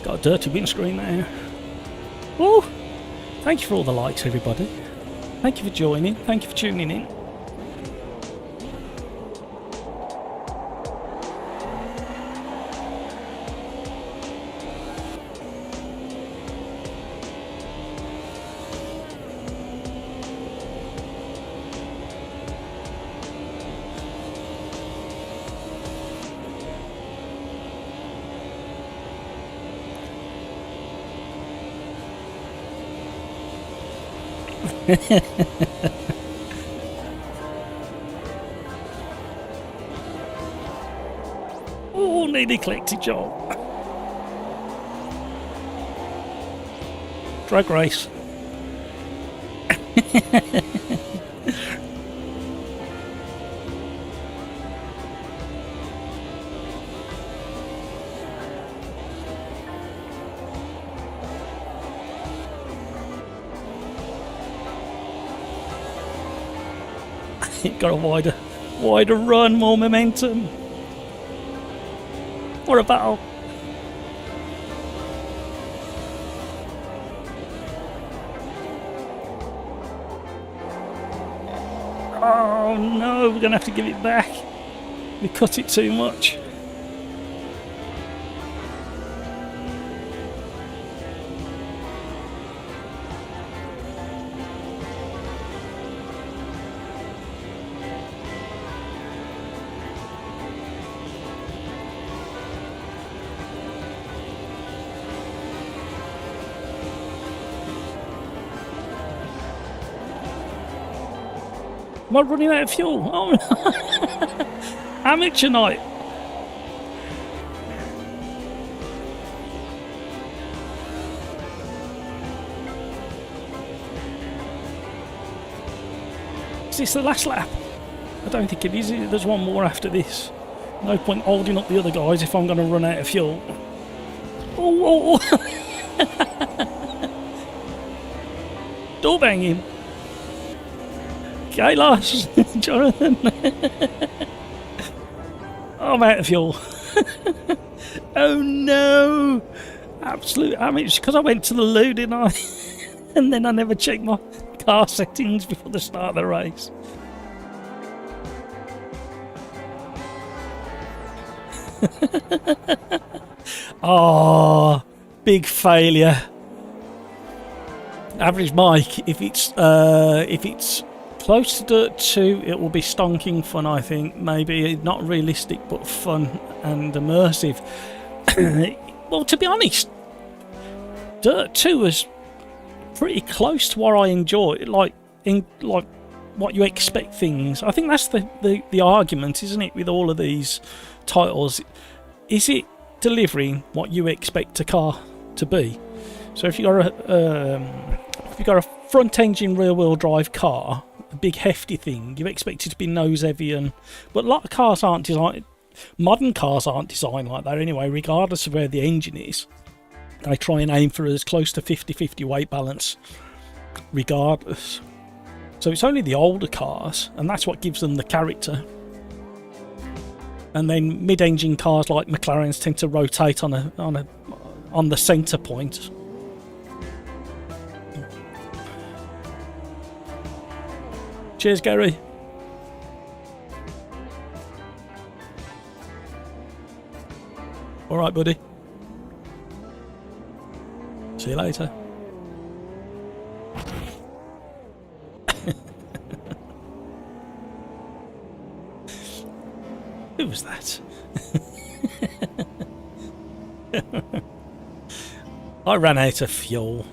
Got a dirty windscreen there. Woo! Thank you for all the likes, everybody. Thank you for joining. Thank you for tuning in. Oh, nearly collected, Joel. Drag race. It got a wider run, more momentum. What a battle. Oh no, we're gonna have to give it back. We cut it too much. Am I running out of fuel? Oh, amateur night. Is this the last lap? I don't think it is. There's one more after this. No point holding up the other guys if I'm going to run out of fuel. Oh, door banging. Okay, Lars. Jonathan. I'm out of fuel. Oh no. Absolute. I mean, it's because I went to the loo, didn't I? And then I never checked my car settings before the start of the race. Oh, big failure. Average Mike, if it's close to Dirt 2, it will be stonking fun, I think. Maybe not realistic, but fun and immersive. Well, to be honest, Dirt 2 was pretty close to what I enjoy, like what you expect things. I think that's the argument, isn't it, with all of these titles? Is it delivering what you expect a car to be? So if you got a front engine rear wheel drive car, a big hefty thing, you expect it to be nose heavy, but a lot of cars aren't designed. Modern cars aren't designed like that anyway, regardless of where the engine is. They try and aim for as close to 50-50 weight balance regardless. So it's only the older cars, and that's what gives them the character. And then mid-engine cars like McLarens tend to rotate on the centre point. Cheers, Gary. All right, buddy. See you later. Who was that? I ran out of fuel.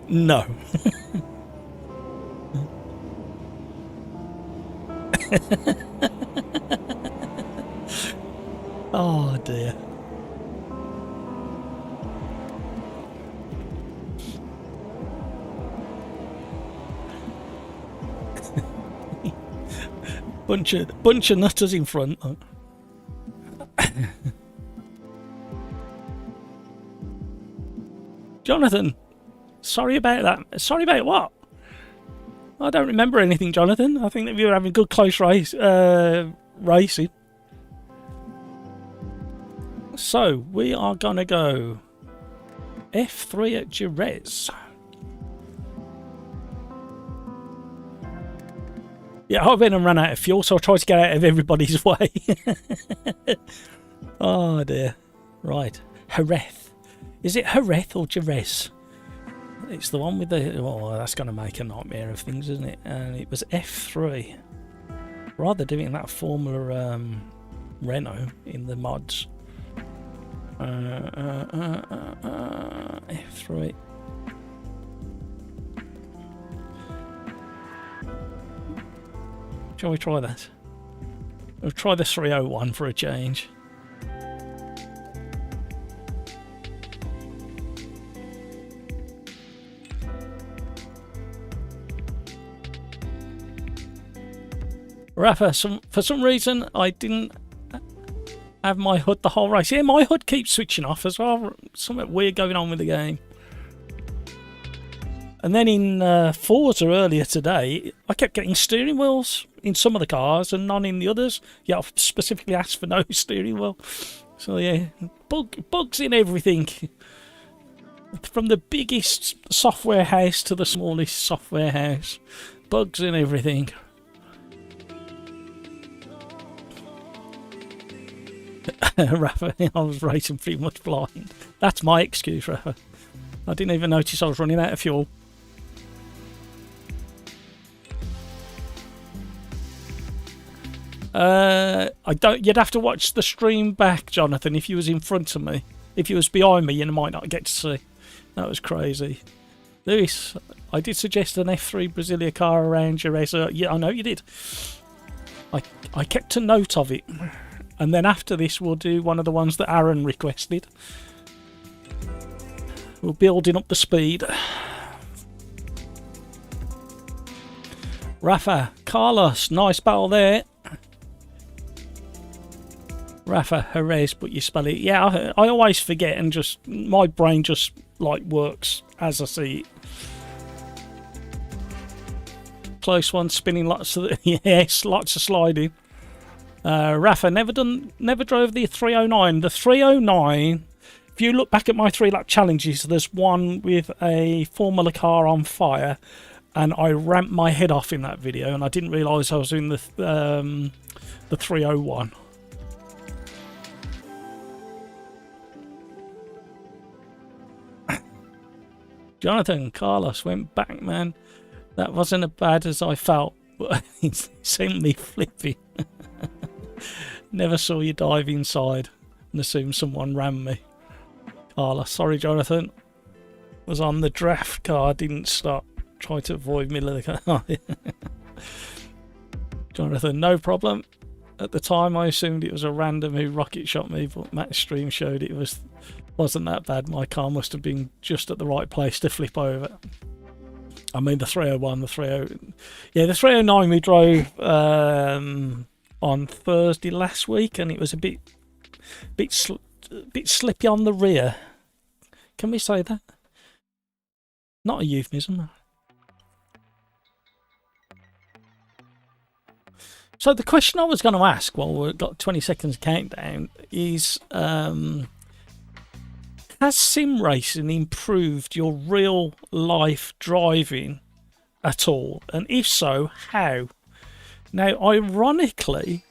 No. Oh dear. bunch of nutters in front. Jonathan, sorry about that. Sorry about what? I don't remember anything, Jonathan. I think that we were having good close racing. So we are gonna go F3 at Jerez. Yeah, I went and ran out of fuel, so I tried to get out of everybody's way. Oh dear. Right. Jerez. Is it Jerez or Jerez? It's the one with the... Oh, that's going to make a nightmare of things, isn't it? And it was F3. Rather doing that Formula Renault in the mods. F3. Shall we try that? We'll try the 301 for a change. Rafa, for some reason I didn't have my HUD the whole race. Yeah, my HUD keeps switching off as well. Something weird going on with the game. And then in Forza earlier today, I kept getting steering wheels in some of the cars and none in the others. Yeah, I've specifically asked for no steering wheel. So yeah, bugs in everything. From the biggest software house to the smallest software house. Bugs in everything. Rafa, I was racing pretty much blind. That's my excuse, Rafa. I didn't even notice I was running out of fuel. You'd have to watch the stream back, Jonathan, if you was in front of me. If you was behind me, you might not get to see. That was crazy. Lewis, I did suggest an F3 Brasilia car around your race. Yeah, I know you did. I kept a note of it. And then after this, we'll do one of the ones that Aaron requested. We're building up the speed. Rafa, Carlos, nice battle there. Rafa, Jerez, but you spell it. Yeah, I always forget, and just my brain just like works as I see it. Close one, spinning lots of yes, lots of sliding. Rafa, never drove the 309. The 309. If you look back at my 3-lap challenges, there's one with a Formula car on fire, and I ramped my head off in that video, and I didn't realise I was in the 301. Jonathan, Carlos went back, man. That wasn't as bad as I felt, but it sent me flipping. Never saw you dive inside and assume someone ran me. Carlos, sorry, Jonathan. Was on the draft car, didn't stop. Try to avoid middle of the car. Jonathan, no problem. At the time, I assumed it was a random who rocket shot me, but Matt's stream showed it wasn't that bad. My car must have been just at the right place to flip over. I mean, the 301, the 30, yeah, the 309 we drove on Thursday last week, and it was a bit slippy on the rear. Can we say that? Not a euphemism. So the question I was going to ask while we've got 20 seconds countdown is, has sim racing improved your real life driving at all? And if so, how? Now, ironically,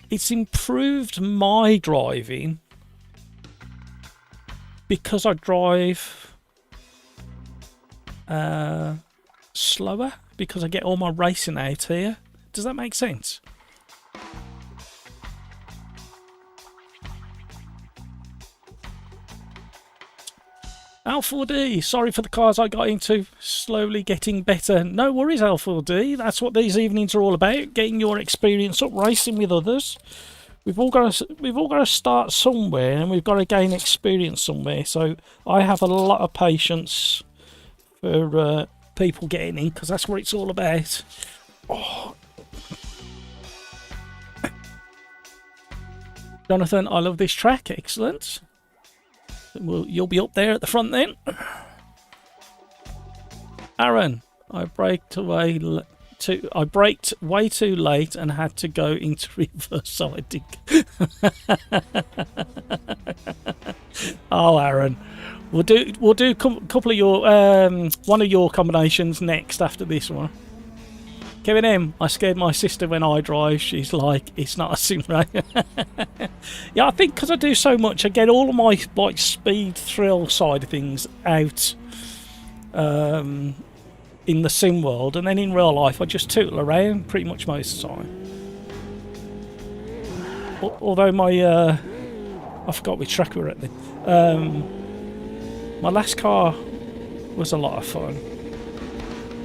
it's improved my driving because I drive slower, because I get all my racing out here. Does that make sense? L4D, sorry for the cars I got into, slowly getting better. No worries, L4D, that's what these evenings are all about, getting your experience up racing with others. We've all got to start somewhere, and we've got to gain experience somewhere. So I have a lot of patience for people getting in, because that's what it's all about. Oh. Jonathan, I love this track. Excellent. You'll be up there at the front then. Aaron, I braked way too late and had to go into reverse siding. Oh, Aaron, we'll do a couple of your one of your combinations next after this one. Kevin M, I scared my sister when I drive. She's like, it's not a sim race. Yeah, I think because I do so much, I get all of my like speed thrill side of things out in the sim world, and then in real life I just tootle around pretty much most of the time. Although my I forgot which track we were at then. My last car was a lot of fun,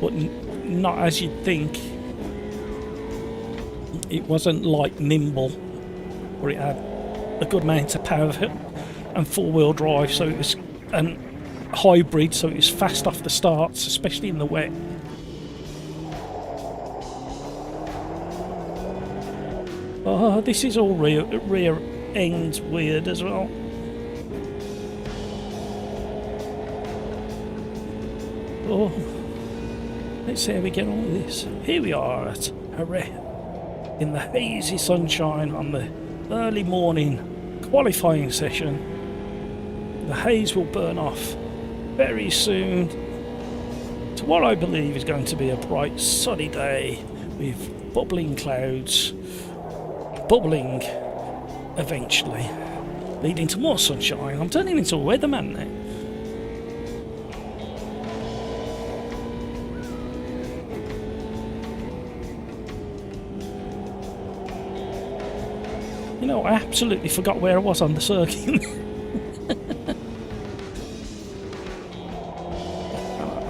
but not as you'd think. It wasn't like nimble, where it had a good amount of power and four-wheel drive, so it was an hybrid, so it was fast off the starts, especially in the wet. Oh, this is all rear end weird as well. Oh, let's see how we get on with this. Here we are at Jerez, in the hazy sunshine on the early morning qualifying session. The haze will burn off very soon to what I believe is going to be a bright sunny day with bubbling clouds, bubbling eventually, leading to more sunshine. I'm turning into a weatherman now. You know, I absolutely forgot where I was on the circuit.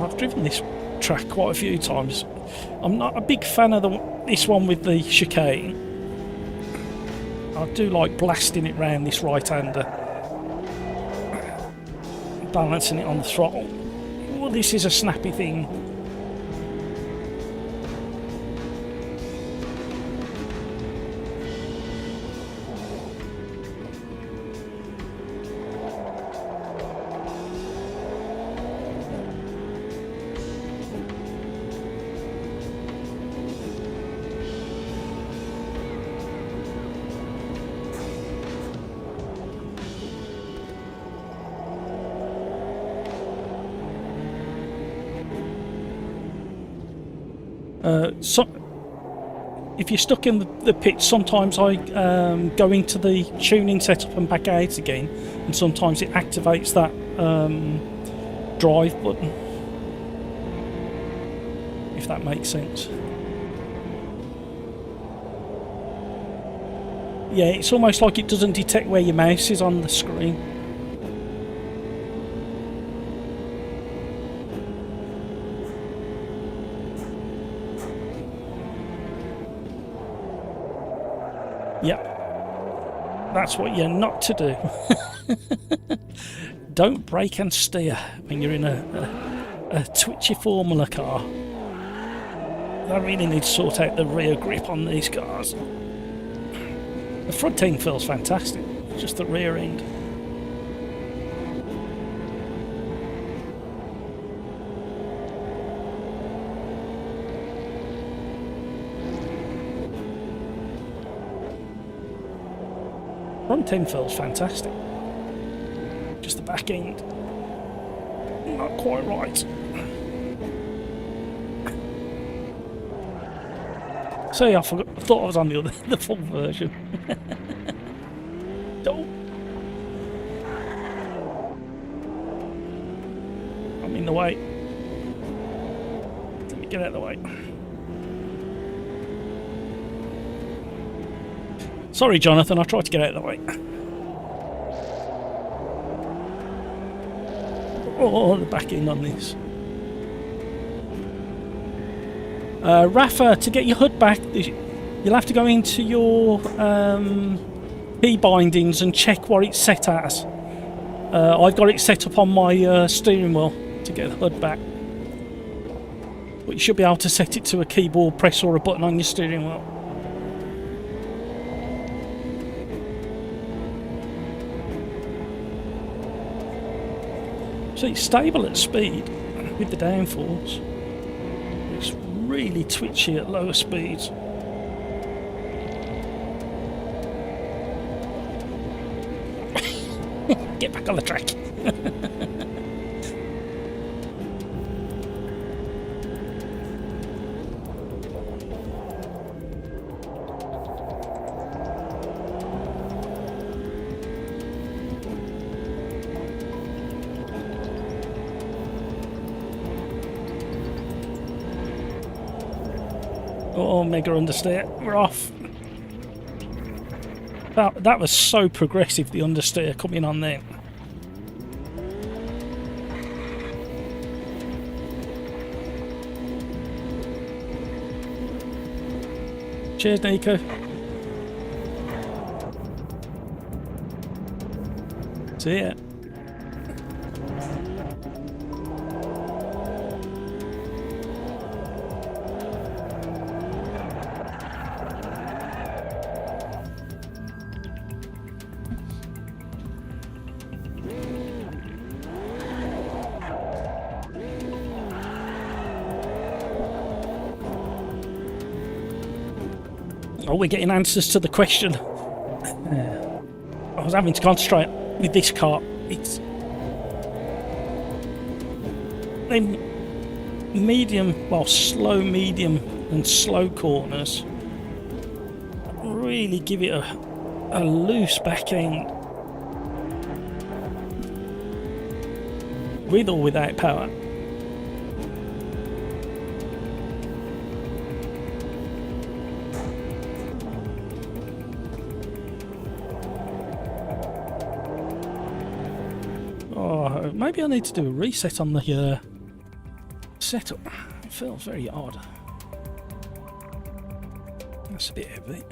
I've driven this track quite a few times. I'm not a big fan of this one with the chicane. I do like blasting it round this right-hander, balancing it on the throttle. Well, this is a snappy thing. So, if you're stuck in the pit, sometimes I go into the tuning setup and back out again, and sometimes it activates that drive button, if that makes sense. Yeah, it's almost like it doesn't detect where your mouse is on the screen. Yep, that's what you're not to do. Don't brake and steer when you're in a twitchy Formula car. I really need to sort out the rear grip on these cars. The front end feels fantastic, just the rear end. Front end feels fantastic. Just the back end, not quite right. See, I thought I was on the full version. Oh. I'm in the way. Let me get out of the way. Sorry, Jonathan, I tried to get out of the way. Oh, the back end on this. Rafa, to get your HUD back, you'll have to go into your key bindings and check what it's set as. I've got it set up on my steering wheel to get the HUD back. But you should be able to set it to a keyboard press or a button on your steering wheel. So it's stable at speed with the downforce. It's really twitchy at lower speeds. Get back on the track. Oh, mega understeer. We're off. That was so progressive, the understeer coming on there. Cheers, Nico. See ya. Oh, we're getting answers to the question. I was having to concentrate with this car. It's medium, well, slow, medium, and slow corners really give it a loose back end, with or without power. Maybe I need to do a reset on the setup. feels very odd. That's a bit heavy.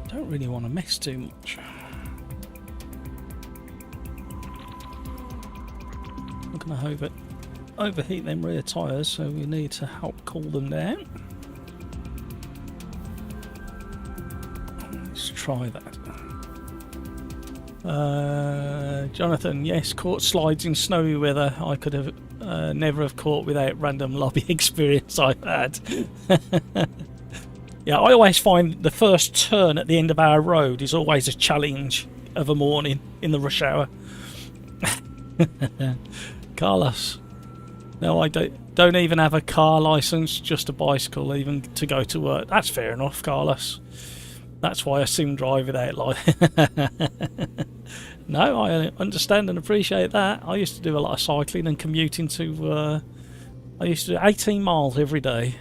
Don't really want to mess too much. I'm going to overheat them rear tyres, so we need to help cool them down. Let's try that. Jonathan, yes, caught slides in snowy weather. I could have never have caught without random lobby experience I've had. Yeah, I always find the first turn at the end of our road is always a challenge of a morning in the rush hour. Carlos, no, I don't even have a car license, just a bicycle, even to go to work. That's fair enough, Carlos. That's why I sim drive without license. No, I understand and appreciate that. I used to do a lot of cycling and commuting to. I used to do 18 miles every day.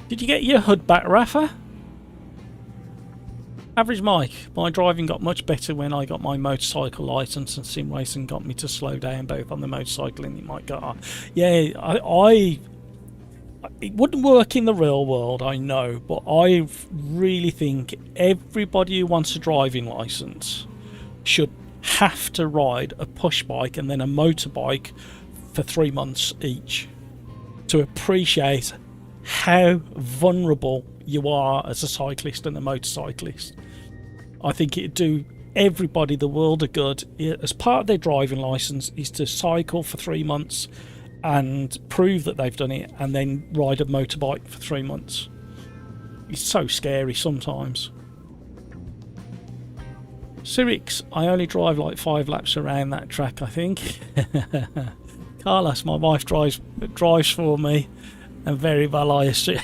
Did you get your hood back, Rafa? Average Mike, my driving got much better when I got my motorcycle licence, and sim racing got me to slow down both on the motorcycle and in my car. Yeah, it wouldn't work in the real world, I know, but I really think everybody who wants a driving licence should have to ride a push bike and then a motorbike for 3 months each to appreciate how vulnerable you are as a cyclist and a motorcyclist. I think it'd do everybody the world of good as part of their driving licence is to cycle for 3 months and prove that they've done it, and then ride a motorbike for 3 months. It's so scary sometimes. Cyrix, I only drive like 5 laps around that track, I think. Carlos, my wife drives for me, and very well I assume.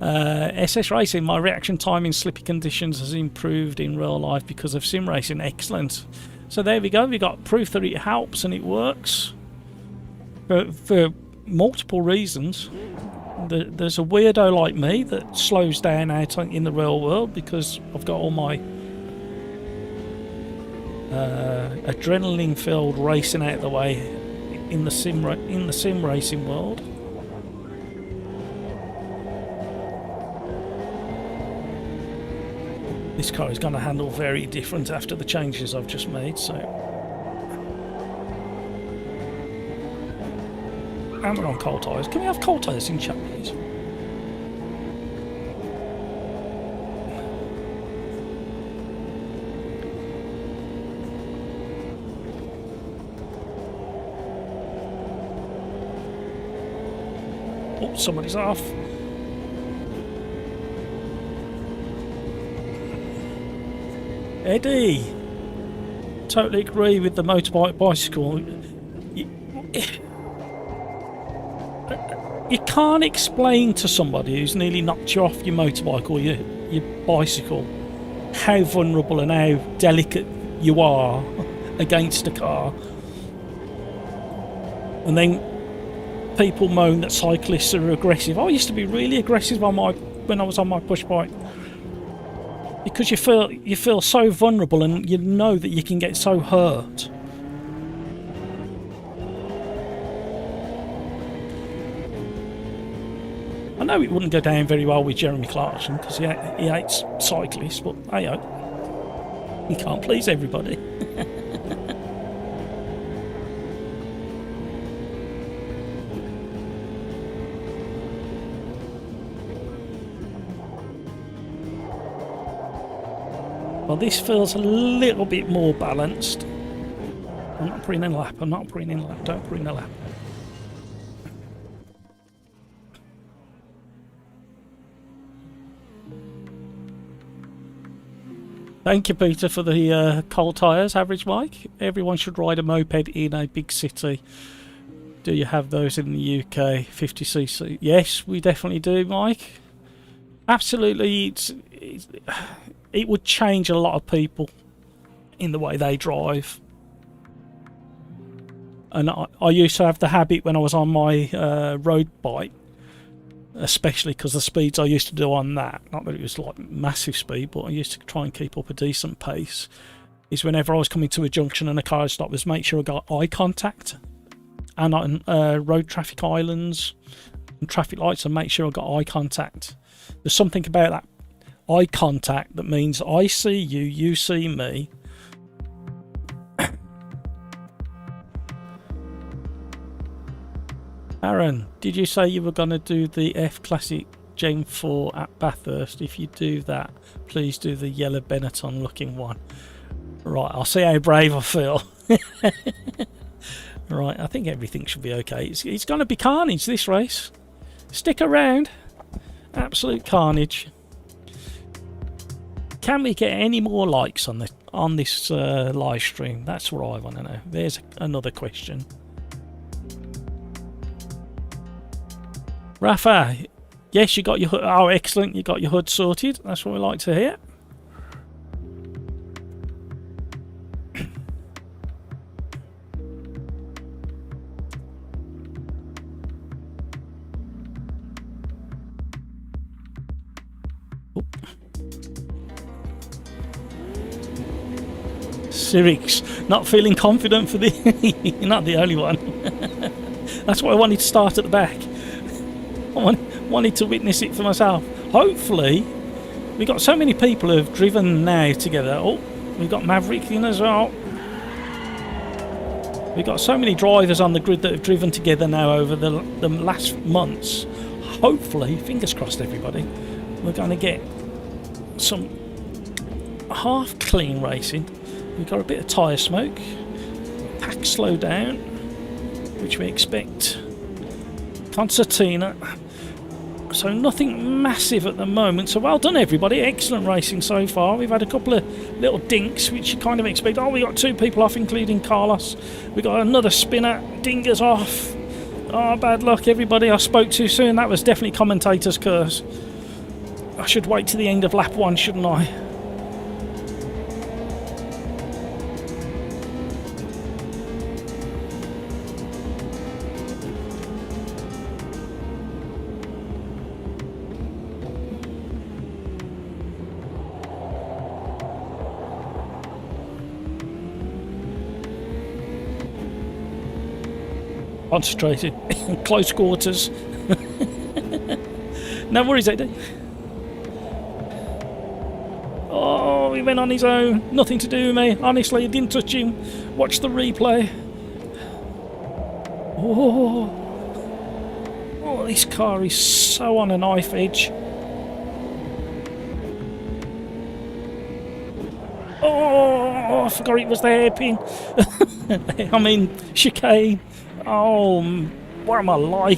SS Racing, my reaction time in slippy conditions has improved in real life because of sim racing. Excellent. So there we go, we got proof that it helps and it works for multiple reasons. There's a weirdo like me that slows down out in the real world because I've got all my adrenaline filled racing out the way in the sim racing world. This car is going to handle very different after the changes I've just made, so. And we're on cold tyres. Can we have cold tyres in chat, please? Oh, somebody's off. Eddie, totally agree with the motorbike bicycle. You can't explain to somebody who's nearly knocked you off your motorbike or your bicycle how vulnerable and how delicate you are against a car. And then people moan that cyclists are aggressive. I used to be really aggressive when I was on my push bike. Because you feel so vulnerable and you know that you can get so hurt. I know it wouldn't go down very well with Jeremy Clarkson because he hates cyclists, but hey, he can't please everybody. Well, this feels a little bit more balanced. I'm not putting in a lap, don't put in a lap. Thank you, Peter, for the cold tyres, Average Mike. Everyone should ride a moped in a big city. Do you have those in the UK? 50cc? Yes, we definitely do, Mike. Absolutely, it would change a lot of people in the way they drive. And I used to have the habit when I was on my road bike especially because the speeds I used to do on that, not that it was like massive speed, but I used to try and keep up a decent pace, is whenever I was coming to a junction and a car stopped, was make sure I got eye contact, and on road traffic islands and traffic lights, and make sure I got eye contact. There's something about that eye contact that means I see you, you see me. Aaron, did you say you were going to do the F Classic Gen 4 at Bathurst? If you do that, please do the yellow Benetton looking one. Right, I'll see how brave I feel. Right, I think everything should be okay. It's going to be carnage, this race. Stick around. Absolute carnage. Can we get any more likes on this live stream? That's what I want to know. There's another question. Rafa, yes, you got your hood. Oh, excellent, you got your hood sorted. That's what we like to hear. Sirix, not feeling confident for the... You're not the only one. That's why I wanted to start at the back. I wanted to witness it for myself. Hopefully, we've got so many people who have driven now together. Oh, we've got Maverick in as well. We've got so many drivers on the grid that have driven together now over the last months. Hopefully, fingers crossed everybody, we're going to get some half clean racing. We've got a bit of tyre smoke. Pack slow down, which we expect. Concertina. So nothing massive at the moment. So well done everybody. Excellent racing so far. We've had a couple of little dinks which you kind of expect. Oh, we got 2 people off, including Carlos. We got another spinner. Dinger's off. Oh, bad luck everybody. I spoke too soon. That was definitely commentator's curse. I should wait to the end of lap 1, shouldn't I? Concentrated. Close quarters. No worries, AD. Oh, he went on his own. Nothing to do with me. Honestly, I didn't touch him. Watch the replay. Oh, this car is so on a knife edge. Oh, I forgot it was the hairpin. I mean, chicane. Oh, what am I like?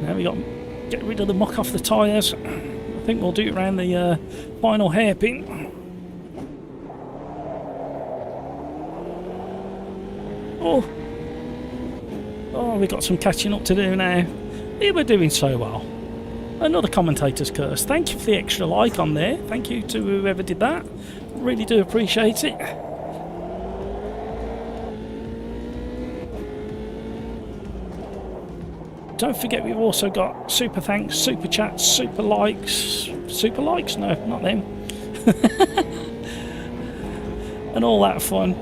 Now we got to get rid of the muck off the tyres. I think we'll do it around the final hairpin. Oh, we've got some catching up to do now. Yeah, we're doing so well. Another commentator's curse. Thank you for the extra like on there. Thank you to whoever did that. Really do appreciate it. Don't forget we've also got super thanks, super chats, super likes. Super likes? No, not them. And all that fun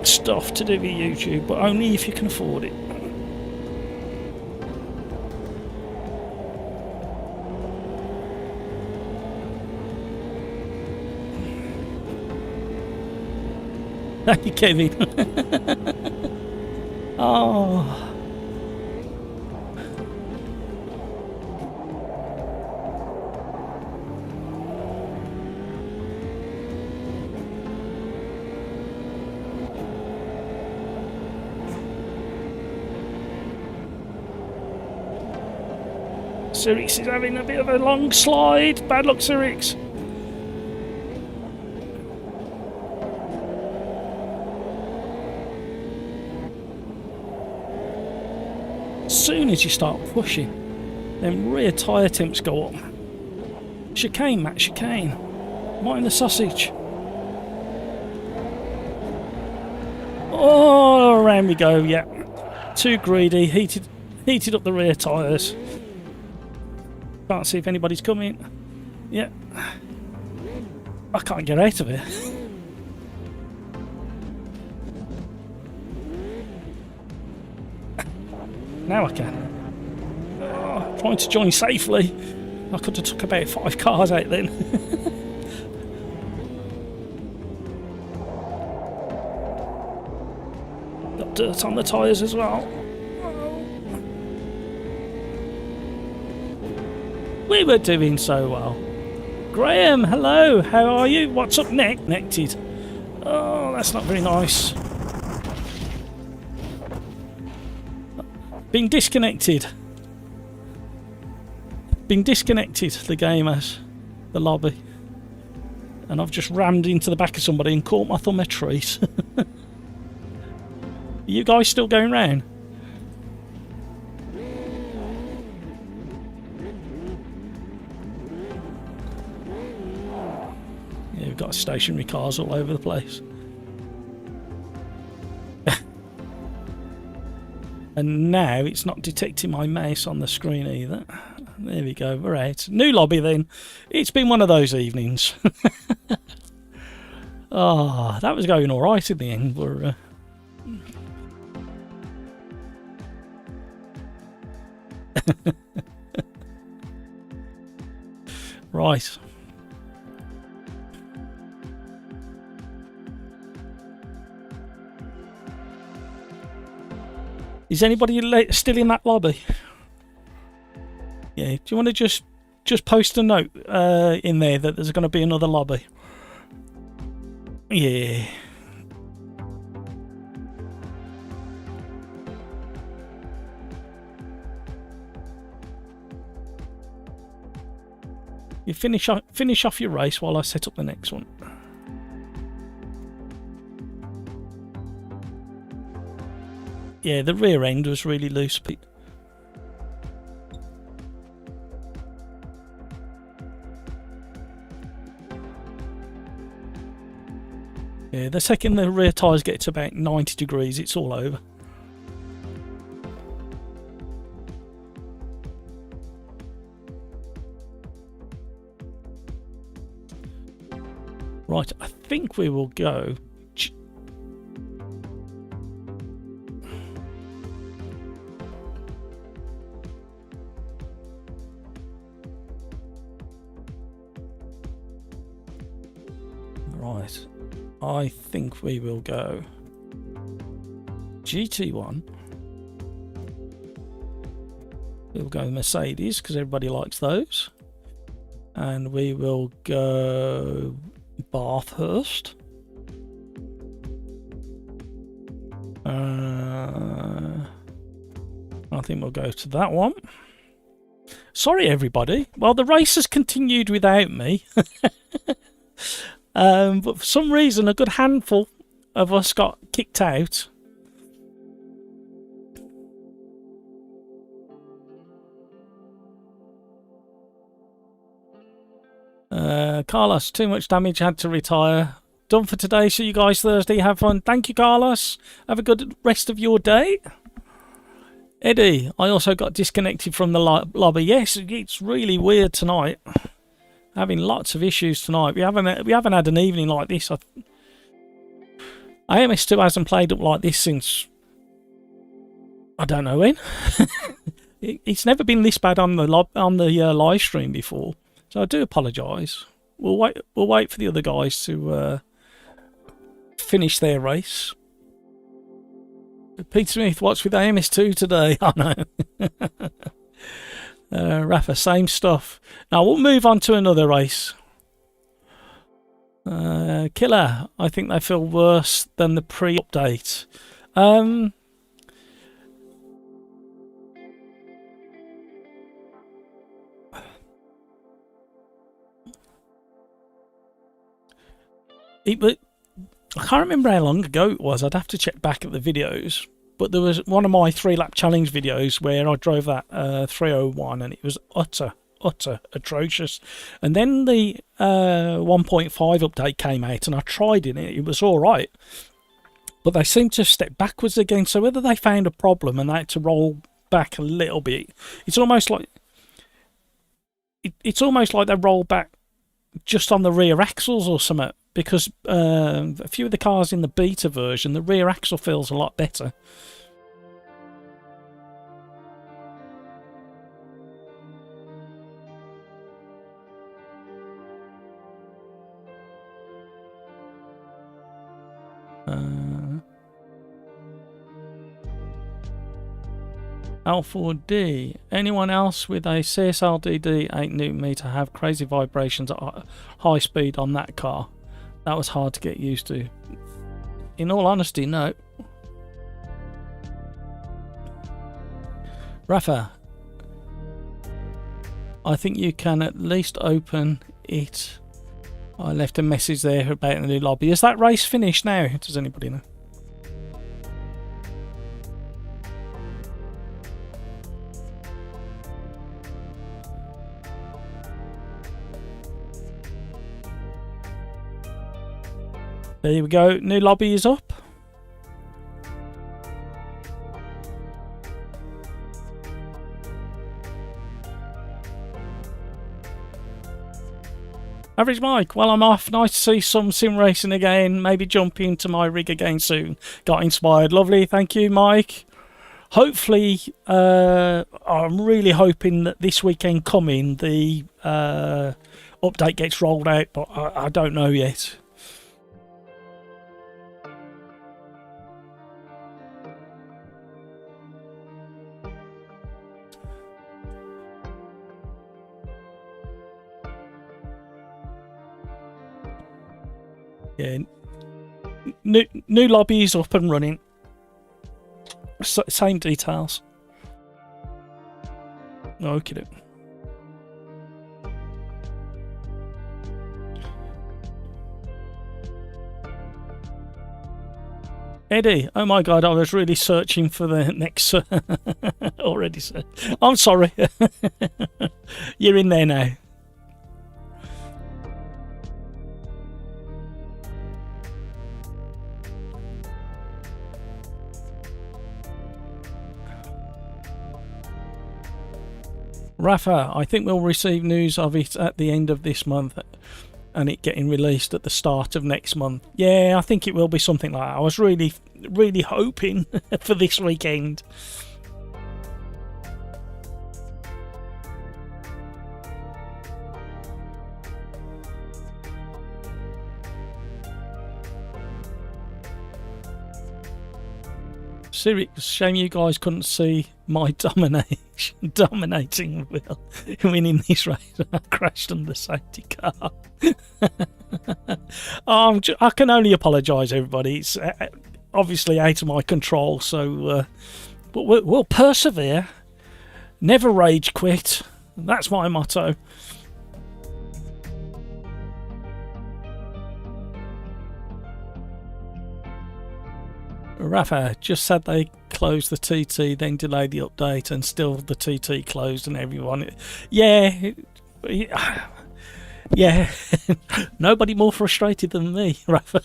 stuff to do with YouTube, but only if you can afford it. Thank you, Kevin. Oh. Sirix is having a bit of a long slide. Bad luck, Sirix. As soon as you start pushing, then rear tyre temps go up. Chicane, Matt, chicane. Mind the sausage. Oh, around we go. Yeah, too greedy. Heated up the rear tyres. Can't see if anybody's coming. Yeah, I can't get out of it. Now I can. Oh, trying to join safely. I could have took about 5 cars out then. Got dirt on the tyres as well. We were doing so well. Graham, hello. How are you? What's up next? Connected. Oh, that's not very nice. Been disconnected. Been disconnected, the game has. The lobby. And I've just rammed into the back of somebody and caught my thumb a treat. Are you guys still going round? Yeah, we've got stationary cars all over the place. And now it's not detecting my mouse on the screen either. There we go, we're out. New lobby then. It's been one of those evenings. Oh, that was going alright in the end. We're, right. Is anybody still in that lobby? Yeah, do you want to just post a note in there that there's going to be another lobby? Yeah. You finish off your race while I set up the next one. Yeah, the rear end was really loose, Pete. Yeah, the second the rear tyres get to about 90 degrees, it's all over. Right, I think we will go. Right, I think we will go GT1. We'll go Mercedes because everybody likes those. And we will go Bathurst. I think we'll go to that one. Sorry, everybody. Well, the race has continued without me. But for some reason, a good handful of us got kicked out. Carlos, too much damage, had to retire. Done for today. See you guys Thursday. Have fun. Thank you, Carlos. Have a good rest of your day. Eddie, I also got disconnected from the lobby. Yes, it's really weird tonight. Having lots of issues tonight. We haven't had an evening like this. AMS2 hasn't played up like this since I don't know when. It's never been this bad on the live stream before, so I do apologise. We'll wait for the other guys to finish their race. Peter Smith, what's with AMS2 today? I know. Rafa, same stuff. Now we'll move on to another race. Killer, I think they feel worse than the pre-update. I can't remember how long ago it was. I'd have to check back at the videos. But there was one of my 3-lap challenge videos where I drove that 301 and it was utter atrocious. And then the 1.5 update came out and I tried it and it was alright. But they seem to step backwards again. So whether they found a problem and they had to roll back a little bit, it's almost like they roll back just on the rear axles or something. Because a few of the cars in the beta version, the rear axle feels a lot better. L4D. Anyone else with a CSLDD 8Nm have crazy vibrations at high speed on that car? That was hard to get used to. In all honesty, no. Rafa, I think you can at least open it. I left a message there about the new lobby. Is that race finished now? Does anybody know? There we go. New lobby is up. Average Mike, well, I'm off. Nice to see some sim racing again. Maybe jump into my rig again soon. Got inspired. Lovely. Thank you, Mike. Hopefully, I'm really hoping that this weekend coming, the update gets rolled out, but I don't know yet. Yeah, new lobby is up and running. Same details. Okay. Eddie, oh my god, I was really searching for the next already said. I'm sorry. You're in there now. Rafa, I think we'll receive news of it at the end of this month and it getting released at the start of next month. Yeah, I think it will be something like that. I was really hoping for this weekend. Seriously, shame you guys couldn't see my dominating Will winning this race. I crashed on the safety car. I can only apologise, everybody. It's obviously out of my control, so but we'll persevere. Never rage quit. That's my motto. Rafa just said they closed the TT, then delayed the update, and still the TT closed, and everyone. Yeah. Nobody more frustrated than me, Rafa.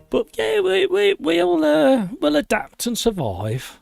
But yeah, we'll adapt and survive.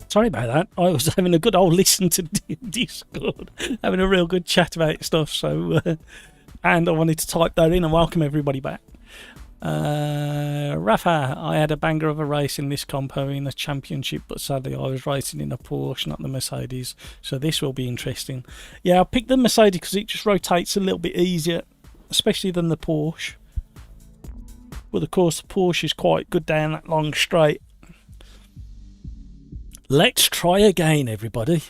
Sorry about that. I was having a good old listen to Discord, having a real good chat about stuff. So And I wanted to type that in and welcome everybody back. Rafa, I had a banger of a race in this compo in the championship, but sadly I was racing in a Porsche, not the Mercedes, so this will be interesting. Yeah, I picked the Mercedes because it just rotates a little bit easier, especially than the Porsche. But of course the Porsche is quite good down that long straight. Let's try again, everybody.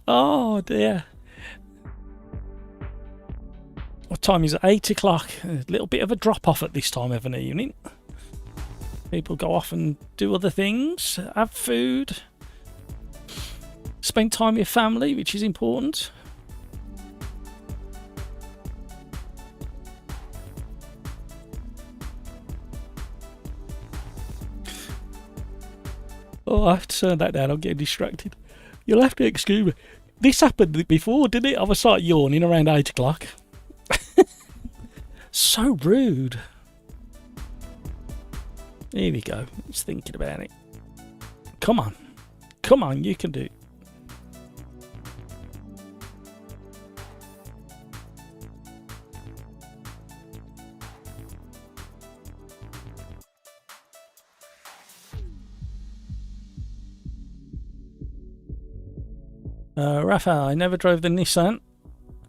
Oh dear. What time is it? 8 o'clock. A little bit of a drop off at this time of an evening. People go off and do other things, have food, spend time with family, which is important. Oh, I have to turn that down. I'm getting distracted. You'll have to excuse me. This happened before, didn't it? I was like yawning around 8 o'clock. So rude. Here we go. He's thinking about it. Come on. Come on, you can do it. Rafa, I never drove the Nissan.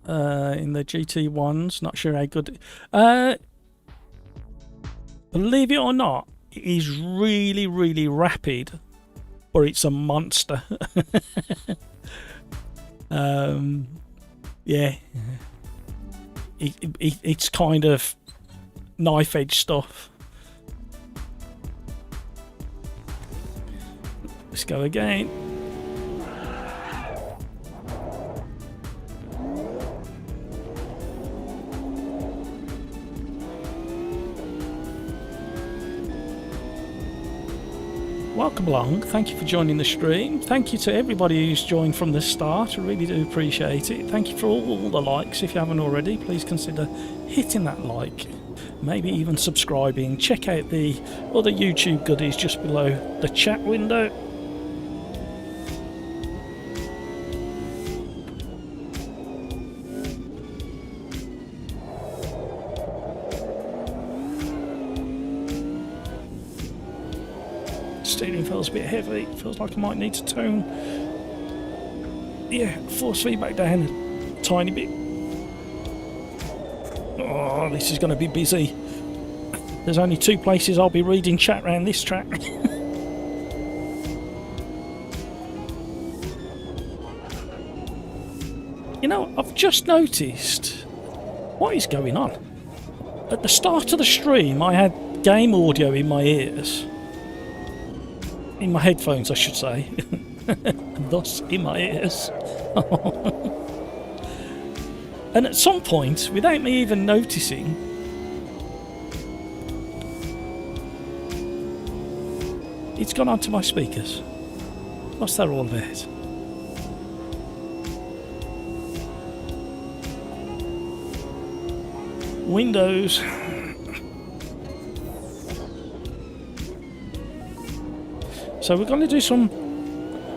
In the GT1s, not sure how good. Believe it or not, it is really, really rapid, but it's a monster. Yeah, it's kind of knife edge stuff. Let's go again. Welcome along. Thank you for joining the stream. Thank you to everybody who's joined from the start. I really do appreciate it. Thank you for all the likes. If you haven't already, please consider hitting that like. Maybe even subscribing. Check out the other YouTube goodies just below the chat window. Steering feels a bit heavy. Feels like I might need to tone, yeah, force feedback down a tiny bit. Oh, this is going to be busy. There's only 2 places I'll be reading chat around this track. You know, I've just noticed what is going on. At the start of the stream, I had game audio in my ears. In my headphones, I should say. And thus in my ears. And at some point, without me even noticing, it's gone onto my speakers. What's that all about? Windows. So we're going to do some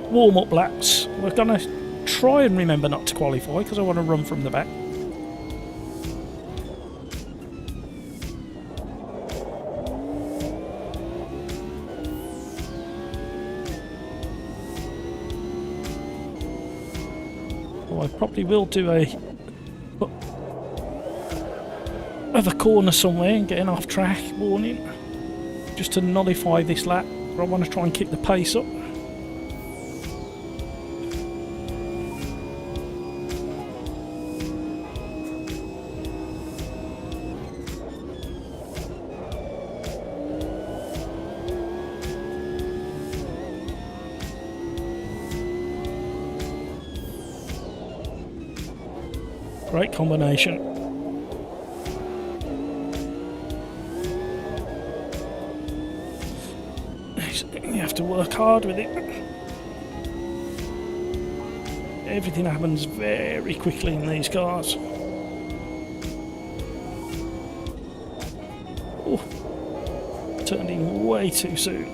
warm-up laps. We're going to try and remember not to qualify because I want to run from the back. Well, I probably will do a corner somewhere and get an off-track warning just to nullify this lap. I want to try and keep the pace up. Great combination. You have to work hard with it. Everything happens very quickly in these cars. Oh, turned in way too soon.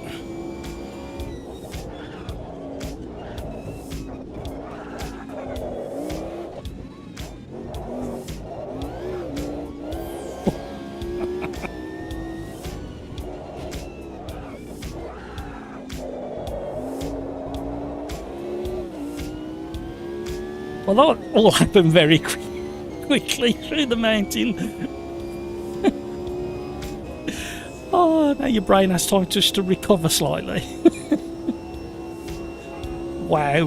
Well, that all happened very quickly through the mountain. Oh, now your brain has time just to recover slightly. Wow.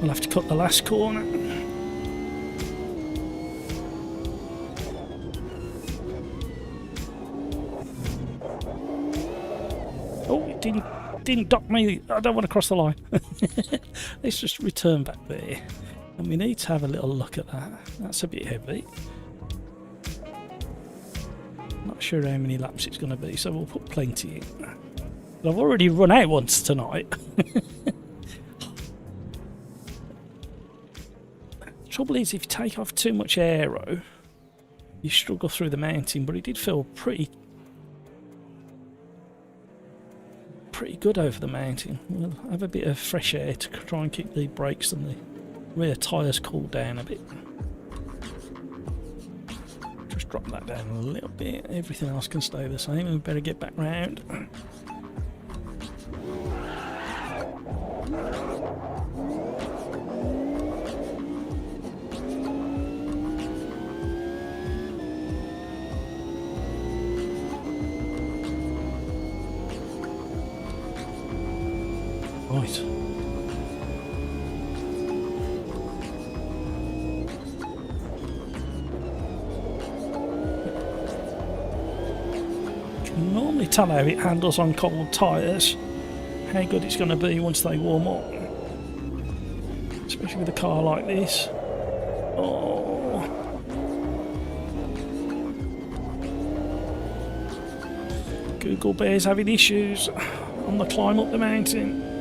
We'll have to cut the last corner. Oh, it didn't dock me. I don't want to cross the line. Let's just return back there. And we need to have a little look at that. That's a bit heavy. Not sure how many laps it's going to be, so we'll put plenty in. But I've already run out once tonight. Trouble is, if you take off too much aero, you struggle through the mountain. But it did feel pretty good over the mountain. We'll have a bit of fresh air to try and keep the brakes and the rear tyres cooled down a bit. Just drop that down a little bit. Everything else can stay the same, and we better get back round. Right. Can normally tell how it handles on cold tyres, how good it's going to be once they warm up. Especially with a car like this. Oh. Google Bear's having issues on the climb up the mountain.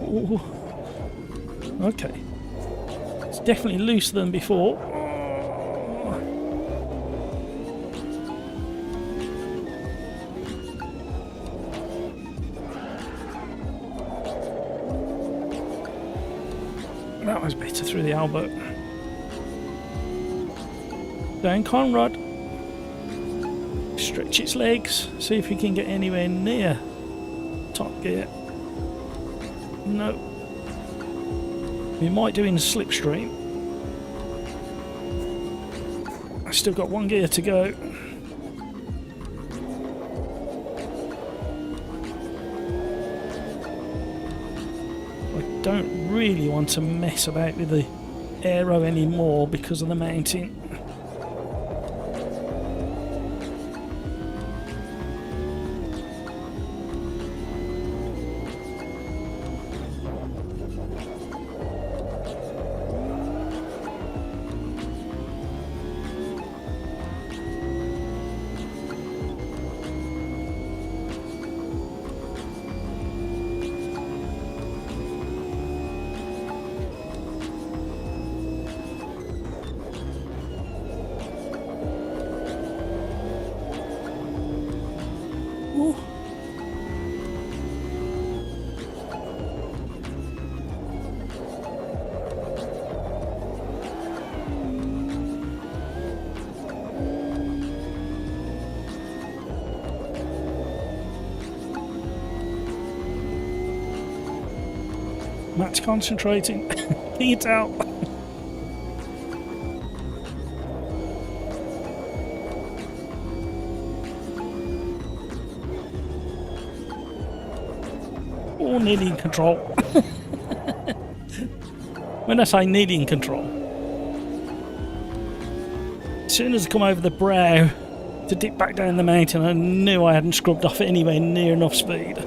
Ooh. Okay, it's definitely looser than before. That was better through the elbow. Down Conrad. Stretch its legs, see if we can get anywhere near top gear. No. We might do in slipstream. I've still got one gear to go. I don't really want to mess about with the aero anymore because of the mountain. Matt's concentrating. Can you tell? Oh, nearly in control. When I say nearly in control, as soon as I come over the brow to dip back down the mountain, I knew I hadn't scrubbed off anywhere near enough speed.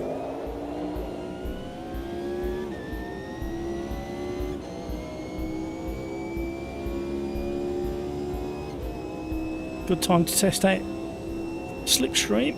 Good time to test out slipstream.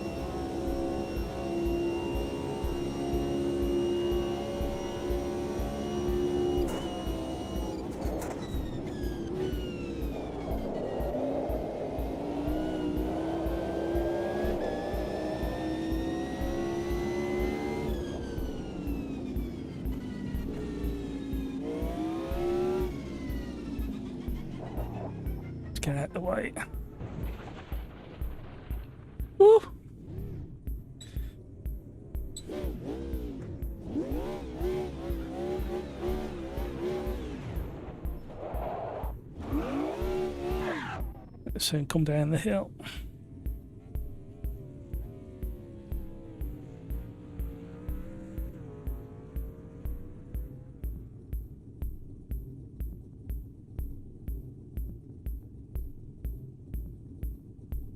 way. Woo. Let's soon come down the hill.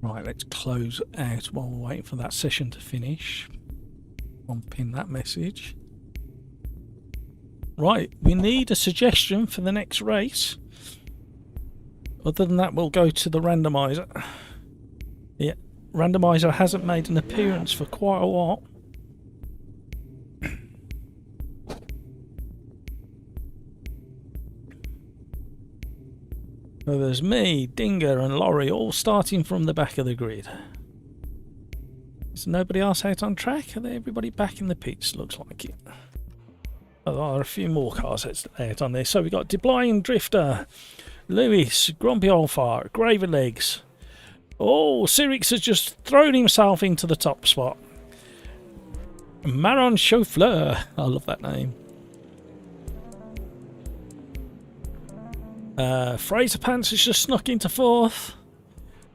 Right, let's close out while we're waiting for that session to finish. Unpin that message. Right, we need a suggestion for the next race. Other than that, we'll go to the randomizer. Yeah, randomizer hasn't made an appearance for quite a while. So there's me, Dinger and Laurie all starting from the back of the grid. Is nobody else out on track? Are they everybody back in the pits? Looks like it. Oh, there are a few more cars out on there. So we've got DeBlind Drifter, Lewis, Grumpy Old Fart, Gravy Legs. Oh, Sirix has just thrown himself into the top spot. Maron Chauffleur. I love that name. Fraser Pants has just snuck into 4th.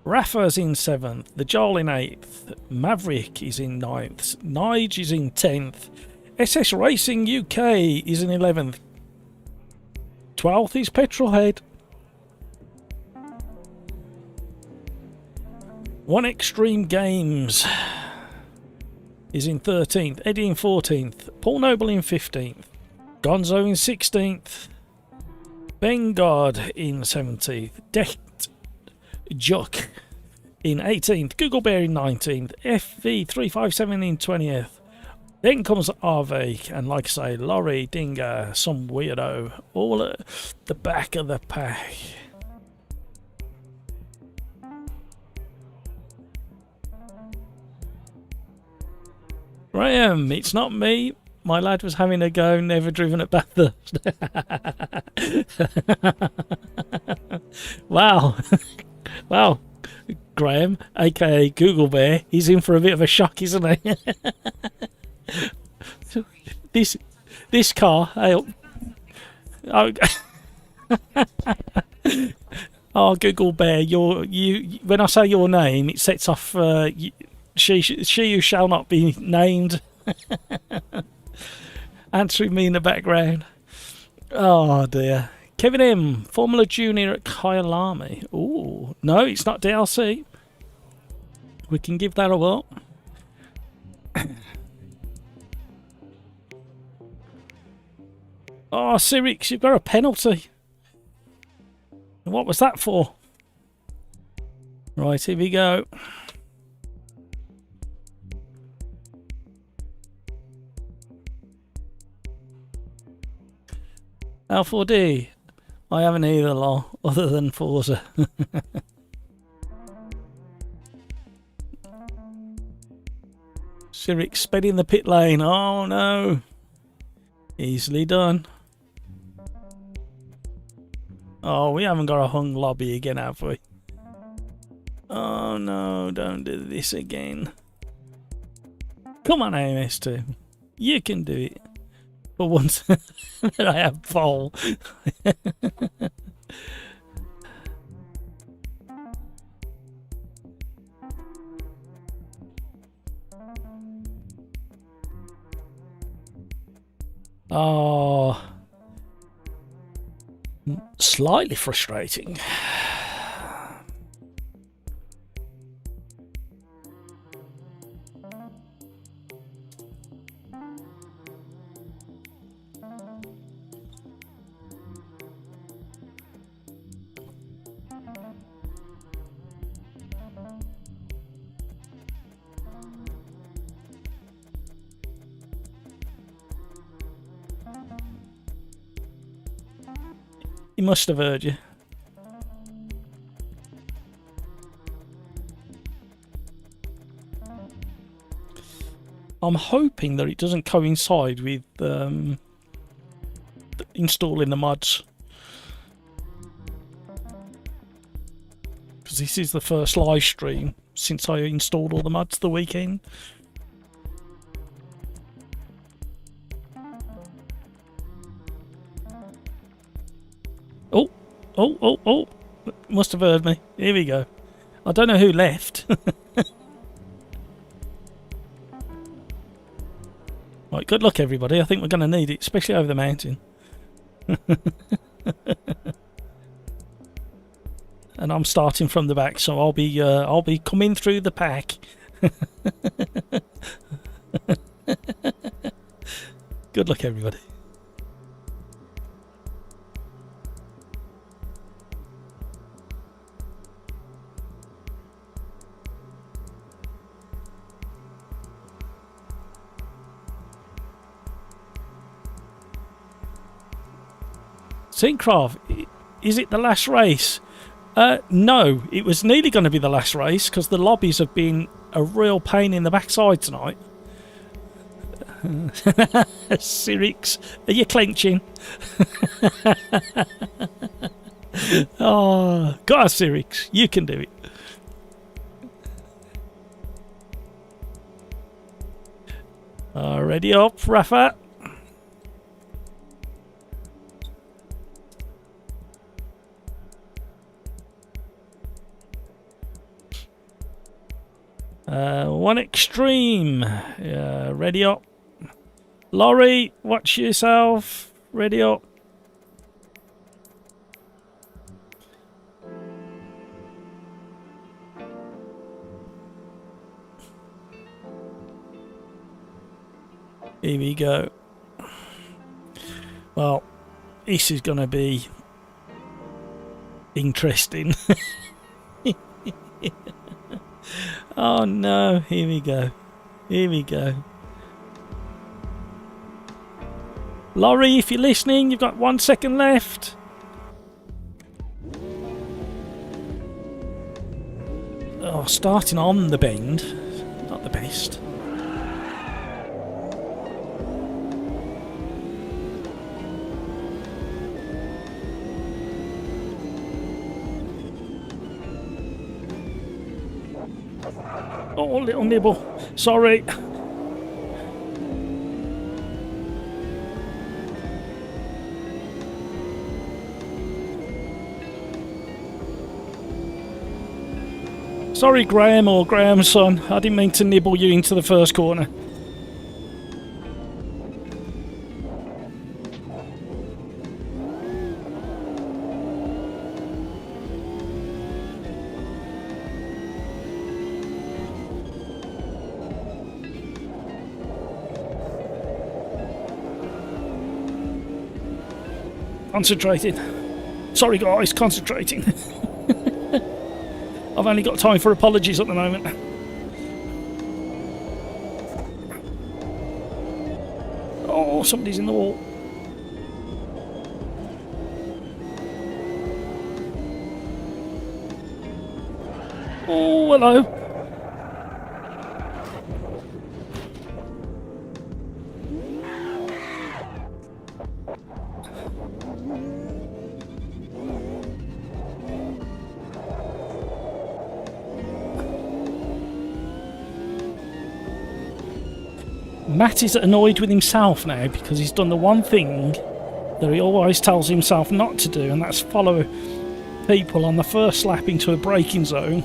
Rafa's in 7th. The Joel in 8th. Maverick is in 9th. Nige is in 10th. SS Racing UK is in 11th. 12th is Petrolhead. One Extreme Games is in 13th. Eddie in 14th. Paul Noble in 15th. Gonzo in 16th. Bengard in 17th, Decked Juck in 18th, Google Bear in 19th, FV357 in 20th. Then comes Arvake, and like I say, Laurie, Dinger, some weirdo, all at the back of the pack. Graham, it's not me. My lad was having a go, never driven at Bathurst. Wow. Wow. Graham, aka Google Bear, he's in for a bit of a shock, isn't he? this car, oh, oh, Google Bear, you when I say your name, it sets off she who shall not be named. Answering me in the background. Oh dear. Kevin M, Formula Junior at Kyalami. Ooh, no, it's not DLC. We can give that a whirl. Oh, Sirix, you've got a penalty. What was that for? Right, here we go. L4D. I haven't either, lol, other than Forza. Sirix sped in the pit lane. Oh no. Easily done. Oh, we haven't got a hung lobby again, have we? Oh no, don't do this again. Come on, AMS2. You can do it. For once that I have pole. Oh, slightly frustrating. He must have heard you. I'm hoping that it doesn't coincide with installing the mods. Because this is the first live stream since I installed all the mods the weekend. Oh, must have heard me. Here we go. I don't know who left. Right, good luck everybody. I think we're going to need it, especially over the mountain. And I'm starting from the back, so I'll be coming through the pack. Good luck everybody. Syncraft, is it the last race? No, it was nearly going to be the last race because the lobbies have been a real pain in the backside tonight. Sirix, are you clenching? Oh, go on, Sirix, you can do it. Ready up, Rafa. One extreme. Ready up. Laurie, watch yourself. Ready up. Here we go. Well, this is going to be interesting. Oh no, here we go. Here we go. Laurie, if you're listening, you've got 1 second left. Oh, starting on the bend. Not the best. Oh, little nibble. Sorry. Sorry, Graham or Graham's son. I didn't mean to nibble you into the first corner. Concentrating. Sorry guys, concentrating. I've only got time for apologies at the moment. Oh, somebody's in the wall. Oh, hello. Matt is annoyed with himself now because he's done the one thing that he always tells himself not to do, and that's follow people on the first lap into a braking zone.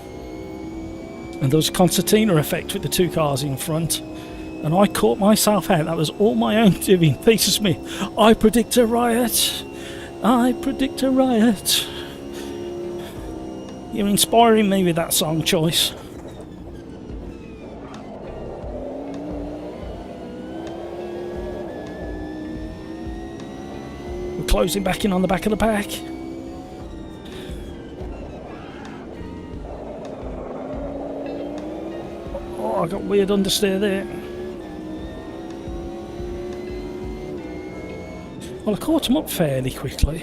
And there was a concertina effect with the two cars in front, and I caught myself out. That was all my own doing. Peter Smith, I predict a riot. I predict a riot. You're inspiring me with that song choice. Closing back in on the back of the pack. Oh, I got weird understeer there. Well, I caught him up fairly quickly.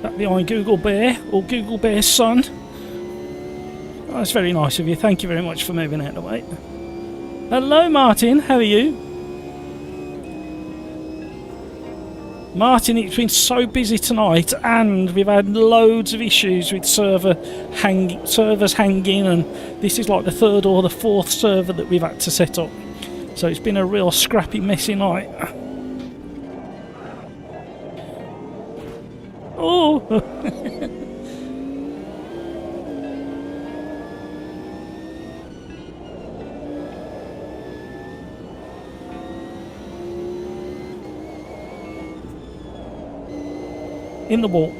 That behind Google Bear, or Google Bear's son. Oh, that's very nice of you. Thank you very much for moving out of the way. Hello, Martin. How are you? Martin, it's been so busy tonight, and we've had loads of issues with servers hanging, and this is like the third or the fourth server that we've had to set up. So it's been a real scrappy, messy night. Oh! In the wall.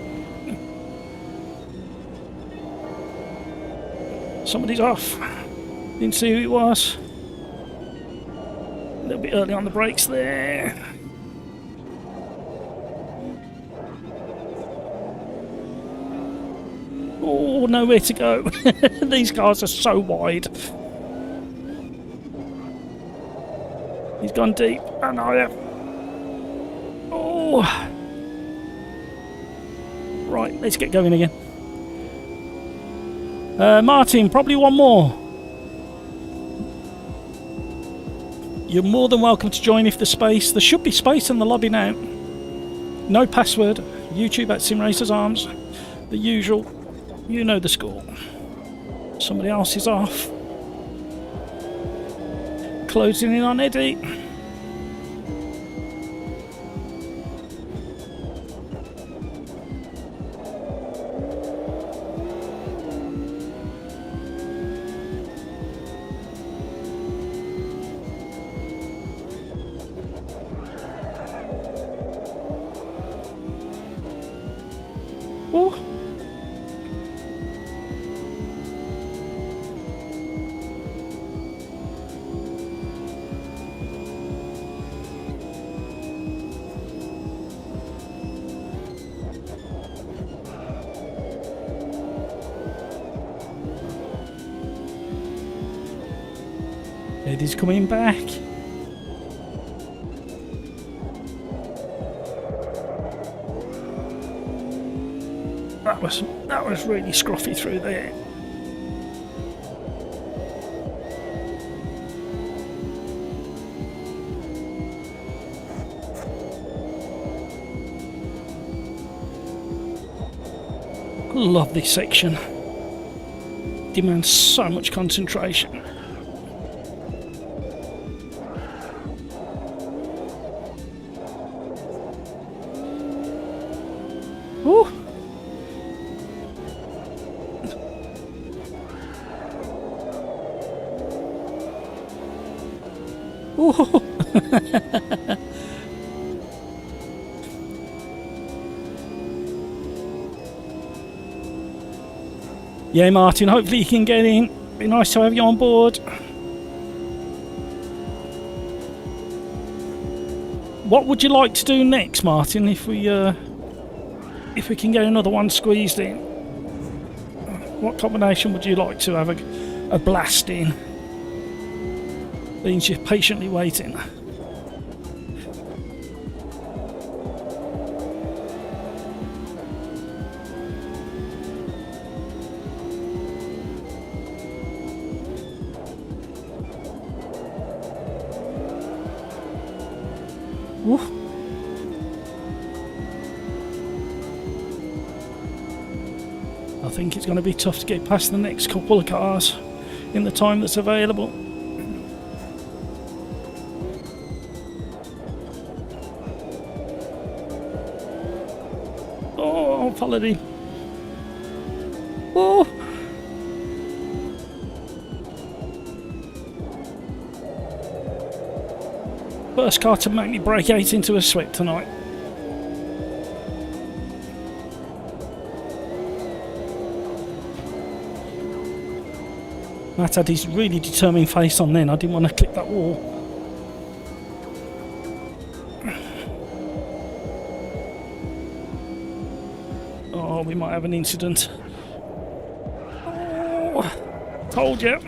Somebody's off. Didn't see who it was. A little bit early on the brakes there. Oh, nowhere to go. These cars are so wide. He's gone deep. And I have. Oh. Right, let's get going again. Martin, probably one more. You're more than welcome to join if there's space. There should be space in the lobby now. No password. YouTube at SimRacersArms. The usual. You know the score. Somebody else is off. Closing in on Eddie. Oh. Eddie's coming back. That was really scruffy through there. Love this section. Demands so much concentration. Ooh. Ooh. Yeah, Martin, hopefully you can get in. Be nice to have you on board. What would you like to do next, Martin, if we can get another one squeezed in? What combination would you like to have a blast in? Means you're patiently waiting. Ooh. I think it's going to be tough to get past the next couple of cars in the time that's available. Oh, I followed him. Oh. First car to make me break 8 into a sweat tonight. Matt had his really determined face on then. I didn't want to clip that wall. Oh, we might have an incident. Oh, told you.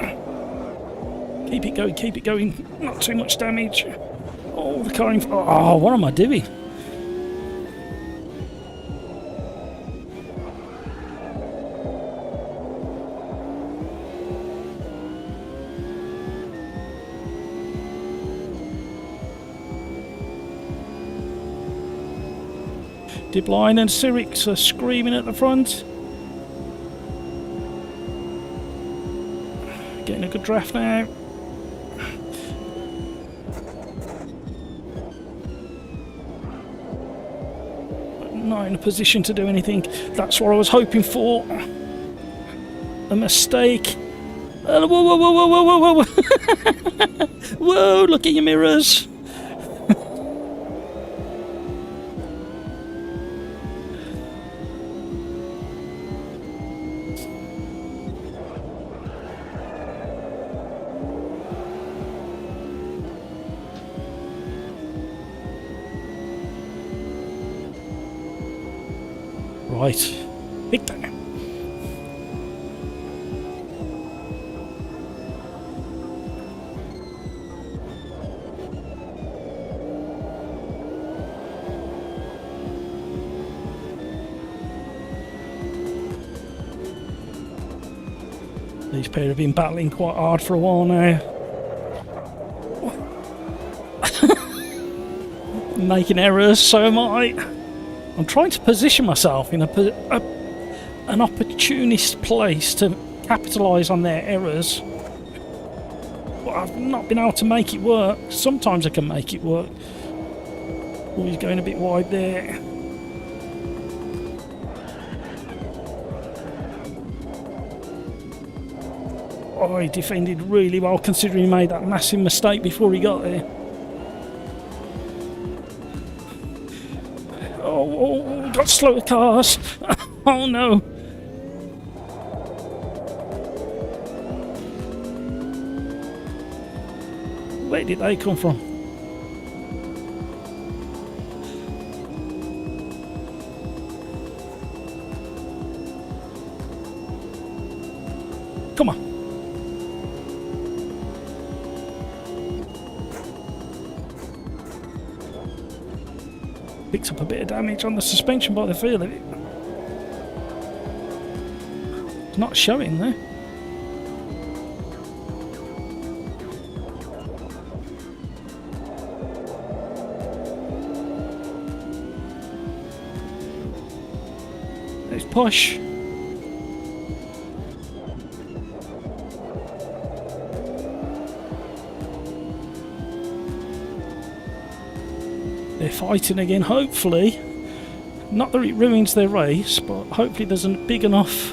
Keep it going. Not too much damage. Oh, the car in front. Oh, what am I doing? Dibline and Cyrix are screaming at the front. Getting a good draft now. Not in a position to do anything. That's what I was hoping for. A mistake. Whoa, whoa, whoa, whoa, whoa, whoa, whoa. Whoa, look at your mirrors. Right. Big bang. These pair have been battling quite hard for a while now. Making errors, so am I. I'm trying to position myself in an opportunist place to capitalise on their errors. But I've not been able to make it work. Sometimes I can make it work. Oh, he's going a bit wide there. Oh, he defended really well considering he made that massive mistake before he got there. Oh, got slower cars. Oh no. Where did they come from? Come on. Picked up a bit of damage on the suspension by the feel of it. It's not showing though. Let's push. They're fighting again, hopefully. Not that it ruins their race, but hopefully there's a big enough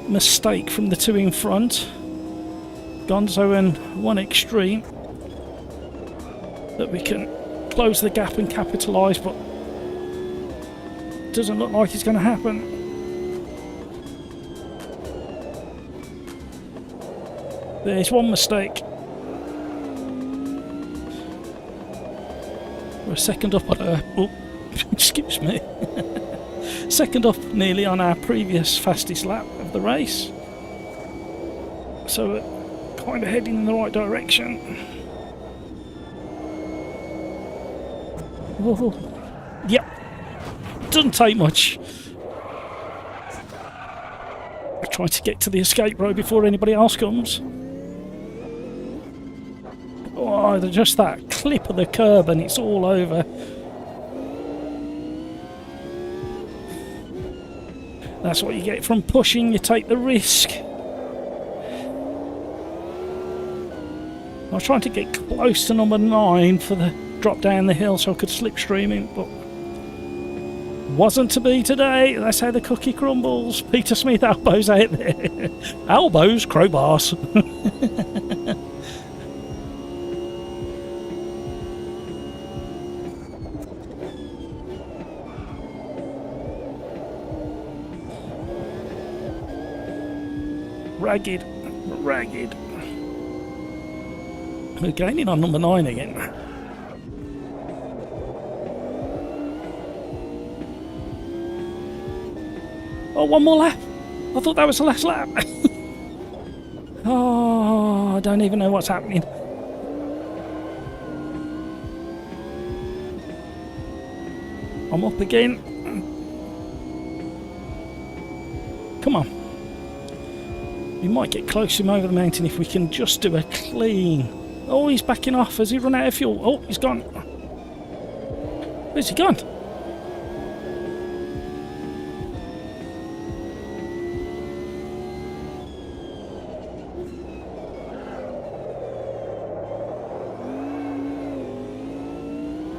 mistake from the two in front, Gonzo and One Extreme, that we can close the gap and capitalise, but it doesn't look like it's going to happen. There's one mistake. We're second up on our... Oh, excuse me. Second up nearly on our previous fastest lap of the race. So we're kind of heading in the right direction. Whoa. Yep. Doesn't take much. I try to get to the escape road before anybody else comes. Oh, just that clip of the curb and it's all over. That's what you get from pushing, you take the risk. I was trying to get close to number 9 for the drop down the hill so I could slipstream him, but wasn't to be today. That's how the cookie crumbles. Peter Smith elbows out there. Elbows, crowbars. Ragged. We're gaining on number 9 again. Oh, one more lap. I thought that was the last lap. Oh, I don't even know what's happening. I'm up again. Come on. We might get close to him over the mountain if we can just do a clean. Oh, he's backing off. Has he run out of fuel? Oh, he's gone. Where's he gone?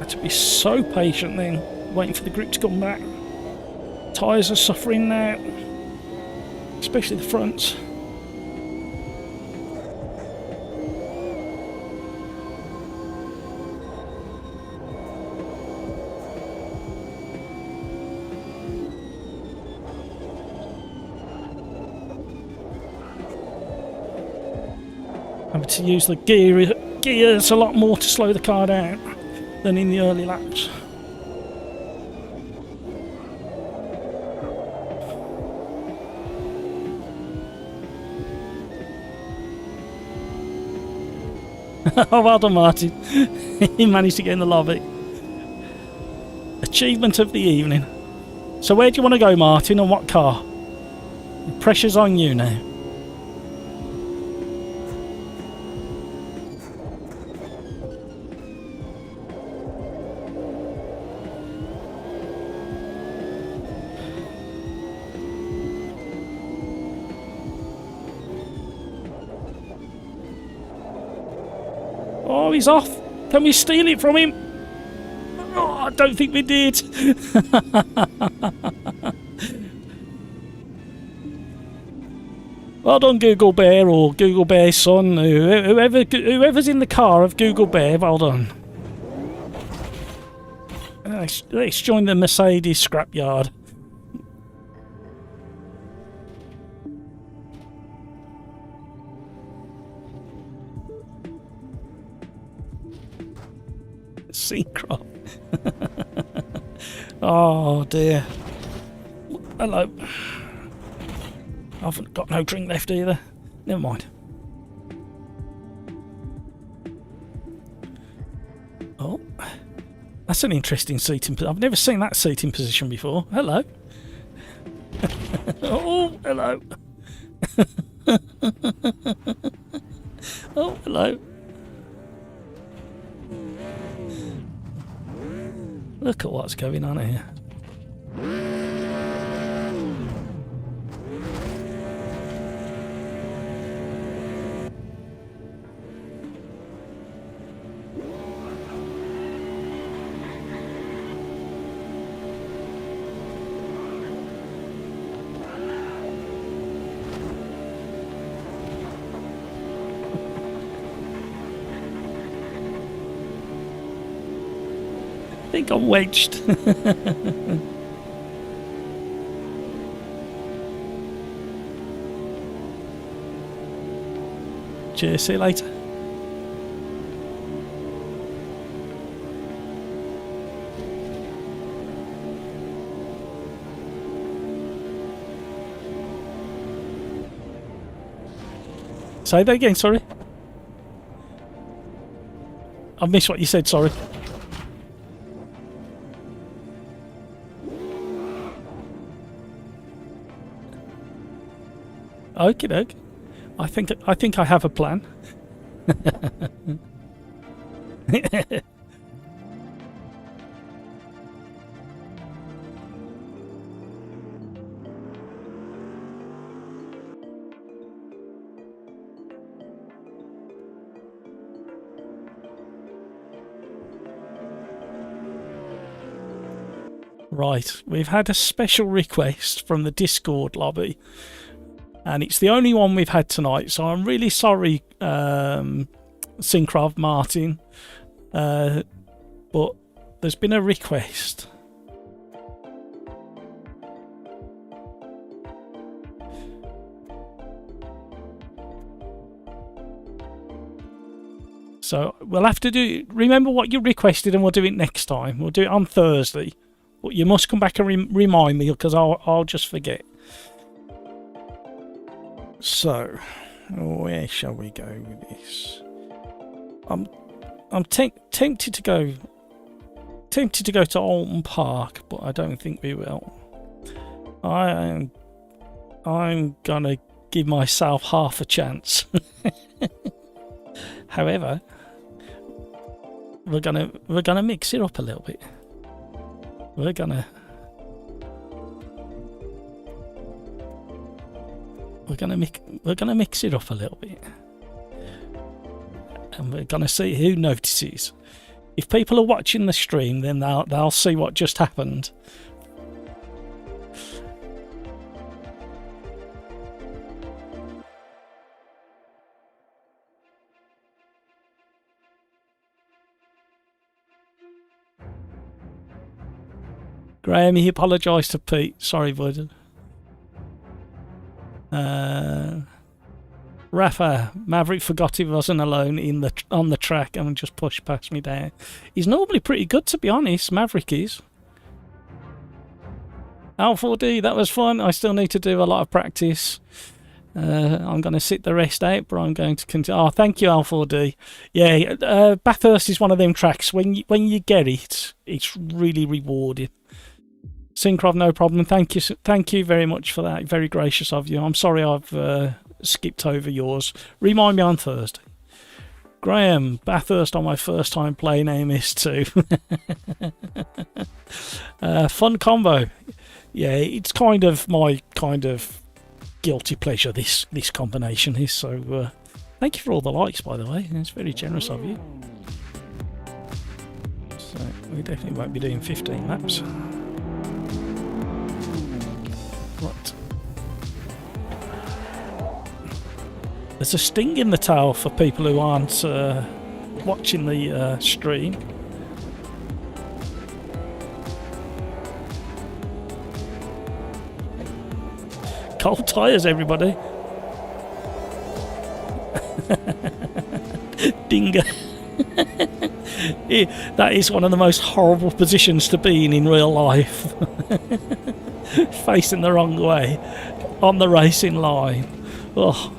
had to be so patient then, waiting for the grip to come back. Tyres are suffering now, especially the fronts. Having to use the gears a lot more to slow the car down than in the early laps. Oh, well done, Martin. He managed to get in the lobby. Achievement of the evening. So where do you want to go, Martin, and what car? The pressure's on you now. Oh, he's off. Can we steal it from him? Oh, I don't think we did. Well done, Google Bear, or Google Bear's son, whoever's in the car of Google Bear, well done. Let's join the Mercedes scrapyard. Synchro. Oh dear. Hello. I haven't got no drink left either. Never mind. Oh, that's an interesting seating. I've never seen that seating position before. Hello. Oh, hello. Oh, hello. Look at what's going on here. I think I'm wedged. Cheers, see you later. Say that again, sorry. I missed what you said, sorry. Okie doke. I think I have a plan. Right, we've had a special request from the Discord lobby. And it's the only one we've had tonight, so I'm really sorry, Syncraft Martin, but there's been a request. So we'll have to do. Remember what you requested, and we'll do it next time. We'll do it on Thursday, but you must come back and remind me, because I'll just forget. So, where shall we go with this? I'm tempted to go to Alton Park, but I don't think we will. I'm gonna give myself half a chance. However, we're gonna mix it up a little bit. We're gonna mix it up a little bit, and we're gonna see who notices. if people are watching the stream, then they'll see what just happened. Graham, he apologised to Pete. Sorry, bud. Rafa, Maverick forgot he wasn't alone on the track and just pushed past me down. He's normally pretty good, to be honest. Maverick is. Al4D, that was fun. I still need to do a lot of practice. I'm going to sit the rest out, but I'm going to continue. Oh, thank you, Al4D. Yeah, Bathurst is one of them tracks. When you get it, it's really rewarding. Syncrov, no problem. Thank you very much for that. Very gracious of you. I'm sorry I've skipped over yours. Remind me on Thursday. Graham, Bathurst on my first time playing AMS2. Fun combo. Yeah, it's kind of my guilty pleasure, this combination is. So thank you for all the likes, by the way. It's very generous of you. So we definitely won't be doing 15 laps. Right. There's a sting in the tail for people who aren't watching the stream. Cold tyres, everybody. Dinger. That is one of the most horrible positions to be in real life. Facing the wrong way on the racing line. Oh.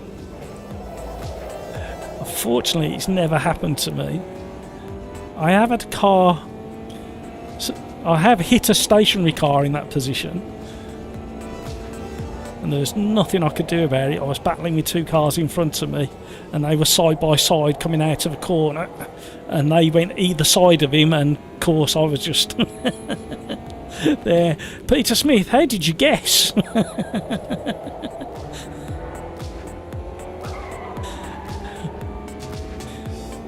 Fortunately, it's never happened to me. I have had a car. I have hit a stationary car in that position, and there's nothing I could do about it. I was battling with two cars in front of me, and they were side by side coming out of a corner, and they went either side of him, and of course I was just there. Peter Smith, how did you guess?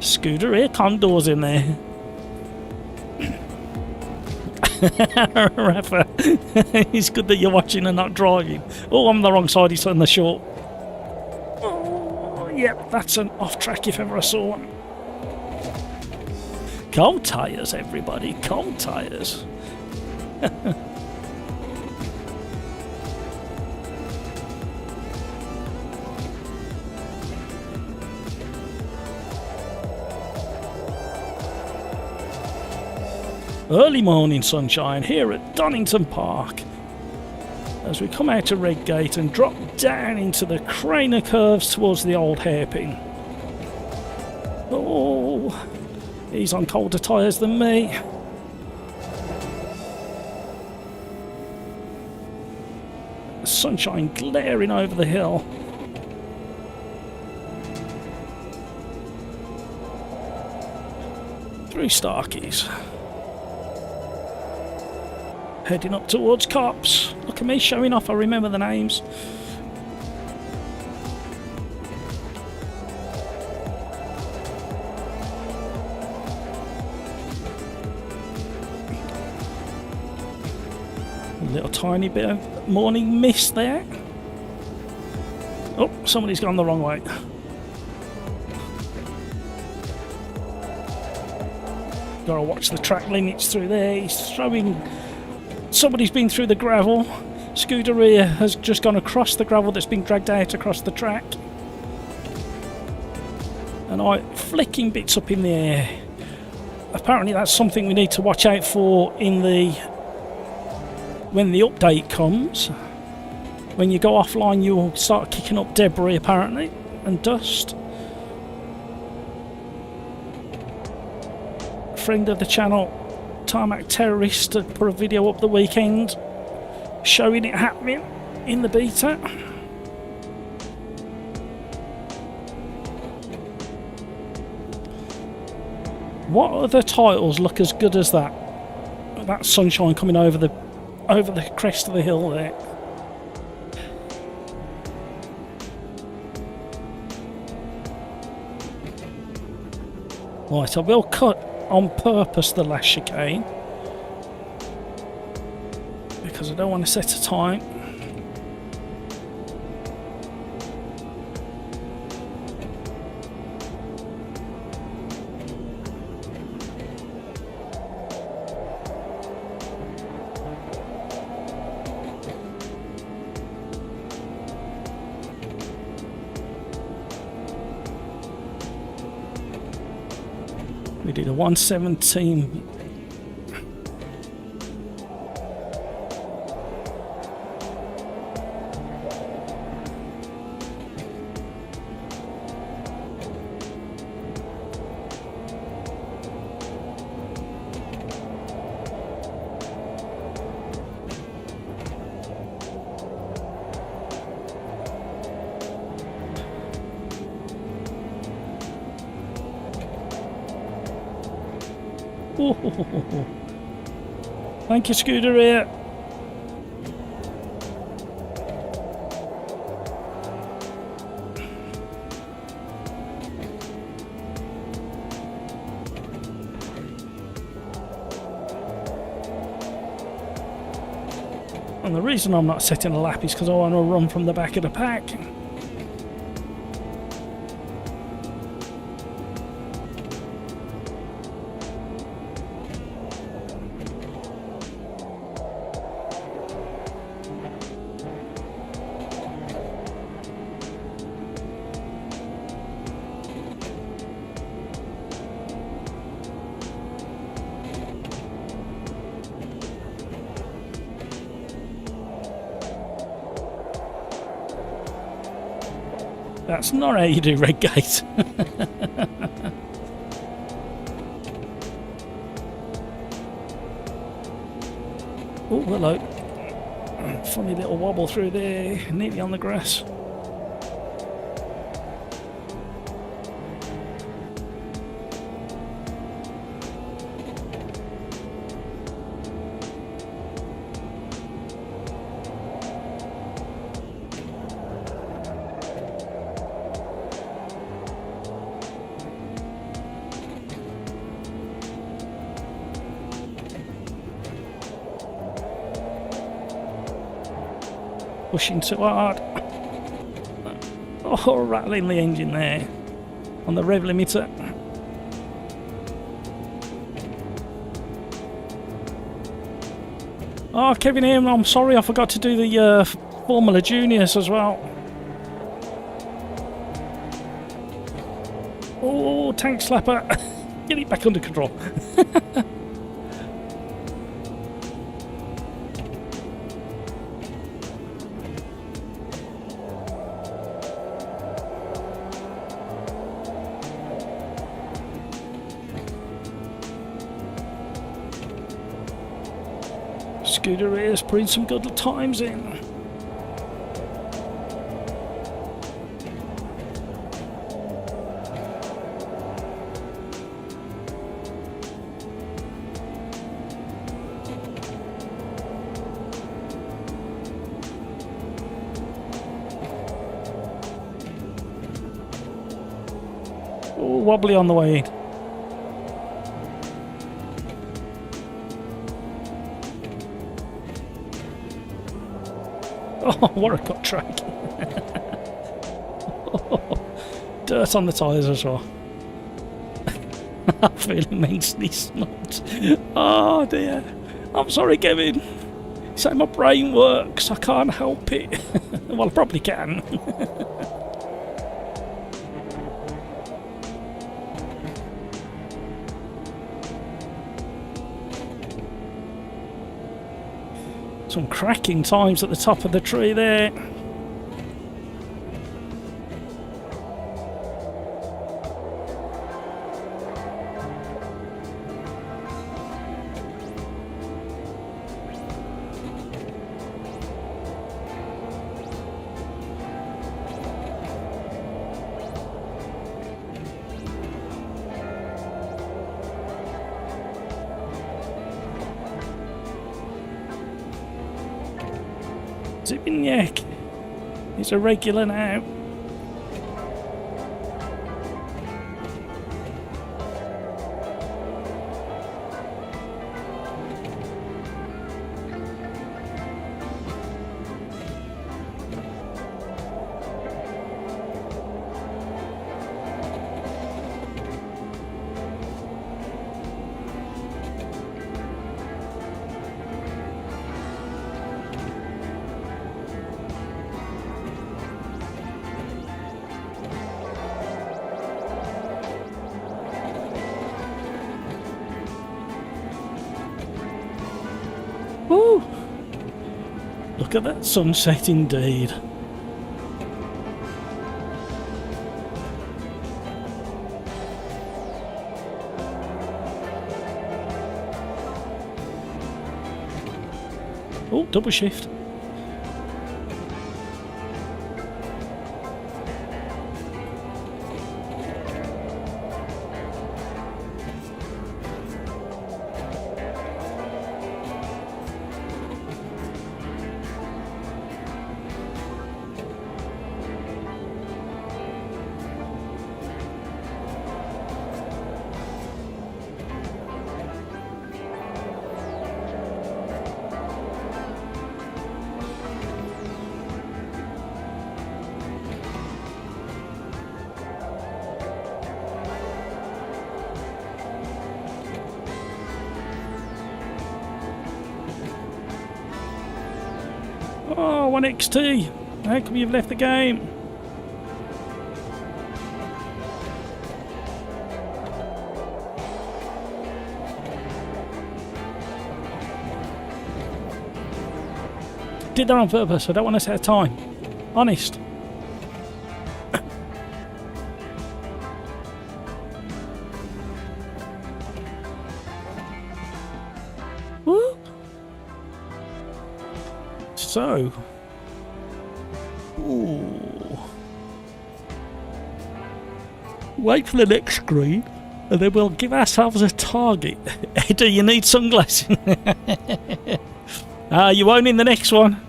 Scooter, here, Condor's in there. Rafa, it's good that you're watching and not driving. Oh, I'm on the wrong side, it's on the short. Oh, yep, that's an off track if ever I saw one. Cold tyres, everybody, cold tyres. Early morning sunshine here at Donington Park as we come out of Redgate and drop down into the Craner curves towards the old hairpin. Oh, he's on colder tyres than me. Sunshine glaring over the hill. Through Starkeys. Heading up towards Cops. Look at me showing off, I remember the names. A little tiny bit of morning mist there. Oh, somebody's gone the wrong way. Gotta watch the track limits through there. He's throwing... Somebody's been through the gravel. Scuderia has just gone across the gravel that's been dragged out across the track. And I'm flicking bits up in the air. Apparently that's something we need to watch out for in when the update comes. When you go offline, you'll start kicking up debris apparently and dust. Friend of the channel, Tarmac Terrorist, put a video up the weekend showing it happening in the beta. What other titles look as good as that? That sunshine coming over the crest of the hill there. Right, I will cut on purpose the last chicane because I don't want to set a time. We did a 117. Oh, thank you, Scooter here. And the reason I'm not setting a lap is because I want to run from the back of the pack. That's not how you do red gate. Oh, hello. Funny little wobble through there, neatly on the grass. Pushing too hard. Oh, rattling the engine there on the rev limiter. Oh, Kevin here, I'm sorry I forgot to do the Formula Juniors as well. Oh, tank slapper. Get it back under control. Scooter is putting some good times in. Oh, wobbly on the way in. Oh, what a cut track. Dirt on the tyres as well. I'm feeling immensely snubbed. Oh dear. I'm sorry, Kevin. It's how my brain works. I can't help it. Well, I probably can. Some cracking times at the top of the tree there. Zipinyak. He's a regular now. Woo! Look at that sunset indeed. Oh, double shift. Oh, 1XT! How come you've left the game? Did that on purpose, I don't want to set a time. Honest. Woo! So, ooh. Wait for the next screen, and then we'll give ourselves a target. Do you need sunglasses? You won't in the next one.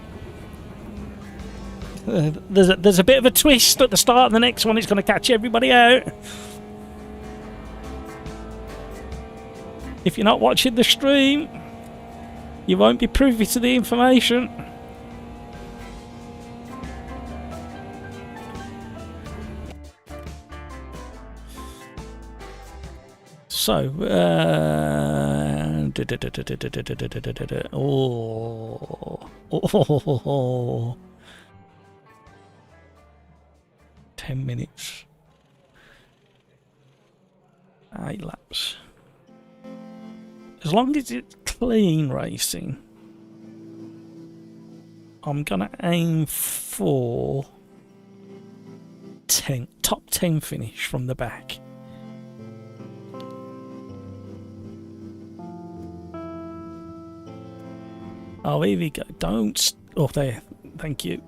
There's a bit of a twist at the start of the next one. It's going to catch everybody out. If you're not watching the stream, you won't be privy to the information. So, oh, 10 minutes, 8 laps. As long as it's clean racing, I'm gonna aim for top 10 finish from the back. Oh, here we go. Don't. Oh, there. Thank you.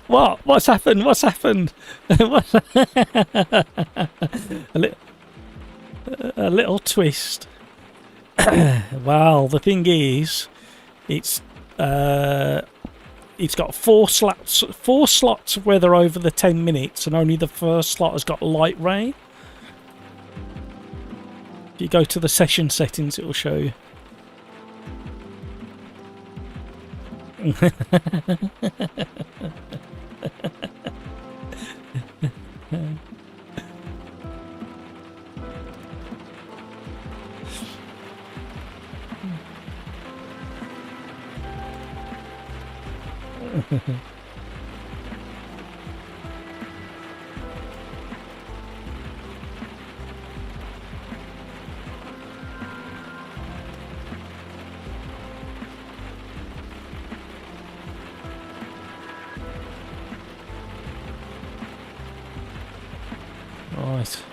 What? What's happened? What's happened? A little twist. Well, the thing is, it's got four slots of weather over the 10 minutes, and only the first slot has got light rain. If you go to the session settings, it will show you. Right.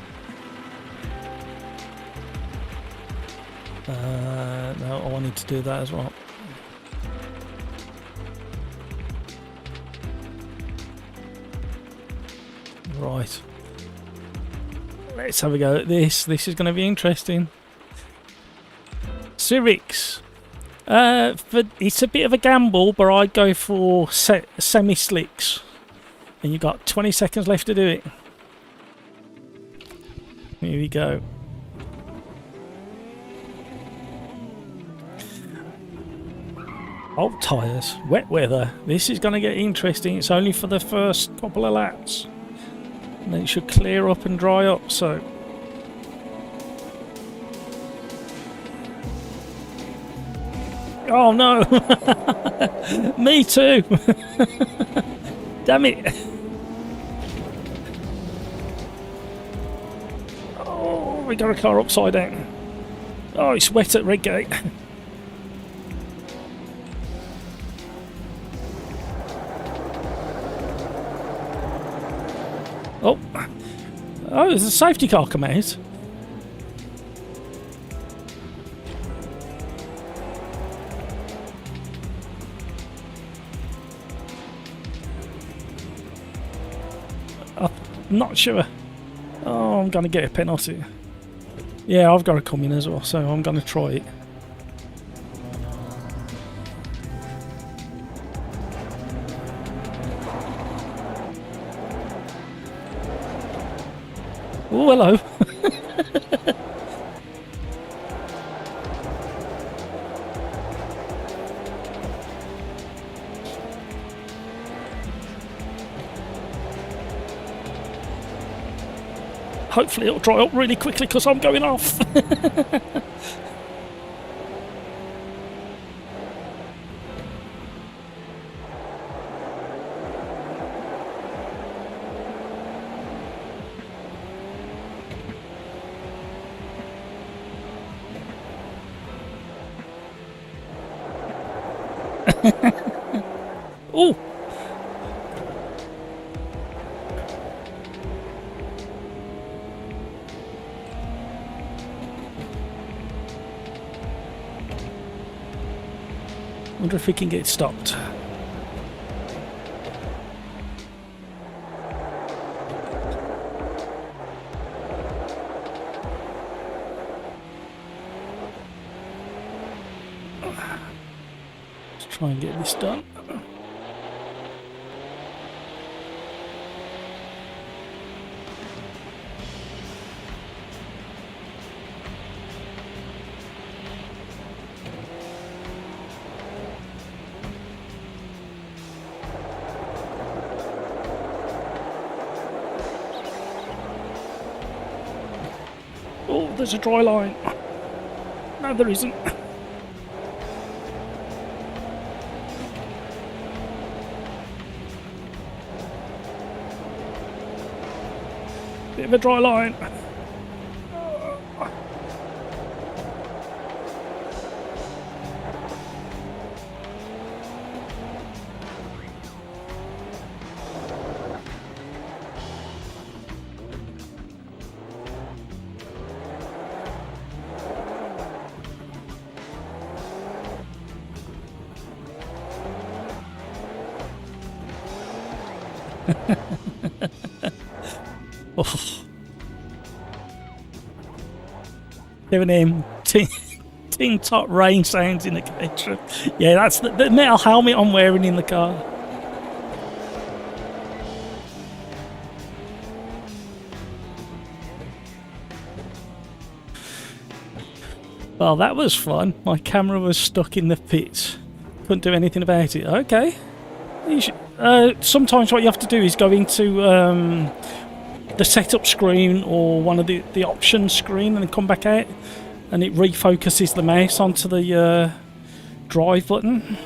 No, I wanted to do that as well. Right. Let's have a go at this. This is going to be interesting. Cyrix. It's a bit of a gamble, but I'd go for semi-slicks. And you've got 20 seconds left to do it. Here we go. Old tyres, wet weather. This is going to get interesting. It's only for the first couple of laps. And then it should clear up and dry up, so... Oh no! Me too! Damn it! we got a car upside down. Oh, it's wet at Redgate. Oh, there's a safety car come out. I'm not sure. Oh, I'm going to get a penalty. Yeah, I've got to come in as well, so I'm going to try it. Oh, hello. Hopefully it'll dry up really quickly because I'm going off. Oh! Wonder if we can get stopped. Let's try and get this done. Oh, there's a dry line. No, there isn't. Bit of a dry line. Oh. Giving him tin top rain sounds in the catcher. Yeah, that's the metal helmet I'm wearing in the car. Well, that was fun. My camera was stuck in the pits. Couldn't do anything about it. Okay. You should, sometimes what you have to do is go into the setup screen or one of the options screen and then come back out, and it refocuses the mouse onto the drive button.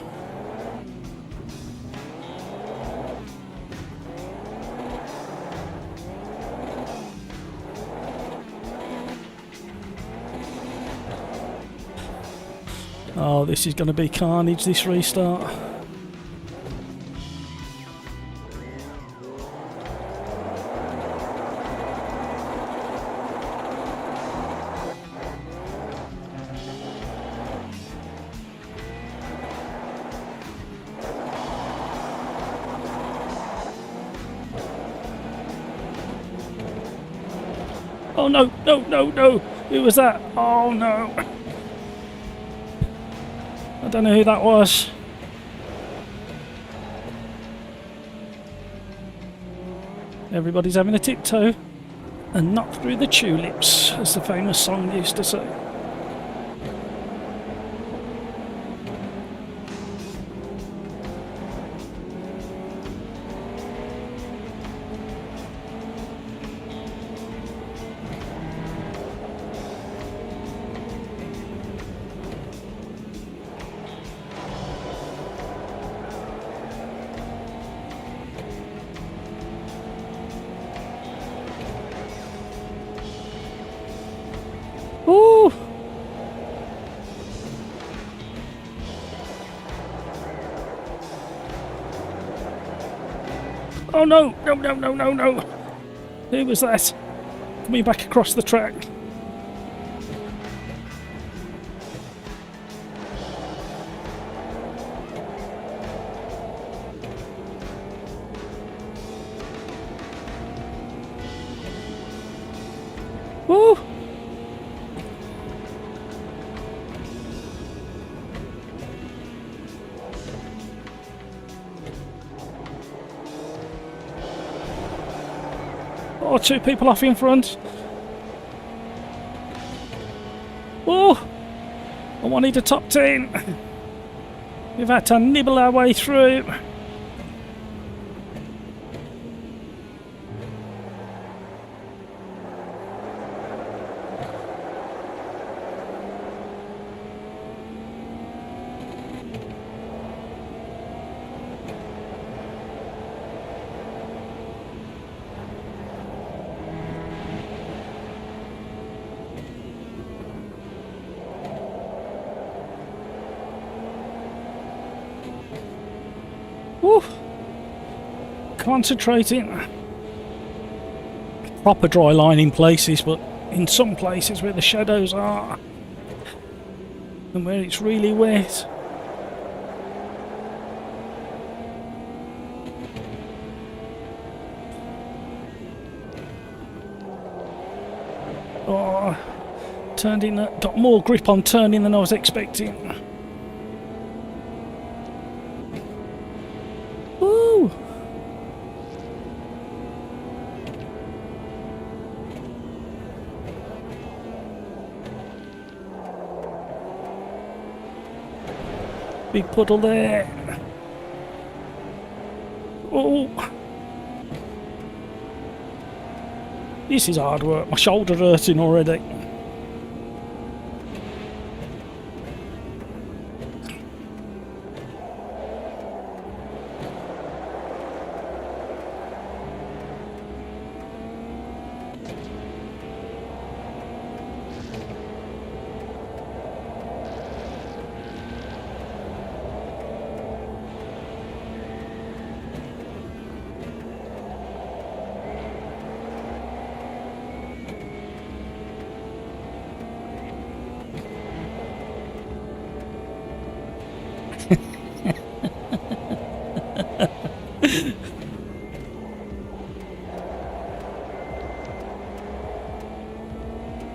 Oh, this is going to be carnage, this restart. Oh no, no, no, no! Who was that? Oh no! I don't know who that was. Everybody's having a tiptoe and not through the tulips, as the famous song used to say. Oh no! No, no, no, no, no! Who was that? Coming back across the track. Woo! Oh, 2 people off in front. Oh! I wanted a top 10. We've had to nibble our way through. Woo. Concentrating. Proper dry line in places, but in some places where the shadows are and where it's really wet. Oh, turned in, got more grip on turning than I was expecting. Woo! Big puddle there. Oh! This is hard work. My shoulder's hurting already.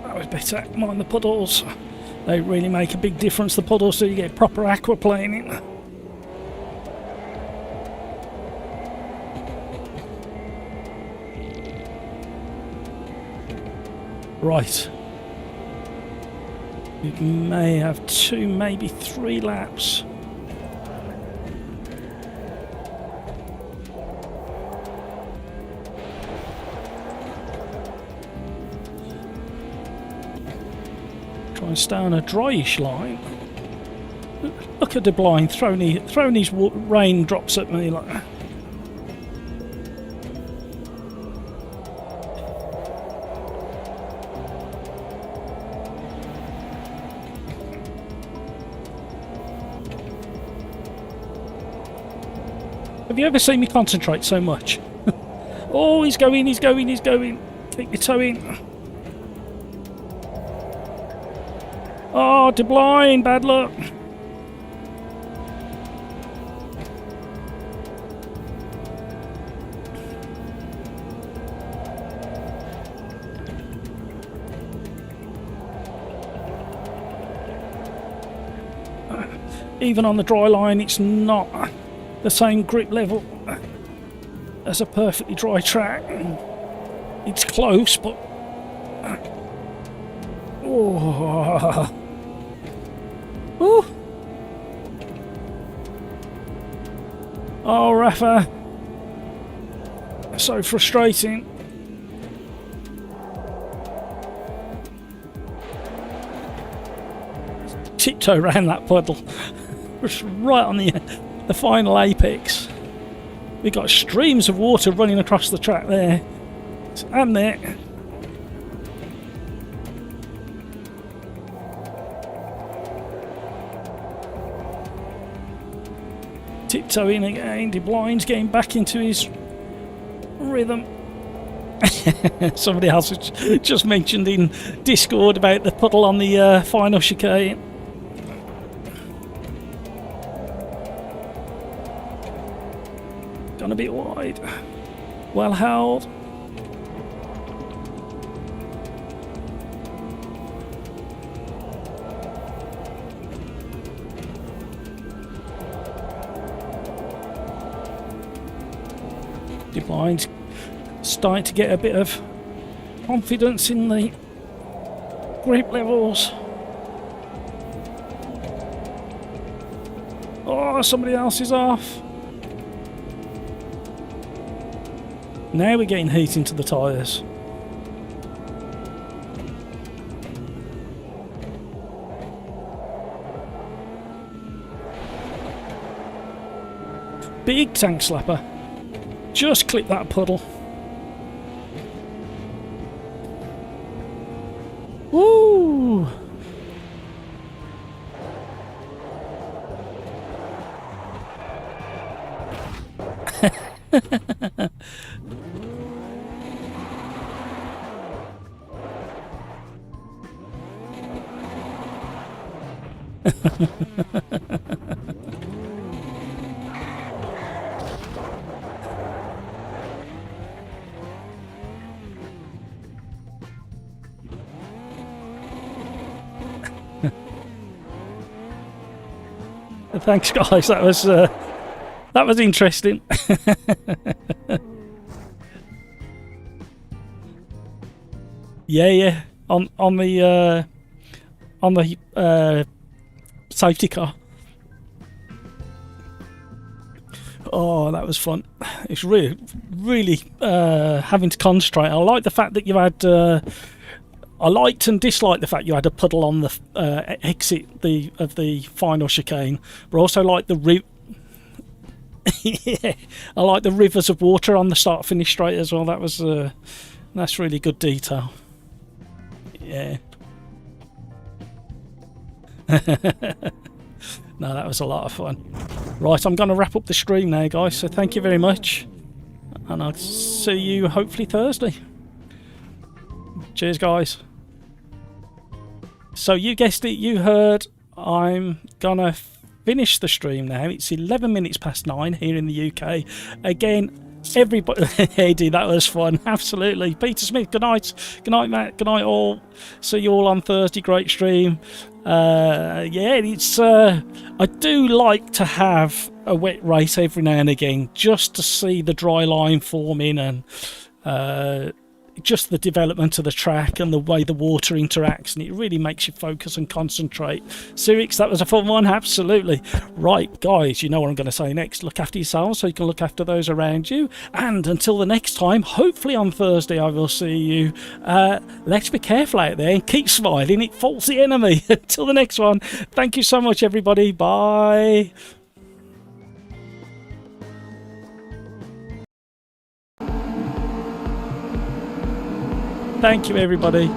That was better. Mind the puddles. They really make a big difference, the puddles, so you get proper aquaplaning. Right. We may have 2, maybe 3 laps. Try and stay on a dryish line. Look at the blind throwing his raindrops at me like that. Have you ever seen me concentrate so much? Oh, he's going, he's going, he's going. Keep your toe in. Oh, to blind, bad luck. Even on the dry line, it's not the same grip level as a perfectly dry track. It's close, but oh. Ooh. Oh, Rafa, so frustrating. Tiptoe around that puddle. Just right on the final apex. We've got streams of water running across the track there and there. Tiptoeing again. De Blind's getting back into his rhythm. Somebody else just mentioned in Discord about the puddle on the final chicane. Gone a bit wide. Well held. Divine's starting to get a bit of confidence in the grip levels. Oh, somebody else is off. Now we're getting heat into the tyres. Big tank slapper. Just clip that puddle. Woo! Thanks, guys. That was interesting. yeah. On the safety car. Oh, that was fun. It's really having to concentrate. I like the fact that you had. I liked and disliked the fact you had a puddle on the exit of the final chicane, but also like the yeah, I like the rivers of water on the start-finish straight as well. That was that's really good detail. Yeah. No, that was a lot of fun. Right, I'm going to wrap up the stream now, guys. So thank you very much, and I'll see you hopefully Thursday. Cheers, guys. So you guessed it, you heard, I'm gonna finish the stream now. It's 11 minutes past 9 here in the UK. Again, everybody, Eddie, that was fun. Absolutely. Peter Smith, good night. Good night, Matt. Good night, all. See you all on Thursday. Great stream. Yeah, it's I do like to have a wet race every now and again, just to see the dry line forming and just the development of the track and the way the water interacts, and it really makes you focus and concentrate. Sirix, that was a fun one. Absolutely. Right, guys, you know what I'm going to say next. Look after yourselves so you can look after those around you, and until the next time, hopefully on Thursday I will see you. Let's be careful out there and keep smiling. It faults the enemy. Until the next one, thank you so much, everybody. Bye. Thank you, everybody.